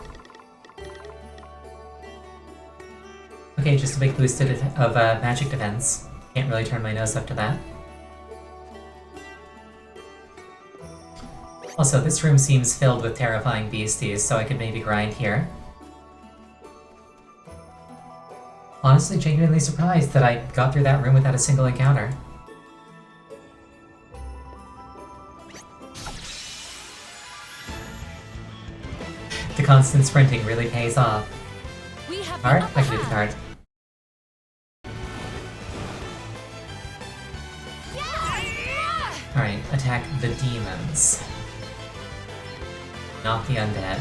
Okay, just a big boost of magic defense. Can't really turn my nose up to that. Also, this room seems filled with terrifying beasties, so I could maybe grind here. Honestly, genuinely surprised that I got through that room without a single encounter. The constant sprinting really pays off. We have Card? the upper I can do the hand. card. Alright, attack the demons. Not the undead.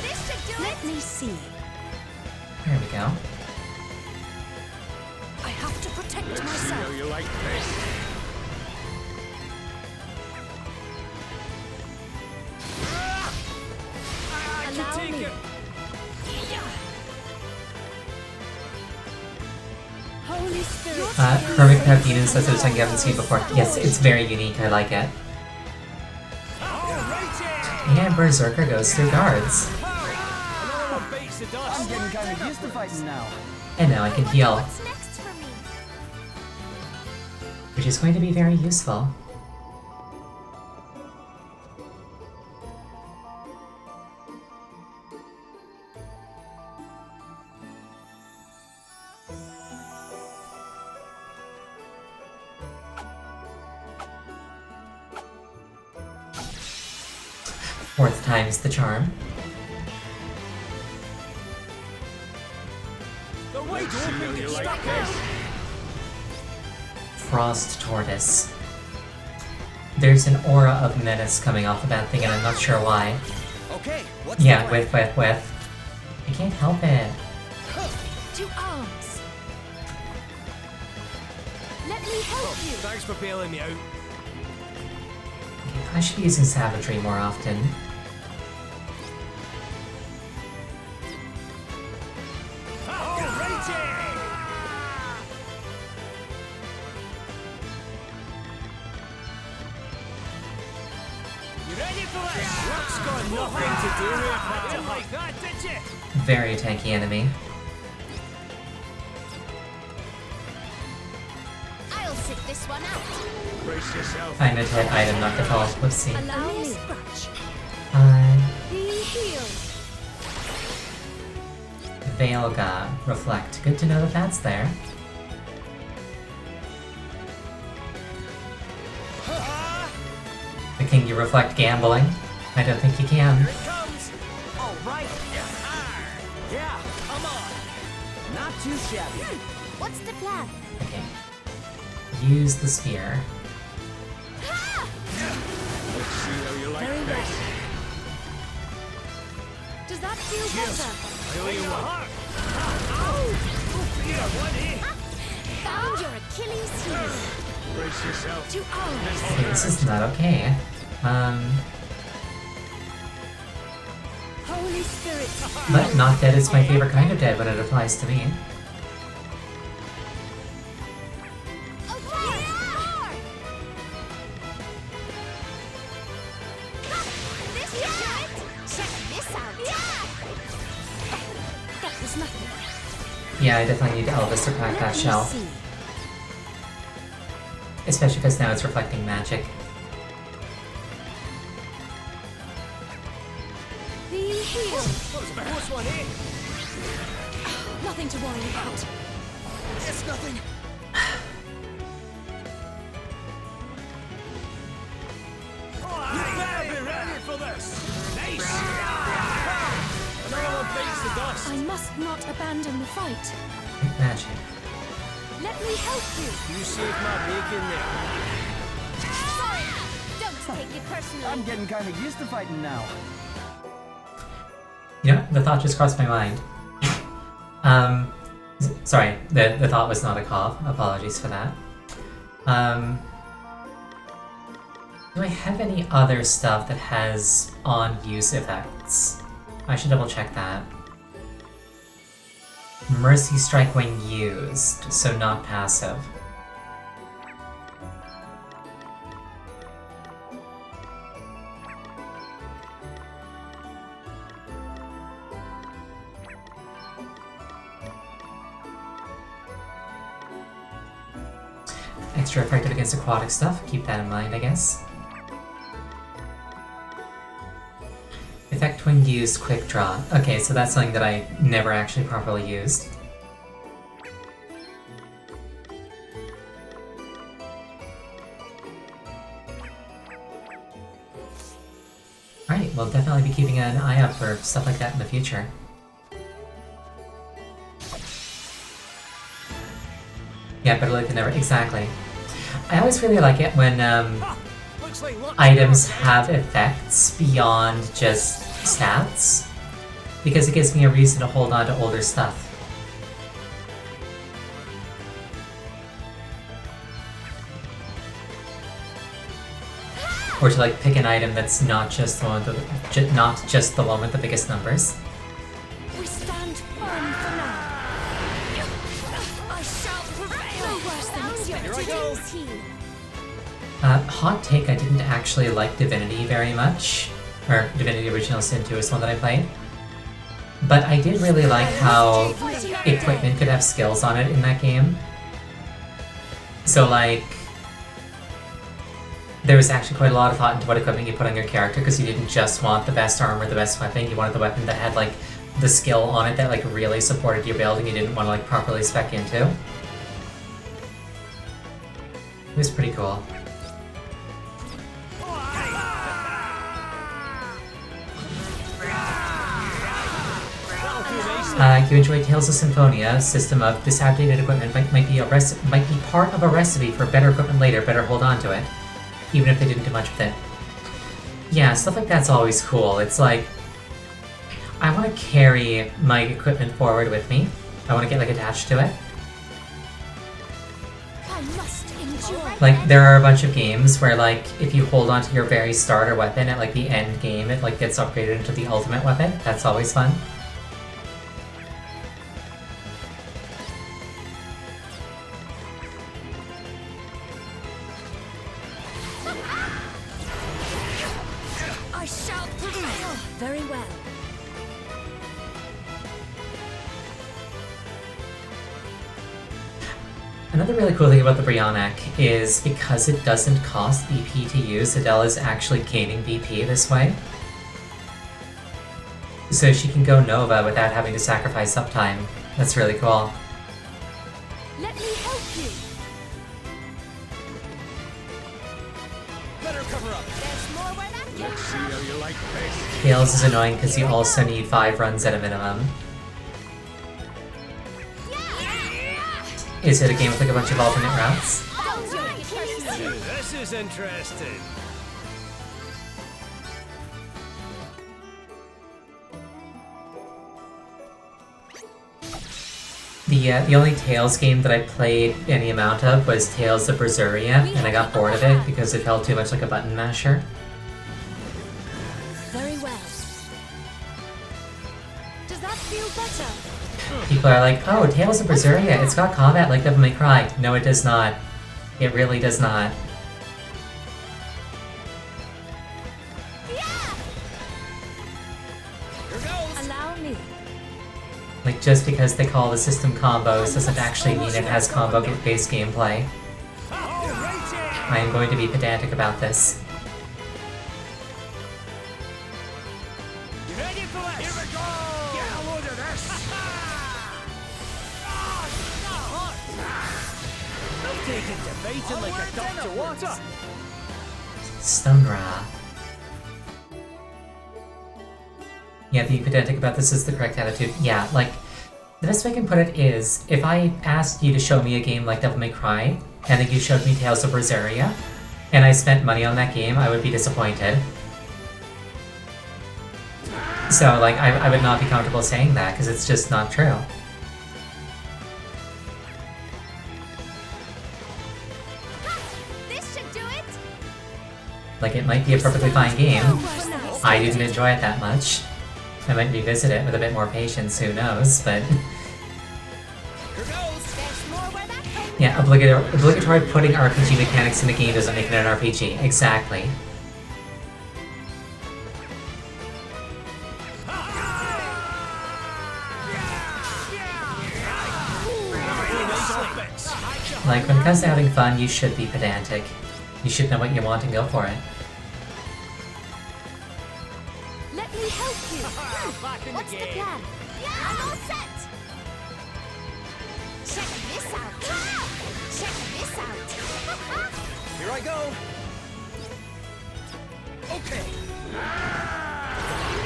This should do Let me see. There we go. I have to protect myself. You like this? Allow me. Holy Spirit. Hermit Crab Demon says it was something you haven't seen before. Yes, it's very unique, I like it. And Berserker goes through guards. I'm getting kind of used to fighting now. And now I can heal, What's next for me? which is going to be very useful. Fourth time's the charm. The way to open the like this? Frost Tortoise. There's an aura of menace coming off of that thing, and I'm not sure why. Okay, what's Yeah, the plan? with. I can't help it. To arms. Let me help you. Thanks for bailing me out. I should be using savagery more often. You ready for this? Luck's got nothing to do with it. Didn't like that, did you? Very tanky enemy. I'll sit this one out. Brace yourself. Find a dead item, not the fall. Let's see. Allow me. Be healed. Veilga. Reflect. Good to know that that's there. you reflect gambling? I don't think you can. Here it comes! All right! Yeah, come on! Not too shabby. What's the plan? Okay. Use the spear. Let's see how you like Very well. this. Does that feel better? I owe you one. Found your Achilles heel. Brace yourself. To ours. Okay, this is not okay. Holy Spirit. But not dead is my favorite kind of dead when it applies to me. Yeah, I definitely need Elvis to crack that shell. Especially because now it's reflecting magic. Be healed. What's one in? Nothing to worry about. It's nothing. You better be ready for this. Nice. Another one beats the dust. I must not abandon the fight. Magic. Let me help you. You saved my bacon there. Sorry. Don't take it personally. I'm getting kind of used to fighting now. You know, the thought just crossed my mind. Sorry, the thought was not a cough. Apologies for that. Do I have any other stuff that has on-use effects? I should double check that. Mercy Strike when used, so not passive. Extra effective against aquatic stuff, keep that in mind, I guess. Effect when used, quick draw. Okay, so that's something that I never actually properly used. Alright, we'll definitely be keeping an eye out for stuff like that in the future. Yeah, better late than never. Exactly. I always really like it when items have effects beyond just stats, because it gives me a reason to hold on to older stuff. Or to like pick an item that's not just the one with the, not just the one with the biggest numbers. We stand firm for now. I shall prevail. No worse than expected. Achilles heel. Hot take, I didn't actually like Divinity very much. Or Divinity Original Sin 2 is one that I played. But I did really like how equipment could have skills on it in that game. So like, there was actually quite a lot of thought into what equipment you put on your character, because you didn't just want the best armor, the best weapon, you wanted the weapon that had like the skill on it that like really supported your build and you didn't want to like properly spec into. It was pretty cool. You enjoy Tales of Symphonia, system of this outdated equipment might be part of a recipe for better equipment later, better hold on to it, even if they didn't do much with it. Yeah, stuff like that's always cool. It's like, I want to carry my equipment forward with me. I want to get like attached to it. I must endure. Like, there are a bunch of games where like, if you hold on to your very starter weapon at like the end game, it like gets upgraded into the ultimate weapon. That's always fun. I shall prevail. Very well. Another really cool thing about the Brionac is because it doesn't cost BP to use, Adele is actually gaining BP this way. So she can go Nova without having to sacrifice uptime. That's really cool. Let me help you. Better cover up. There's more where Let's see how you like this. Tails is annoying because you also need 5 runs at a minimum. Is it a game with like a bunch of alternate routes? This is interesting. The only Tails game that I played any amount of was Tales of Berseria, and I got bored of it because it felt too much like a button masher. Very well. Does that feel better? People are like, oh, Tales of Berseria, it's got combat like Devil May Cry. No, it does not. It really does not. Allow me. Like, just because they call the system combos doesn't actually mean it has combo-based gameplay. I am going to be pedantic about this. You ready for it? Here we go! Get a load of this! They'll take it to biting like a duck to water. Stungra. Yeah, being pedantic about this is the correct attitude. Yeah, like, the best way I can put it is, if I asked you to show me a game like Devil May Cry, and then you showed me Tales of Berseria, and I spent money on that game, I would be disappointed. So, like, I would not be comfortable saying that, because it's just not true. This should do it. Like, it might be a perfectly fine game. I didn't enjoy it that much. I might revisit it with a bit more patience, who knows, but... Yeah, obligatory putting RPG mechanics in a game doesn't make it an RPG. Exactly. Like, when it comes to having fun, you should be pedantic. You should know what you want and go for it. Let me help you. What's the plan? I'm all set. Check this out. Check this out. Here I go. Okay.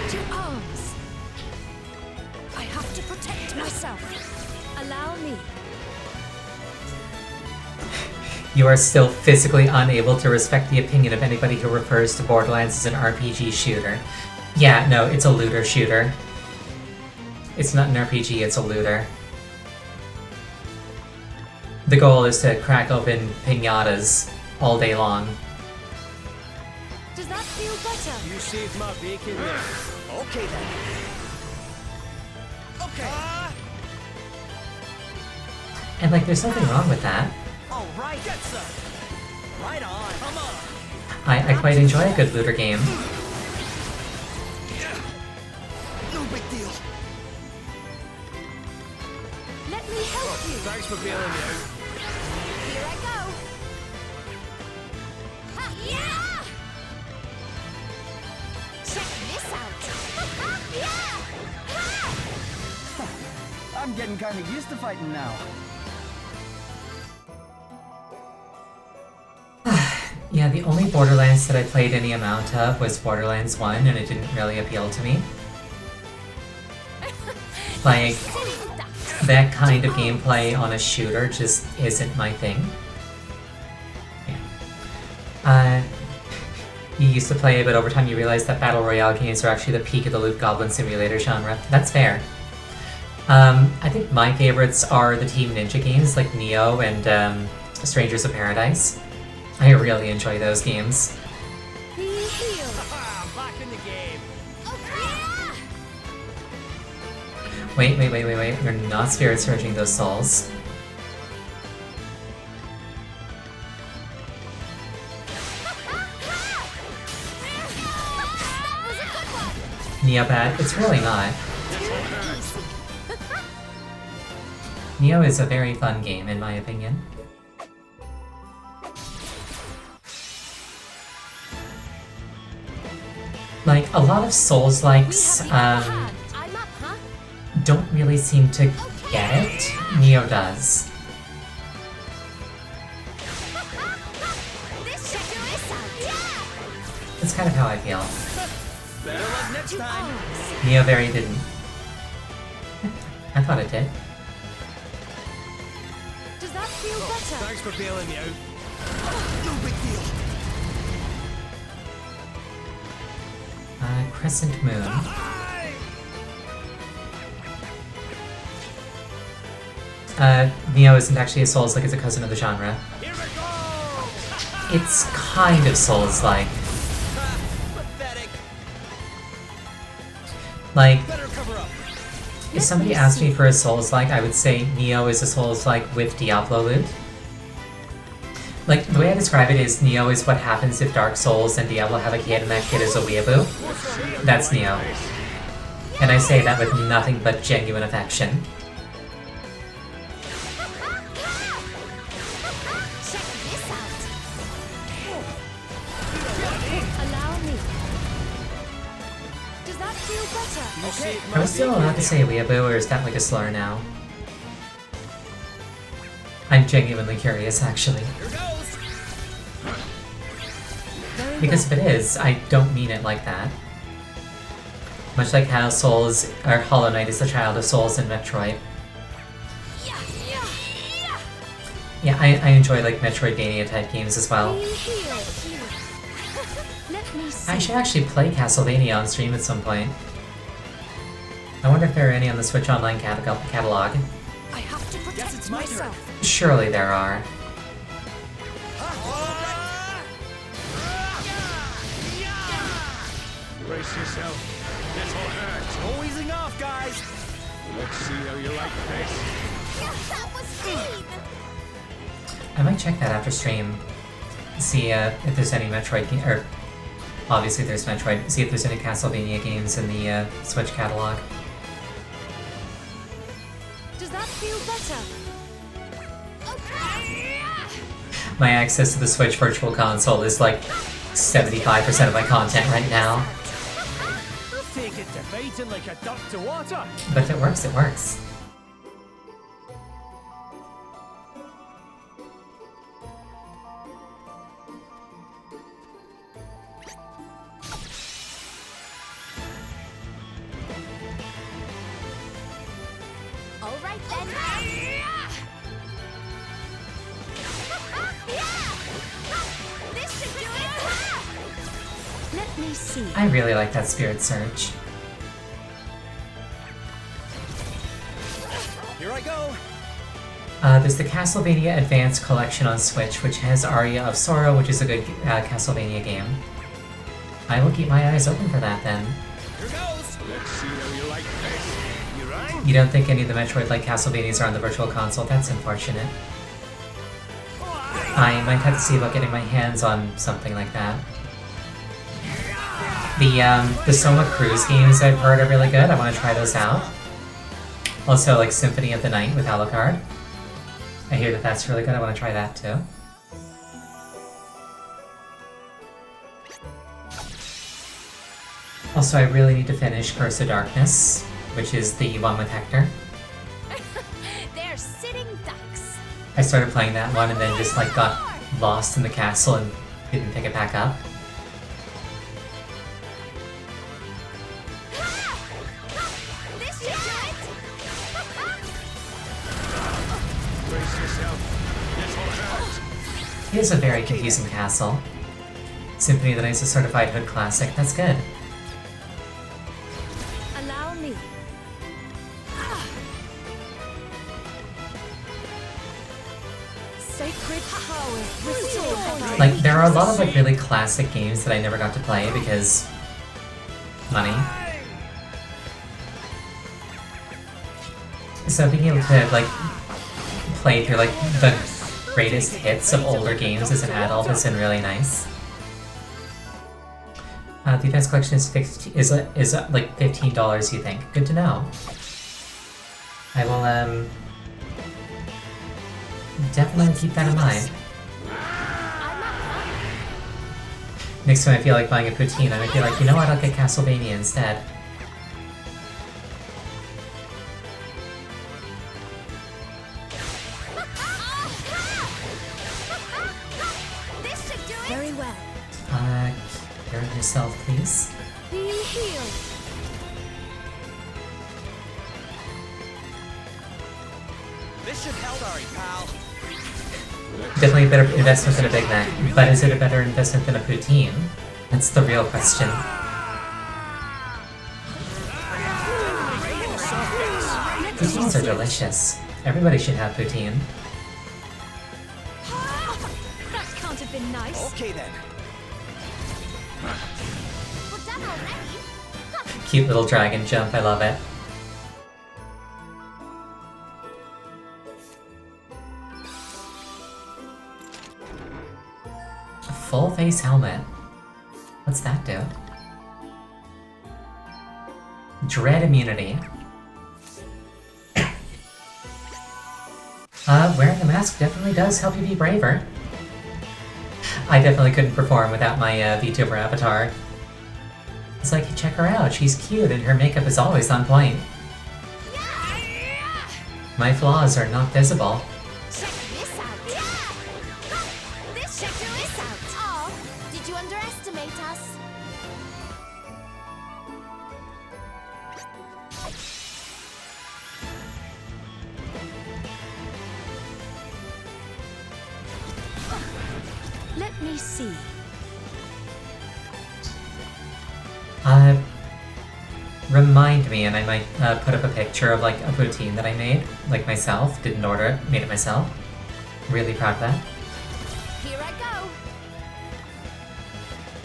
To arms. I have to protect myself. Allow me. You are still physically unable to respect the opinion of anybody who refers to Borderlands as an RPG shooter. Yeah, no, it's a looter shooter. It's not an RPG, it's a looter. The goal is to crack open piñatas all day long. Does that feel better? You saved my bacon there. Okay then. Okay. And like, there's nothing wrong with that. All right. Get some. Right on. Come on. I quite enjoy a good looter game. No big deal. Let me help you. Thanks for bailing me out. Here I go. Ha, yeah! Check this out. Yeah! Ha! I'm getting kind of used to fighting now. Yeah, the only Borderlands that I played any amount of was Borderlands 1, and it didn't really appeal to me. Like, that kind of gameplay on a shooter just isn't my thing. Yeah. You used to play it, but over time you realize that Battle Royale games are actually the peak of the Loot Goblin Simulator genre. That's fair. I think my favorites are the Team Ninja games, like Nioh and Strangers of Paradise. I really enjoy those games. Be healed. Back in the game. Wait. You're not spirit searching those souls. Neobat, it's really not. Nioh is a very fun game, in my opinion. Like, a lot of Souls-likes, don't really seem to get it. Nioh does. That's kind of how I feel. Better luck next time. Neo very didn't. I thought it did. Does that feel better? Thanks for bailing me out. No big deal. Crescent Moon. Neo isn't actually a Souls-like, it's a cousin of the genre. It's kind of Souls-like. Pathetic. Like, Better cover up. if somebody asked me for a Souls-like, I would say Neo is a Souls-like with Diablo loot. Like, the way I describe it is Neo is what happens if Dark Souls and Diablo have a kid and that kid is a weeaboo. That's Neo. And I say that with nothing but genuine affection. Check this out. Allow me. Does that feel better? Okay. Are we still allowed to say weeaboo, or is that like a slur now? I'm genuinely curious, actually. Here goes. Because if it is, I don't mean it like that. Much like how Souls, or Hollow Knight is the child of Souls in Metroid. Yeah, I enjoy like Metroidvania type games as well. Let me see. I should actually play Castlevania on stream at some point. I wonder if there are any on the Switch Online catalog. I have to protect it's my turn. myself. Surely there are. Brace yourself. This'll hurt. No easing off, guys. Let's see how you like this. That was Steve. I might check that after stream. See if there's any Metroid or obviously there's Metroid. See if there's any Castlevania games in the Switch catalog. Does that feel better? My access to the Switch Virtual Console is like 75% of my content right now. Take it to fighting like a duck to water. But if it works, it works. All right then. This should do it. Let me see. I really like that Spirit Surge. Here I go. There's the Castlevania Advance Collection on Switch, which has Aria of Sorrow, which is a good Castlevania game. I will keep my eyes open for that then. Here goes. Let's see how you like this. You rang? You don't think any of the Metroid-like Castlevanias are on the Virtual Console? That's unfortunate. I might have to see about getting my hands on something like that. The Soma Cruise games I've heard are really good. I want to try those out. Also, like Symphony of the Night with Alucard. I hear that that's really good. I want to try that too. Also, I really need to finish Curse of Darkness, which is the one with Hector. They're sitting ducks. I started playing that one and then just like got lost in the castle and didn't pick it back up. This should do it. Brace yourself. This'll hurt. It is a very confusing castle. Symphony of the Night is a certified hood classic. That's good. Allow me. Sacred power. Restore. Like, there are a lot of like really classic games that I never got to play because money. So being able to like play through like the greatest hits of older games as an adult has been really nice. The Advanced Collection is like $15, you think? Good to know. I will definitely keep that in mind. Next time I feel like buying a poutine, I might be like, you know what, I'll get Castlevania instead. Very well. Here yourself, please. Be healed. This should help, Ari, pal. Definitely a better investment than a Big Mac, but is it a better investment than a poutine? That's the real question. Poutines are delicious. Everybody should have poutine. That can't have been nice. Okay then. We're done already. Cute little dragon jump, I love it. Full face helmet. What's that do? Dread immunity. Wearing the mask definitely does help you be braver. I definitely couldn't perform without my VTuber avatar. It's like, check her out, she's cute and her makeup is always on point. My flaws are not visible. Check this out. Check this out. Oh, did you underestimate us? Let me see. Remind me, and I might put up a picture of like a poutine that I made, like myself. Didn't order it, made it myself. Really proud of that. Here I go.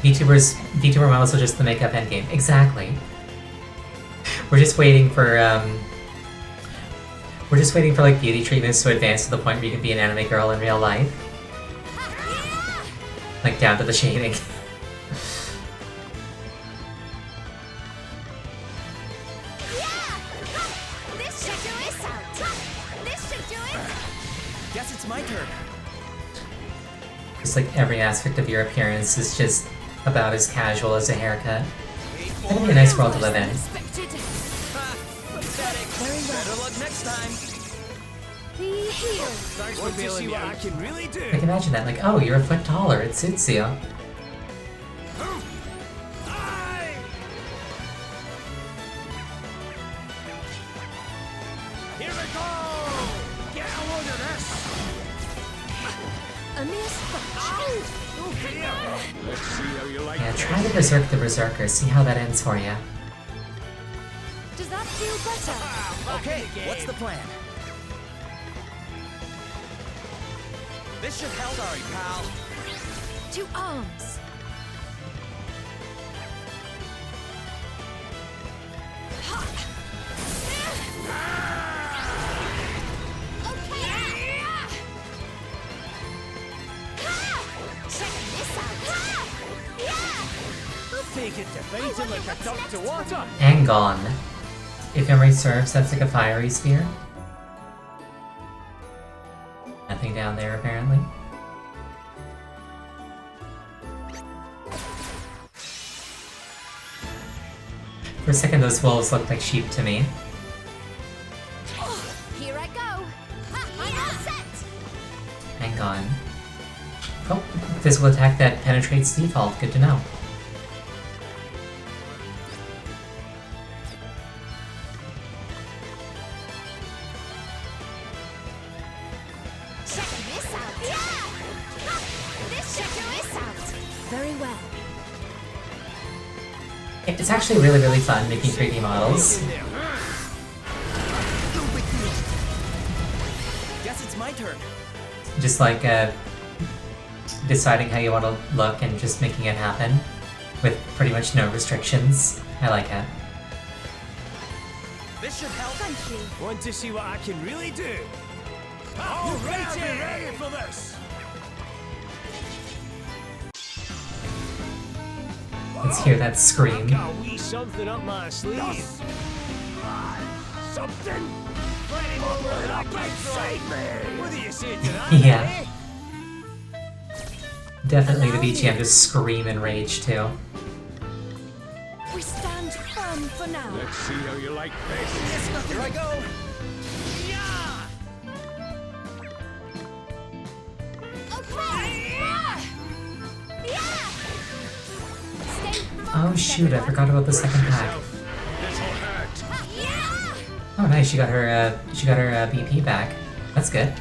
VTuber models are just the makeup endgame. Exactly. We're just waiting for like beauty treatments to advance to the point where you can be an anime girl in real life. Like down to the shading. Guess it's my turn. Just like every aspect of your appearance is just about as casual as a haircut. That'd be a nice world to live in. Better luck next time. Be healed. Want to see what I can really do? Like imagine that, like, oh, you're a foot taller, it suits you. Here we go! Get a load of this! A mere scratch. Let's see how you like Yeah, this. try to berserk the berserker, see how that ends for you. Does that feel better? Okay, what's the plan? This should help, Ari, pal. To arms. Take it to fighting like a duck to water. Angon. If memory serves, that's like a fiery spear. Nothing down there, apparently. For a second, those wolves looked like sheep to me. Here I go. I'm all set. Angon. Oh, physical attack that penetrates default. Good to know. Check this out. Check this out. Very well. It's actually really, really fun making 3D models. Guess it's my turn. Just like deciding how you want to look and just making it happen with pretty much no restrictions. I like it. This should help. Thank you. Want to see what I can really do? All right, ready for this? Let's hear that scream. Got a wee something up my sleeve. Something? Plenty more than I can say. What do you say to that? Yeah. eh? Definitely the BGM just scream in rage too. We stand firm for now. Let's see how you like this. Here I go. Okay. Yeah. Stay Oh shoot, I forgot about the second pack. Oh nice, she got her BP back. That's good.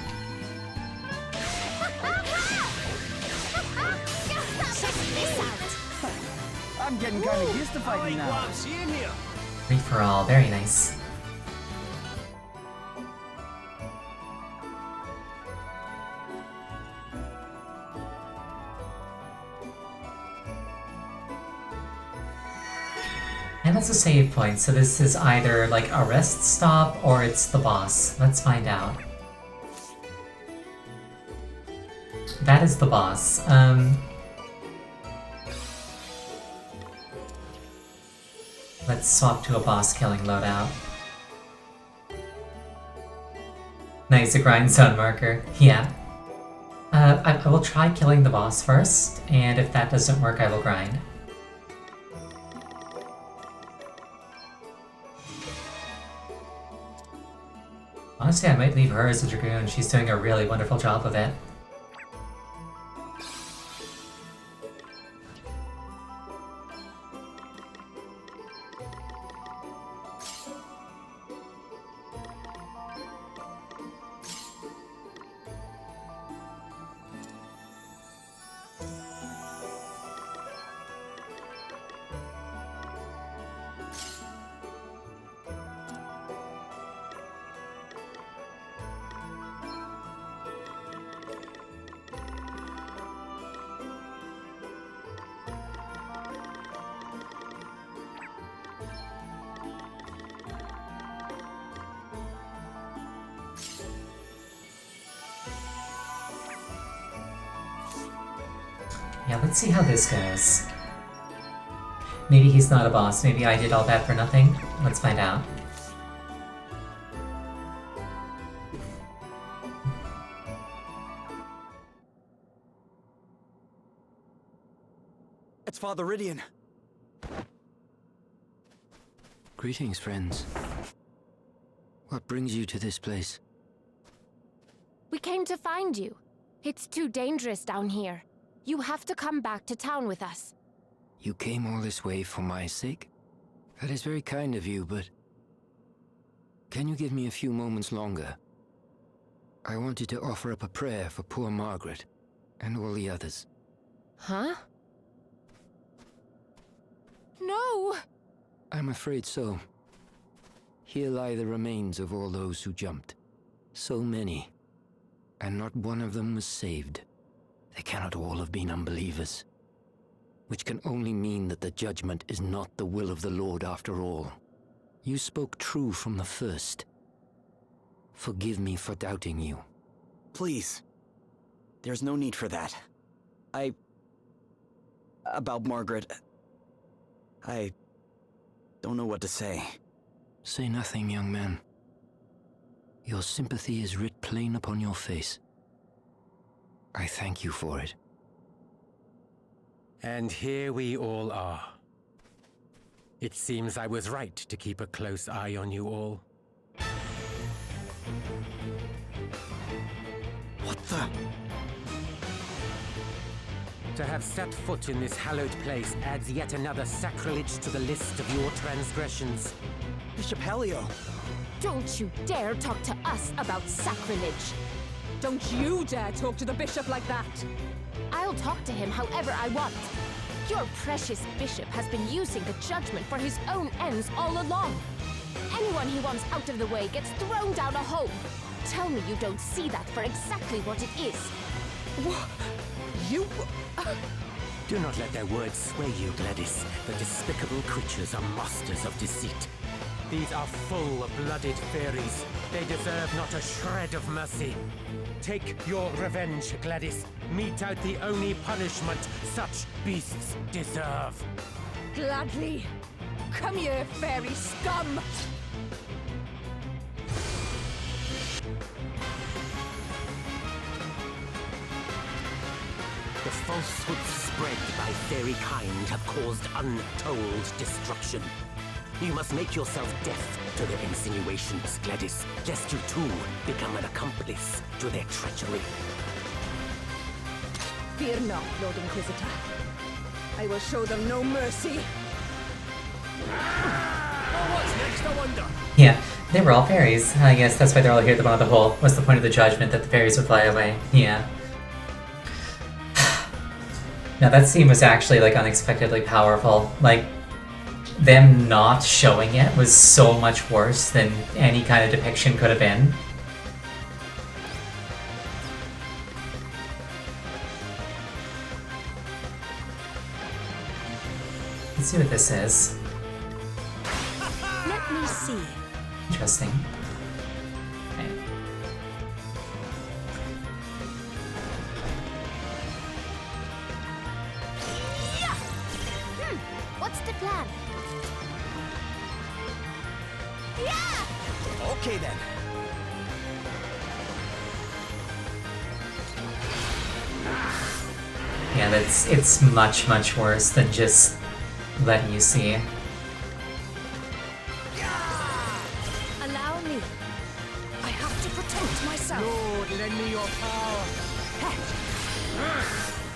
I'm getting kind of used to fighting now. Free for all, very nice. And that's a save point, so this is either like a rest stop or it's the boss. Let's find out. That is the boss. Let's swap to a boss killing loadout. Nice, a grind zone marker. Yeah. I will try killing the boss first, and if that doesn't work, I will grind. Honestly, I might leave her as a Dragoon. She's doing a really wonderful job of it. Yeah, let's see how this goes. Maybe he's not a boss, maybe I did all that for nothing? Let's find out. It's Father Rydian. Greetings, friends. What brings you to this place? We came to find you. It's too dangerous down here. You have to come back to town with us. You came all this way for my sake? That is very kind of you, but... Can you give me a few moments longer? I wanted to offer up a prayer for poor Margaret, and all the others. Huh? No! I'm afraid so. Here lie the remains of all those who jumped. So many. And not one of them was saved. They cannot all have been unbelievers. Which can only mean that the judgment is not the will of the Lord after all. You spoke true from the first. Forgive me for doubting you. Please. There's no need for that. About Margaret... I don't know what to say. Say nothing, young man. Your sympathy is writ plain upon your face. I thank you for it. And here we all are. It seems I was right to keep a close eye on you all. What the... To have set foot in this hallowed place adds yet another sacrilege to the list of your transgressions. Bishop Helio! Don't you dare talk to us about sacrilege! Don't you dare talk to the bishop like that! I'll talk to him however I want. Your precious bishop has been using the judgment for his own ends all along. Anyone he wants out of the way gets thrown down a hole. Tell me you don't see that for exactly what it is. What? You... Do not let their words sway you, Gladys. The despicable creatures are masters of deceit. These are full-blooded fairies. They deserve not a shred of mercy. Take your revenge, Gladys. Mete out the only punishment such beasts deserve. Gladly. Come here, fairy scum! The falsehoods spread by fairy kind have caused untold destruction. You must make yourself deaf to their insinuations, Gladys, lest you too become an accomplice to their treachery. Fear not, Lord Inquisitor. I will show them no mercy. Oh, what's next, I wonder? Yeah, they were all fairies. I guess that's why they're all here at the bottom of the hole. What's the point of the judgment that the fairies would fly away? Yeah. Now that scene was actually like unexpectedly powerful. Like, them not showing it was so much worse than any kind of depiction could have been. Let's see what this is. Let me see. Interesting. Okay. What's the plan? Yeah! Okay then. Yeah, it's much, much worse than just letting you see. Allow me. I have to protect myself. Lord, lend me your power.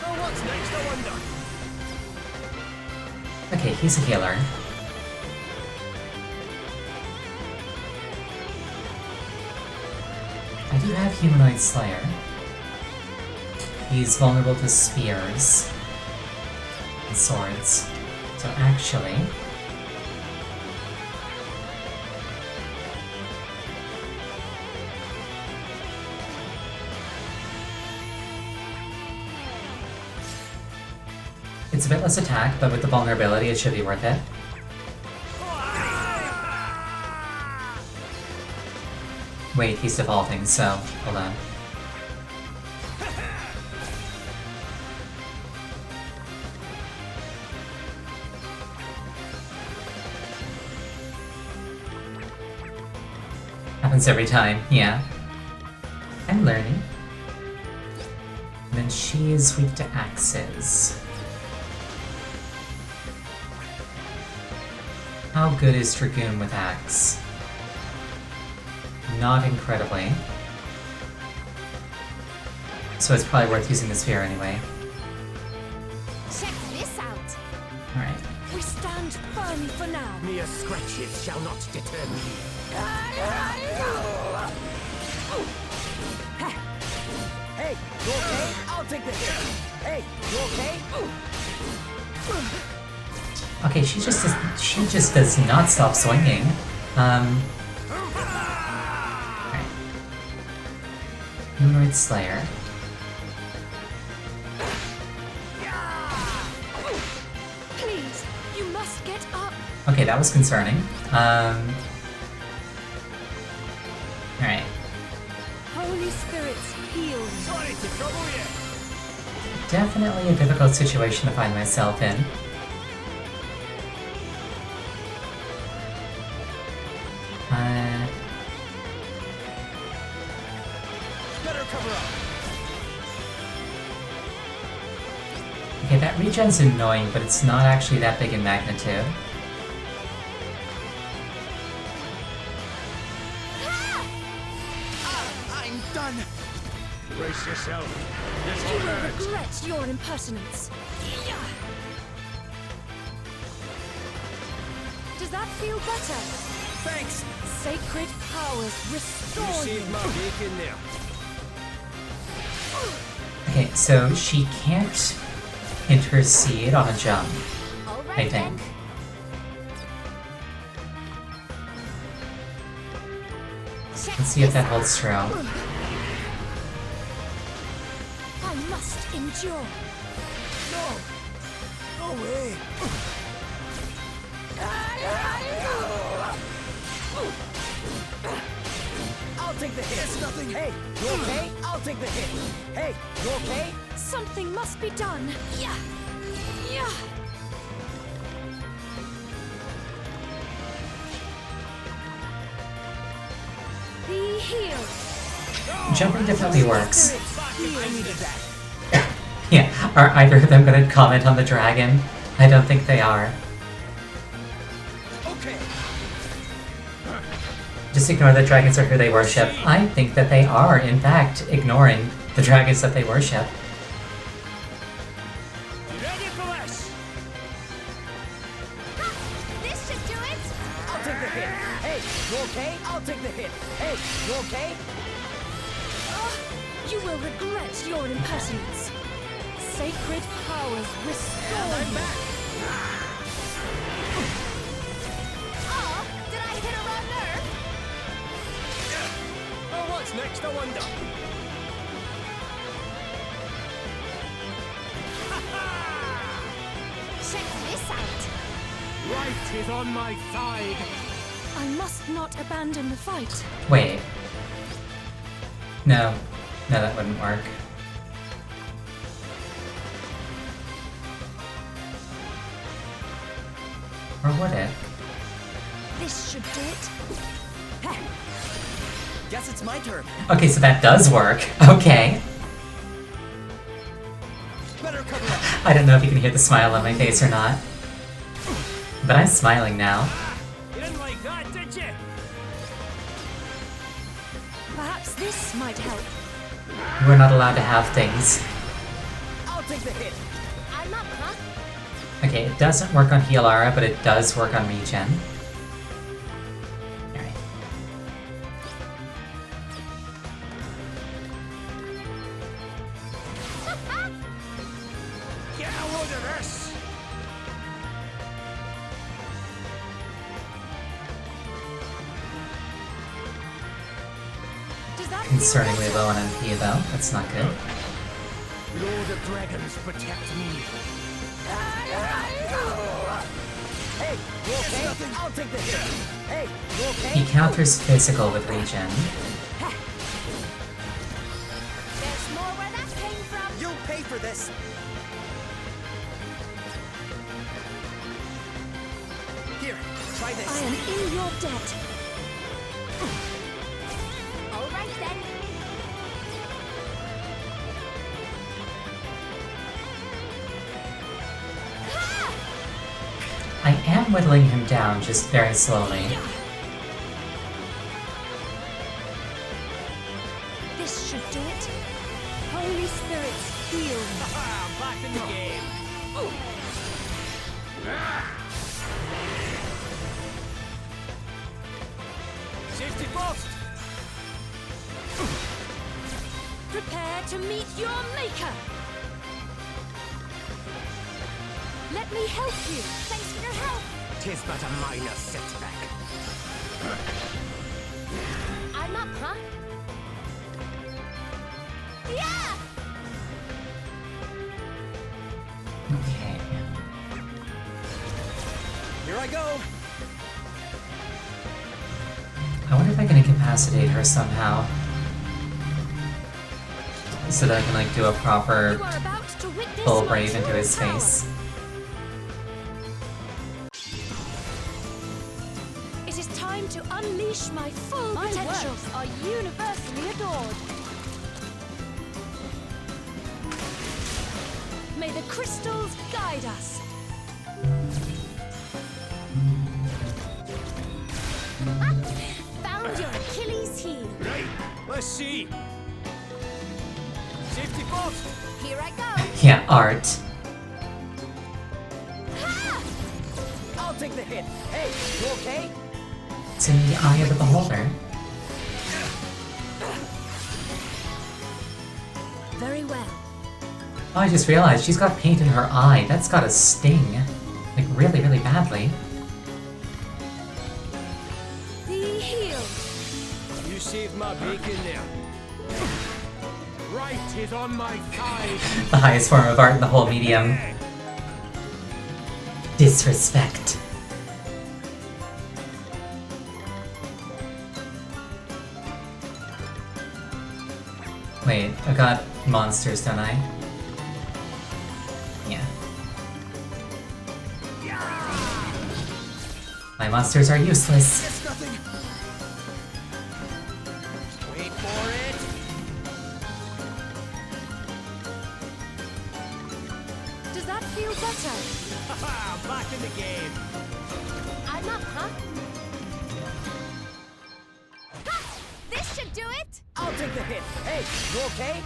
Oh, what's next, I wonder? Okay, he's a healer. I do have Humanoid Slayer. He's vulnerable to spears and swords. So actually... it's a bit less attack, but with the vulnerability it should be worth it. Wait, he's defaulting, so hold on. Happens every time, yeah. I'm learning. And then she is weak to axes. How good is Dragoon with axe? Not incredibly. So it's probably worth using the sphere anyway. Check this out. Alright. We stand firm for now. Mere scratches shall not deter me. Hey, you okay? I'll take this. Hey, you okay? Okay, she just does not stop swinging. Alright. Humanoid Slayer. Please, you must get up. Okay, that was concerning. Alright. Holy Spirits, heal. Sorry to trouble you. Definitely a difficult situation to find myself in. Better cover up. Okay, that regen's annoying, but it's not actually that big in magnitude. I'm done. Brace yourself. This You will will hurt. regret your impertinence. Does that feel better? Thanks. Sacred powers You restore you. saved my bacon there. Okay, so she can't intercede on a jump, All right, I think. Check Let's see if this that out. holds true. I must endure. No way. I'll take the hit. It's nothing. Hey, you okay? I'll take the hit. Hey, you okay? Something must be done. Yeah. Yeah. Be healed. Jumping definitely works. I needed that. Yeah, are either of them gonna comment on the dragon? I don't think they are. Okay. Just ignore that dragons are who they worship. I think that they are, in fact, ignoring the dragons that they worship. Ready for this? This should take the hit. Hey, you okay? You will regret your impertinence. Sacred powers restore you. Oh, did I hit a wrong nerve? Oh, what's next, I wonder? Check this out. Right is on my side. I must not abandon the fight. Wait. No. No, that wouldn't work. Or would it? This should do it. Guess it's my turn. Okay, so that does work. Okay. Better cover up. I don't know if you can hear the smile on my face or not. But I'm smiling now. You didn't like that, did you? Perhaps this might help. We're not allowed to have things. I'll take the hit. I'm up, huh? Okay, it doesn't work on Healara, but it does work on Regen. Alright. Get a load of this. Does that Concerningly low on MP though. That's not good. Lord of Dragons, protect me. Hey, you okay? I'll take the hit. Hey, you okay? He counters physical with Regen. There's more where that came from. You'll pay for this. Here, try I this. am in your debt. All right then. I am whittling him down just very slowly. This should do it. Holy Spirit, heal me. I'm back in the game. Safety first. Prepare to meet your maker. Let me help you. Thanks for your help. Tis but a minor setback. I'm up, huh? Yeah! Okay. Here I go. I wonder if I can incapacitate her somehow. So that I can like do a proper You are about to witness full my brave into true his power. face. It is time to unleash my full My potential. works are universally adored. May the crystals guide us. Found your Achilles heel. Right, let's see. Safety first. Here I go. Yeah, art. I'll take the hit. Hey, you okay? It's in the eye of the beholder. Very well. Oh, I just realized she's got paint in her eye. That's gotta sting. Like, really, really badly. Be healed. You saved my bacon there. Right is on my side. The highest form of art in the whole medium. Disrespect. Wait, I got monsters, don't I? Yeah. My monsters are useless. It's nothing. Wait for it. Does that feel better? Haha, back in the game. I'm up, huh? Ha! This should do it. I'll take the hit. Hey, you okay?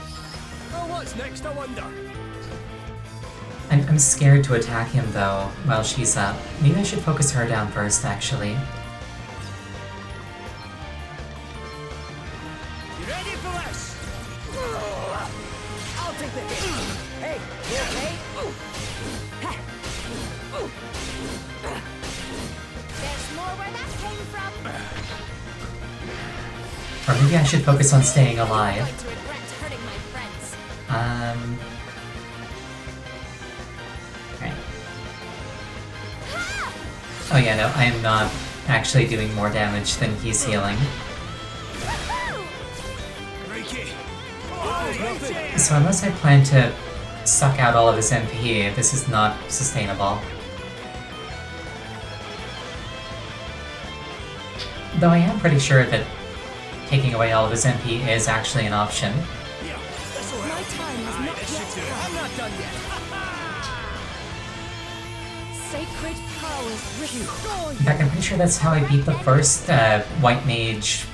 Oh, what's next, I wonder? I'm scared to attack him though, while she's up. Maybe I should focus her down first, actually. Ready for this? I'll take the hit. Hey, you okay? There's more where that came from. Or maybe I should focus on staying I'm alive. going to regret hurting my friends. Right. Oh yeah, no, I am not actually doing more damage than he's healing. So unless I plan to suck out all of his MP, this is not sustainable. Though I am pretty sure that taking away all of his MP is actually an option. My time has not yet I'm not done yet. Sacred powers restore In fact, I'm pretty sure that's how I beat the first White Mage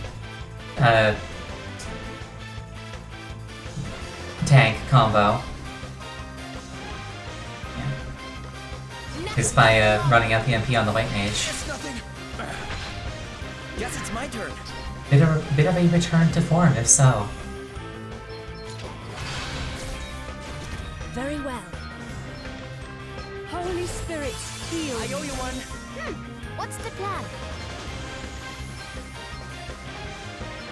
tank combo. Yeah. Is by running out the MP on the White Mage. It's nothing. Guess it's my turn. Bit of a return to form, if so. Very well. Holy Spirit, heal. I owe you one. What's the plan?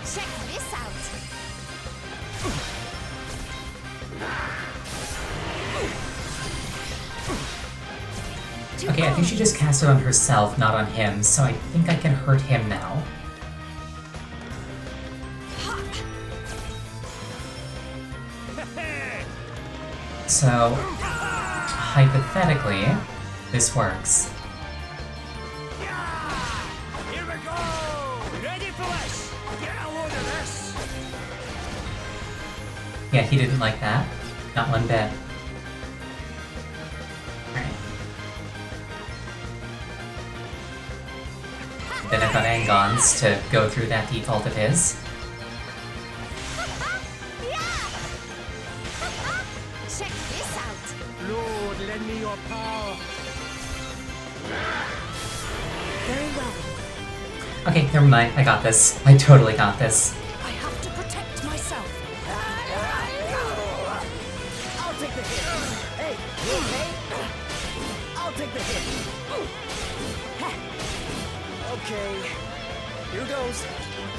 Check this out. Okay, I think she just cast it on herself, not on him, so I think I can hurt him now. So, hypothetically, this works. Here we go. Ready for this? Get a load of this. Yeah, he didn't like that. Not one bit. Alright. Then I've got Angons to go through that default of his. Check this out. Lord, lend me your power. Very well. Okay, never mind. I got this. I totally got this. I have to protect myself. I'll take the hit. Hey, you okay? I'll take the hit. Okay, here goes.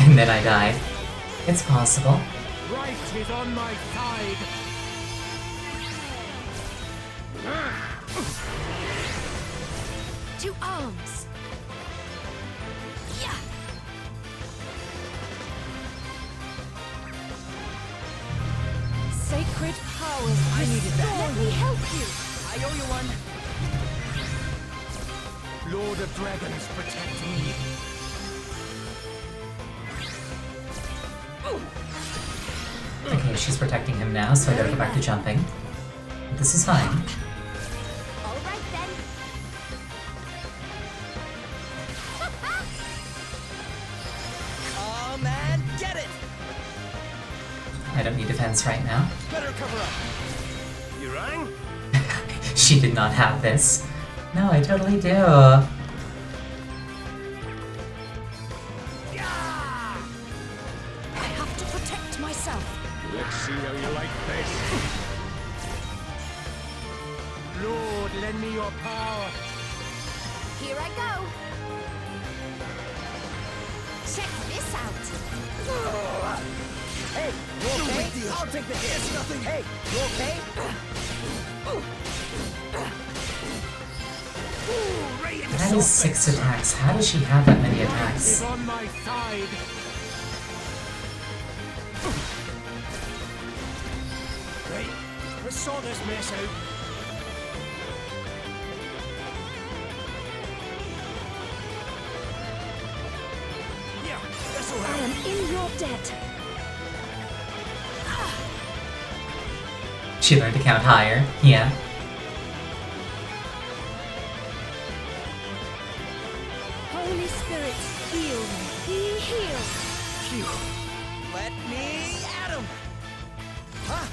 And then I died. It's possible. Right is on my side. To arms. Yeah. Sacred powers. I needed that. Let me help you. I owe you one. Lord of Dragons, protect me. Okay, she's protecting him now, so I gotta go back to jumping. This is fine. All right then. Come and get it. I don't need defense right now. Better cover up. You rang? She did not have this. No, I totally do. I have to protect myself. Let's see how you like this. Lord, lend me your power. Here I go. Check this out. Hey, you okay? I'll take the hit. It's nothing. Hey, you okay? That is 6 attacks. How does she have that many attacks? Is on my side. Right, let's sort this mess out. Yeah, this'll I help. am in your debt. She learned to count higher. Yeah. Holy Spirit, heal me. Be healed. Phew. Let me at him. Huh?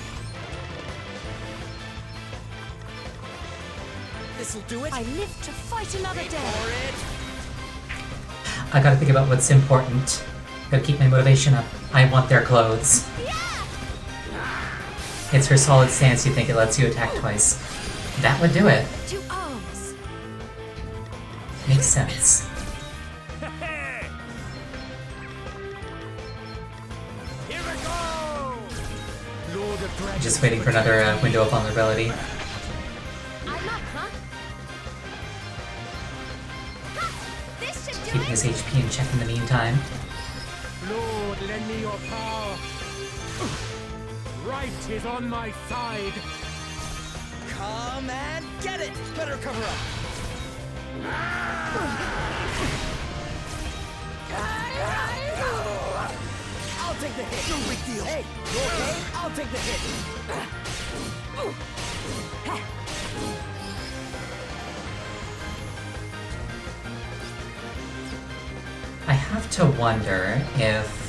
This'll do it. I live to fight another Wait day. for it. I gotta think about what's important. Gotta keep my motivation up. I want their clothes. It's her solid stance you think it lets you attack twice. That would do it. To arms. Makes sense. Here we go! Lord of Dragons. Just waiting for another window of vulnerability. I'm up, huh? Ha! This should do Keeping it! his HP in check in the meantime. Lord, lend me your power. Right is on my side. Come and get it! Better cover up. I'll take the hit. No big deal. Hey, you okay? I'll take the hit. I have to wonder if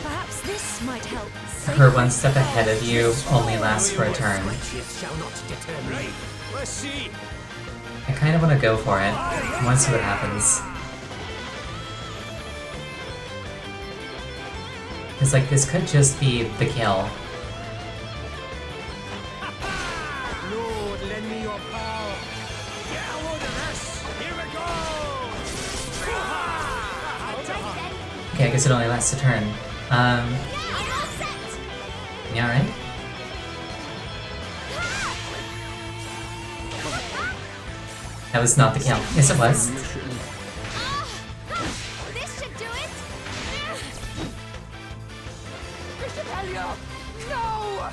Perhaps this might help. her one step ahead of you only lasts for a turn. Shall not deter me. Let's see. I kind of want to go for it. I want to see what happens. It's like, this could just be the kill. Lord, lend me your power. Get a load of this. Here we go. I'll take it. Okay, I guess it only lasts a turn. I'm all set! You alright? That was not the kill. Yes, it was. This should do it! Bishop Helio! No!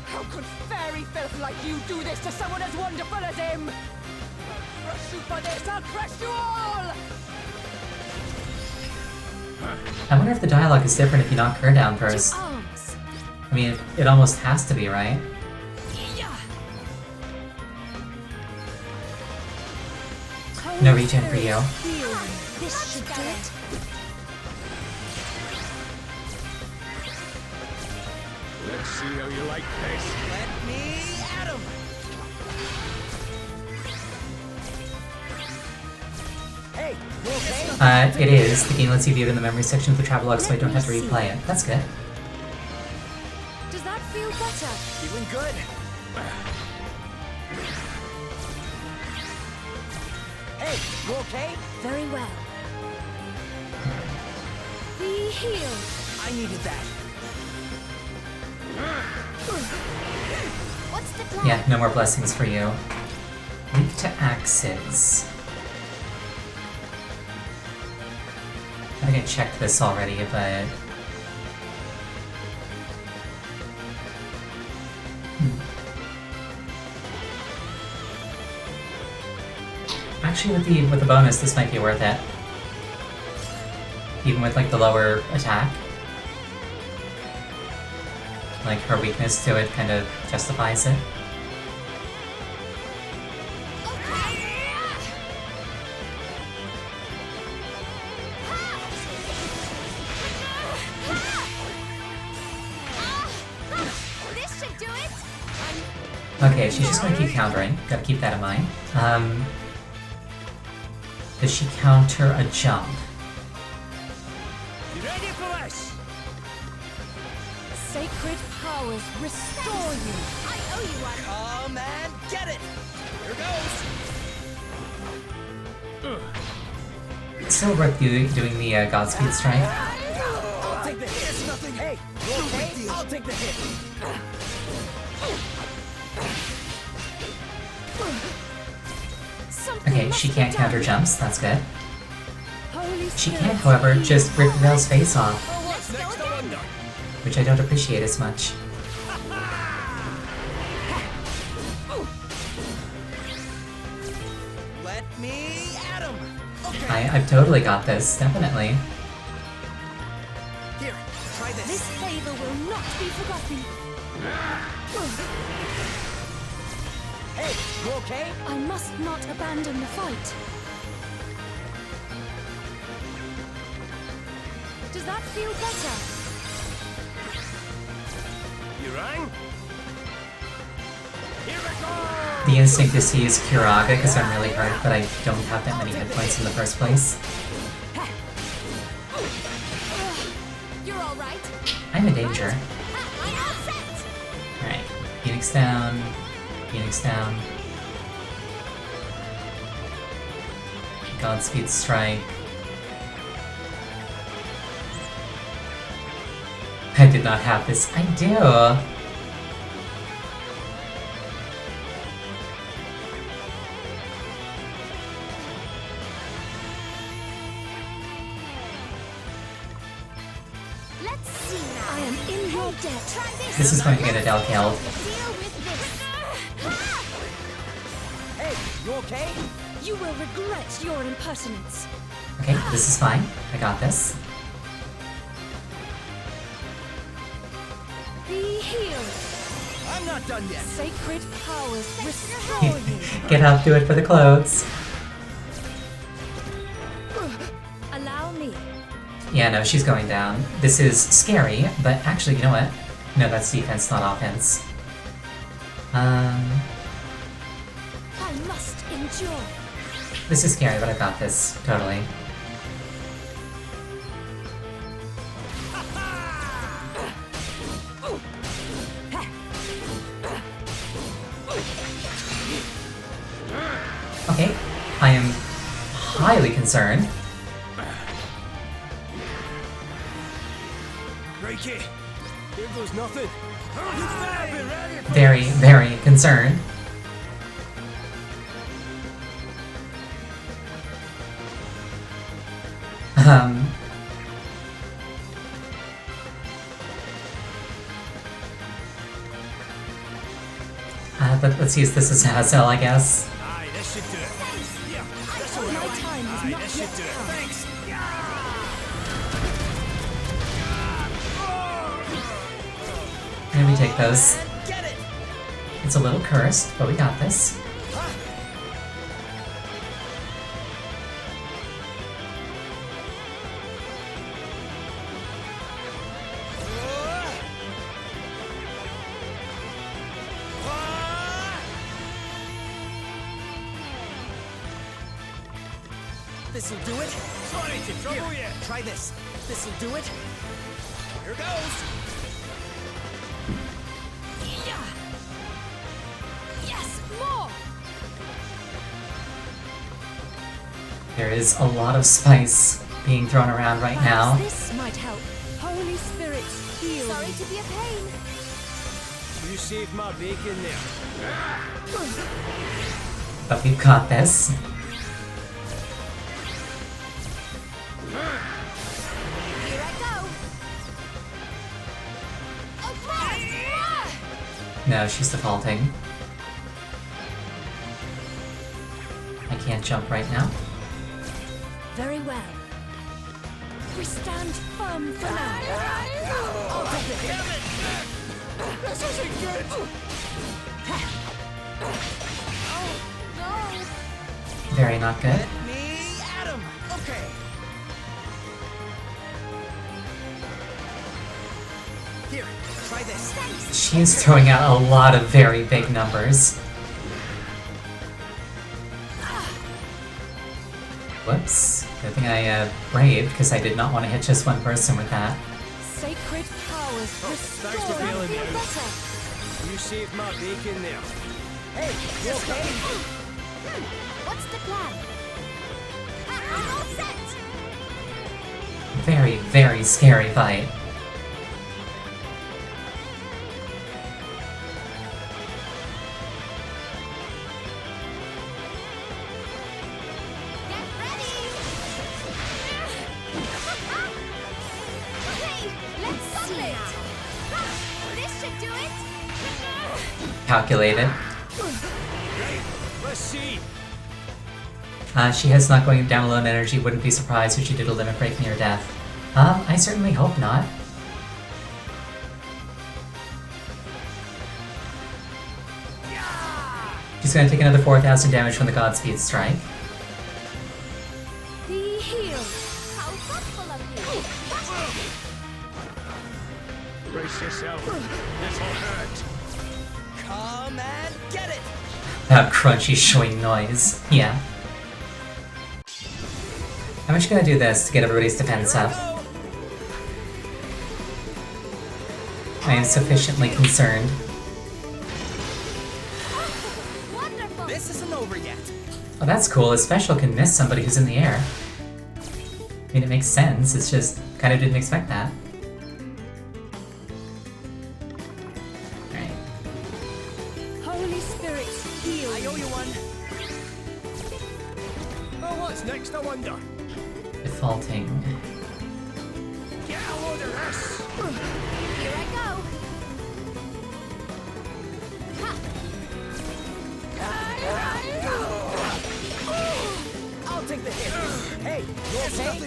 How could fairy filth like you do this to someone as wonderful as him? I'll crush you for this! I'll crush you all! I wonder if the dialogue is different if you knock her down first. Arms. I mean, it almost has to be, right? No regen for you. This should do it. Let's see how you like this. Let me at him! Hey, you okay? It is. The game lets you view it in the memory section of the travelogue, so I don't have to replay it. That's good. Does that feel better? Feeling good. Hey, you okay? Very well. Be healed. I needed that. What's the plan? Yeah, no more blessings for you. Weak to axes. I think I checked this already, but... Actually, with the bonus, this might be worth it. Even with, like, the lower attack. Like, her weakness to it kind of justifies it. This should do it! Okay, she's just gonna keep countering. Gotta keep that in mind. Does she counter a jump? You ready for this? Sacred powers restore you. I owe you one! Come and get it! Here goes! It's still worth doing the Godspeed strike. I'll take the hit. It's nothing. Hey, you okay? I'll take the hit. Okay, she can't counter jumps, that's good. Holy She Spirit. can, however, just rip Vel's face off, Let's go again! which I don't appreciate as much. Let me at him. Okay. I've totally got this, definitely. Here, try This this. favor will not be forgotten. Hey, you okay? I must not abandon the fight. Does that feel better? You rang? Here we go! the instinct is to use Curaga because I'm really hurt, but I don't have that many hit points in the first place. You're all right. I'm in danger. Alright, Phoenix down, Phoenix down. Godspeed strike. I did not have this. I do. Let's see now. I am in your debt. Try this. This is going to get Adele killed. Deal with this. Hey, you okay? You will regret your impertinence. Okay, this is fine. I got this. Be healed. I'm not done yet. Sacred powers restore you. Get up, do it for the clothes. Allow me. Yeah, no, she's going down. This is scary, but actually, you know what? No, that's defense, not offense. I must endure. This is scary, but I got this. Totally. Okay, I am highly concerned. Break it. Here goes nothing. You better be ready for Very, very concerned. Let's use this as Hazel, I guess. Aye, that should do it. Yeah, that's all My right. time has Aye, not that should yet do it. come. Thanks. And we take those. And get it. It's a little cursed, but we got this. This'll do it. Sorry to trouble you. Try this. This'll do it. Here goes. Yes, more. There is a lot of spice being thrown around right now. Perhaps this might help. Holy Spirit, heal. Sorry to be a pain. You saved my bacon there. But we've got this. Here I go. Okay. No, she's defaulting. I can't jump right now. Very well. We stand firm for now. This isn't good. Very not good. Let me at him. Okay. Here, try this. She's throwing out a lot of very big numbers. Whoops. Good thing I braved, because I did not want to hit just one person with that. Sacred powers restore. Thanks for feeling Feel me. better. You saved my bacon there. Hey, you okay? What's the plan? I'm all set. Very, very scary fight. Get ready. Okay, let's see now. This should do it. Calculated. Let's see. She has not going down low in energy. Wouldn't be surprised if she did a limit break near death. I certainly hope not. She's going to take another 4,000 damage from the Godspeed strike. Be healed. How thoughtful of you. Brace yourself. This'll hurt. Come and get it. That crunchy showing noise. Yeah. I'm just gonna do this to get everybody's defense up. I am sufficiently concerned. This isn't over yet. Oh, that's cool. A special can miss somebody who's in the air. I mean, it makes sense. It's just kind of didn't expect that. Alright. Holy Spirit, heal. I owe you one. Oh, what's next, I wonder? Defaulting. Get a load of this. Here I go. I'll take the hit. Hey, you okay?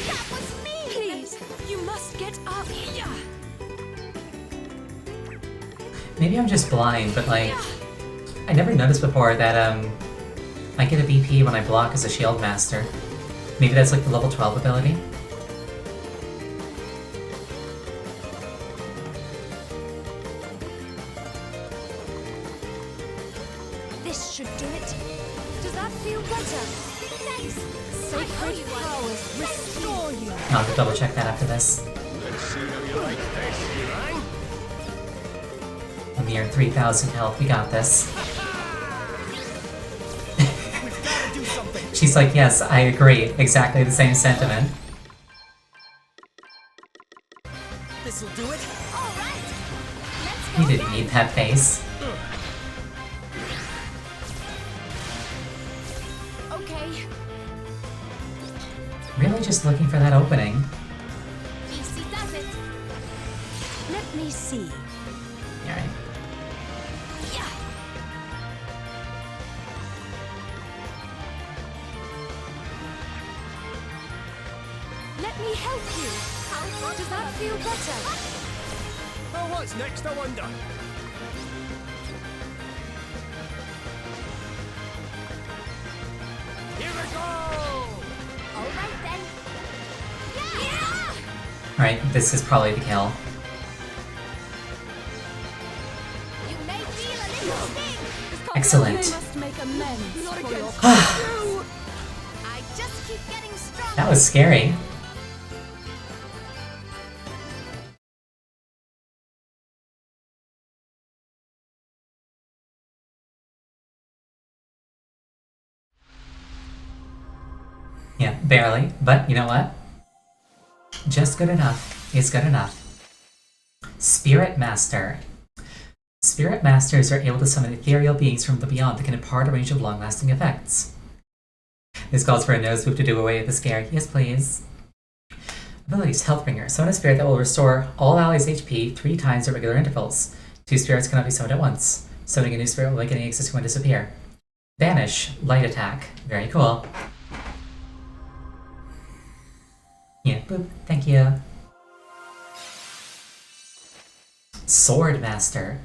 That was me! Please, you must get up. Maybe I'm just blind, but like, I never noticed before that I get a BP when I block as a shield master. Maybe that's like the level 12 ability. This should do it. Does that feel better? Thanks! Sacred powers restore you. I'll have to double check that after this. Let's see how you like this, Ryan. A mere 3,000 health, we got this. We've got to do something. She's like, yes, I agree. Exactly the same sentiment. This'll do it. All right. Let's You go didn't then. need that face. Okay. Really just looking for that opening. Easy does it. Let me see. Alright. Yeah. Let me help you. Does that feel better? Oh, what's next, I wonder? Here we go! All right then. Yeah. Alright, this is probably the kill. You may feel a little sting. Excellent. You must make amends for your I just keep getting stronger. That was scary. Yeah, barely, but you know what? Just good enough is good enough. Spirit Master. Spirit Masters are able to summon ethereal beings from the beyond that can impart a range of long-lasting effects. This calls for a nose move to do away with the scare. Yes, please. Abilities: Healthbringer. Summon a spirit that will restore all allies' HP 3 times at regular intervals. 2 spirits cannot be summoned at once. Summoning a new spirit will make any existing one disappear. Banish. Light attack. Very cool. Yeah, boop. Thank you. Sword Master.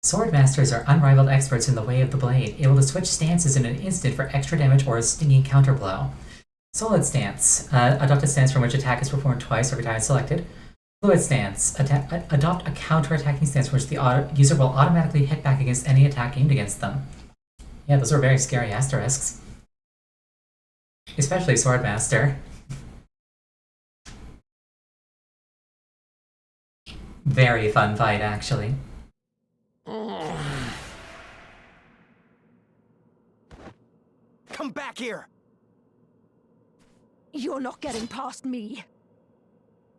Sword Masters are unrivaled experts in the way of the blade, able to switch stances in an instant for extra damage or a stinging counterblow. Solid Stance. Adopt a stance from which attack is performed twice every time it's selected. Fluid Stance. Adopt a counter-attacking stance from which the user will automatically hit back against any attack aimed against them. Yeah, those are very scary asterisks. Especially Sword Master. Very fun fight, actually. Come back here! You're not getting past me.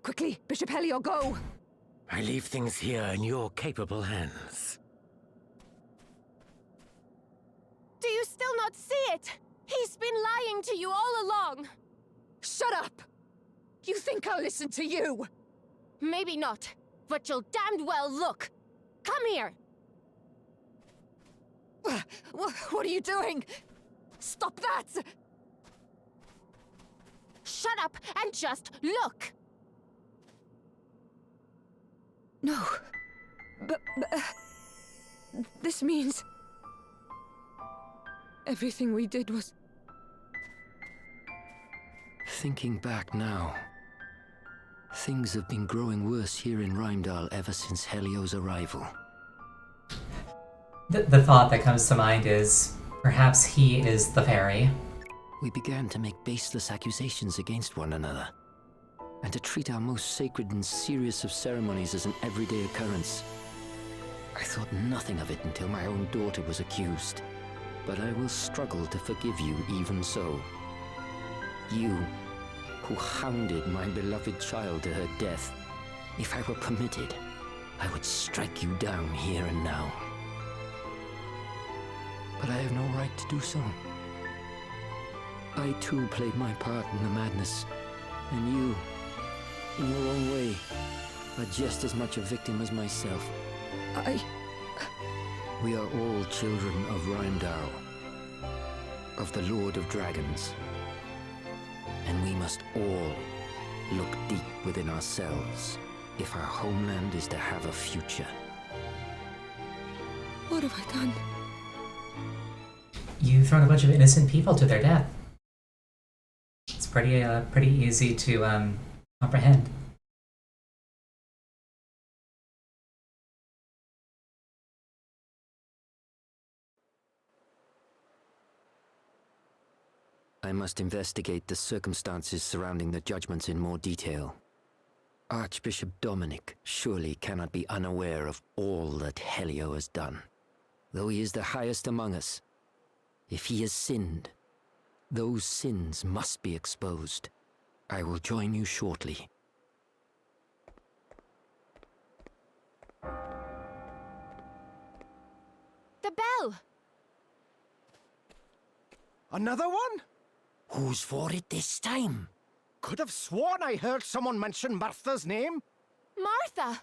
Quickly, Bishop Helio, go! I leave things here in your capable hands. Do you still not see it? He's been lying to you all along. Shut up! You think I'll listen to you? Maybe not, but you'll damned well look. Come here. What are you doing? Stop that! Shut up and just look. No. But this means... everything we did was... Thinking back now, things have been growing worse here in Rheimdall ever since Helio's arrival. The thought that comes to mind is perhaps he is the fairy. We began to make baseless accusations against one another, and to treat our most sacred and serious of ceremonies as an everyday occurrence. I thought nothing of it until my own daughter was accused, but I will struggle to forgive you even so. You, who hounded my beloved child to her death. If I were permitted, I would strike you down here and now. But I have no right to do so. I too played my part in the madness, and you, in your own way, are just as much a victim as myself. We are all children of Rheindao, of the Lord of Dragons. And we must all look deep within ourselves if our homeland is to have a future. What have I done? You've thrown a bunch of innocent people to their death. It's pretty easy to comprehend. I must investigate the circumstances surrounding the judgments in more detail. Archbishop Dominic surely cannot be unaware of all that Helio has done. Though he is the highest among us, if he has sinned, those sins must be exposed. I will join you shortly. The bell! Another one? Who's for it this time? Could have sworn I heard someone mention Martha's name. Martha!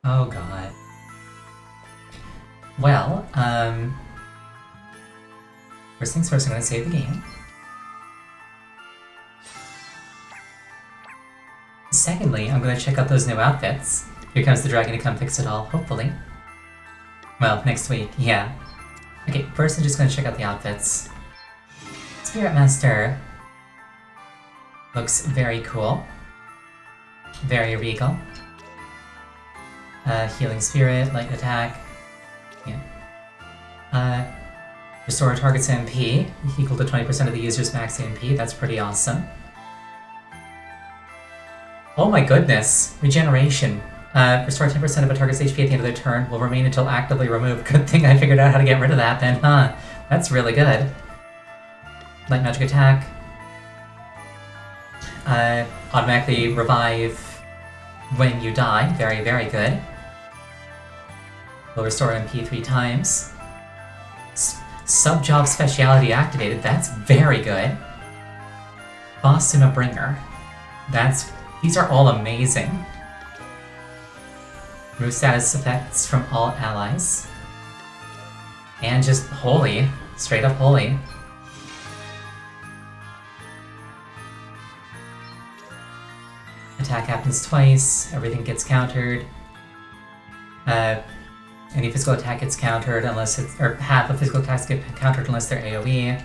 Oh god. Well, first things first, I'm gonna save the game. Secondly, I'm gonna check out those new outfits. Here comes the dragon to come fix it all, hopefully. Well, next week, yeah. Okay, first I'm just gonna check out the outfits. Spirit Master looks very cool. Very regal. Healing Spirit, light attack. Yeah. Restore a target's MP, equal to 20% of the user's max MP. That's pretty awesome. Oh my goodness! Regeneration. Restore 10% of a target's HP at the end of their turn. Will remain until actively removed. Good thing I figured out how to get rid of that then, huh? That's really good. Light magic attack. Automatically revive when you die. Very, very good. Will restore MP 3 times. Sub-job speciality activated. That's very good. Bossuma Bringer. These are all amazing. Remove status effects from all allies. And just holy. Straight up holy. Attack happens twice, everything gets countered. Any physical attack gets countered unless it's, or half of physical attacks get countered unless they're AoE.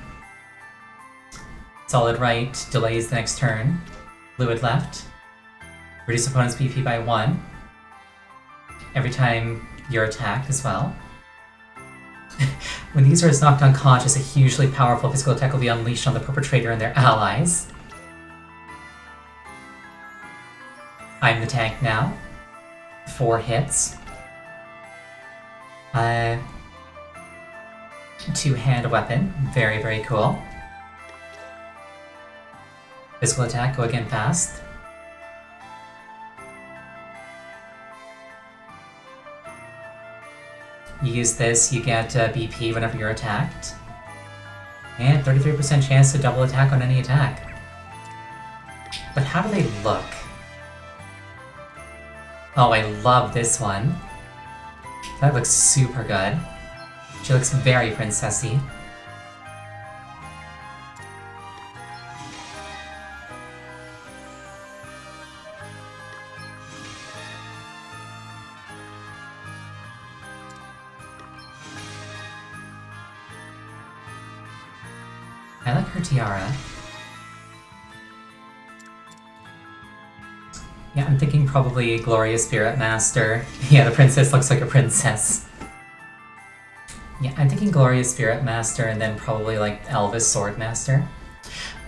Solid right delays the next turn. Fluid left. Reduce opponent's BP by 1. Every time you're attacked as well. When the user is knocked unconscious, a hugely powerful physical attack will be unleashed on the perpetrator and their allies. I'm the tank now. 4 hits. 2-hand weapon. Very, very cool. Physical attack, go again fast. You use this, you get BP whenever you're attacked. And 33% chance to double attack on any attack. But how do they look? Oh, I love this one. That looks super good. She looks very princessy. I like her tiara. Yeah, I'm thinking probably Gloria Spirit Master. Yeah, the princess looks like a princess. I'm thinking Glorious Spirit Master and then probably like Elvis Sword Master.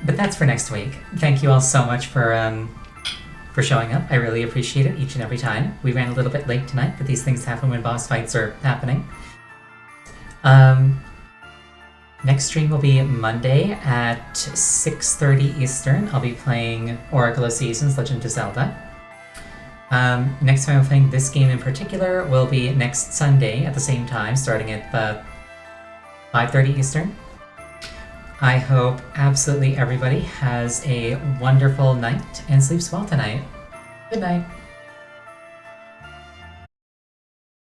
But that's for next week. Thank you all so much for showing up. I really appreciate it each and every time. We ran a little bit late tonight, but these things happen when boss fights are happening. Next stream will be Monday at 6:30 Eastern. I'll be playing Oracle of Seasons, Legend of Zelda. Next time I'm playing this game in particular will be next Sunday at the same time, starting at 5:30 Eastern. I hope absolutely everybody has a wonderful night and sleeps well tonight. Good night.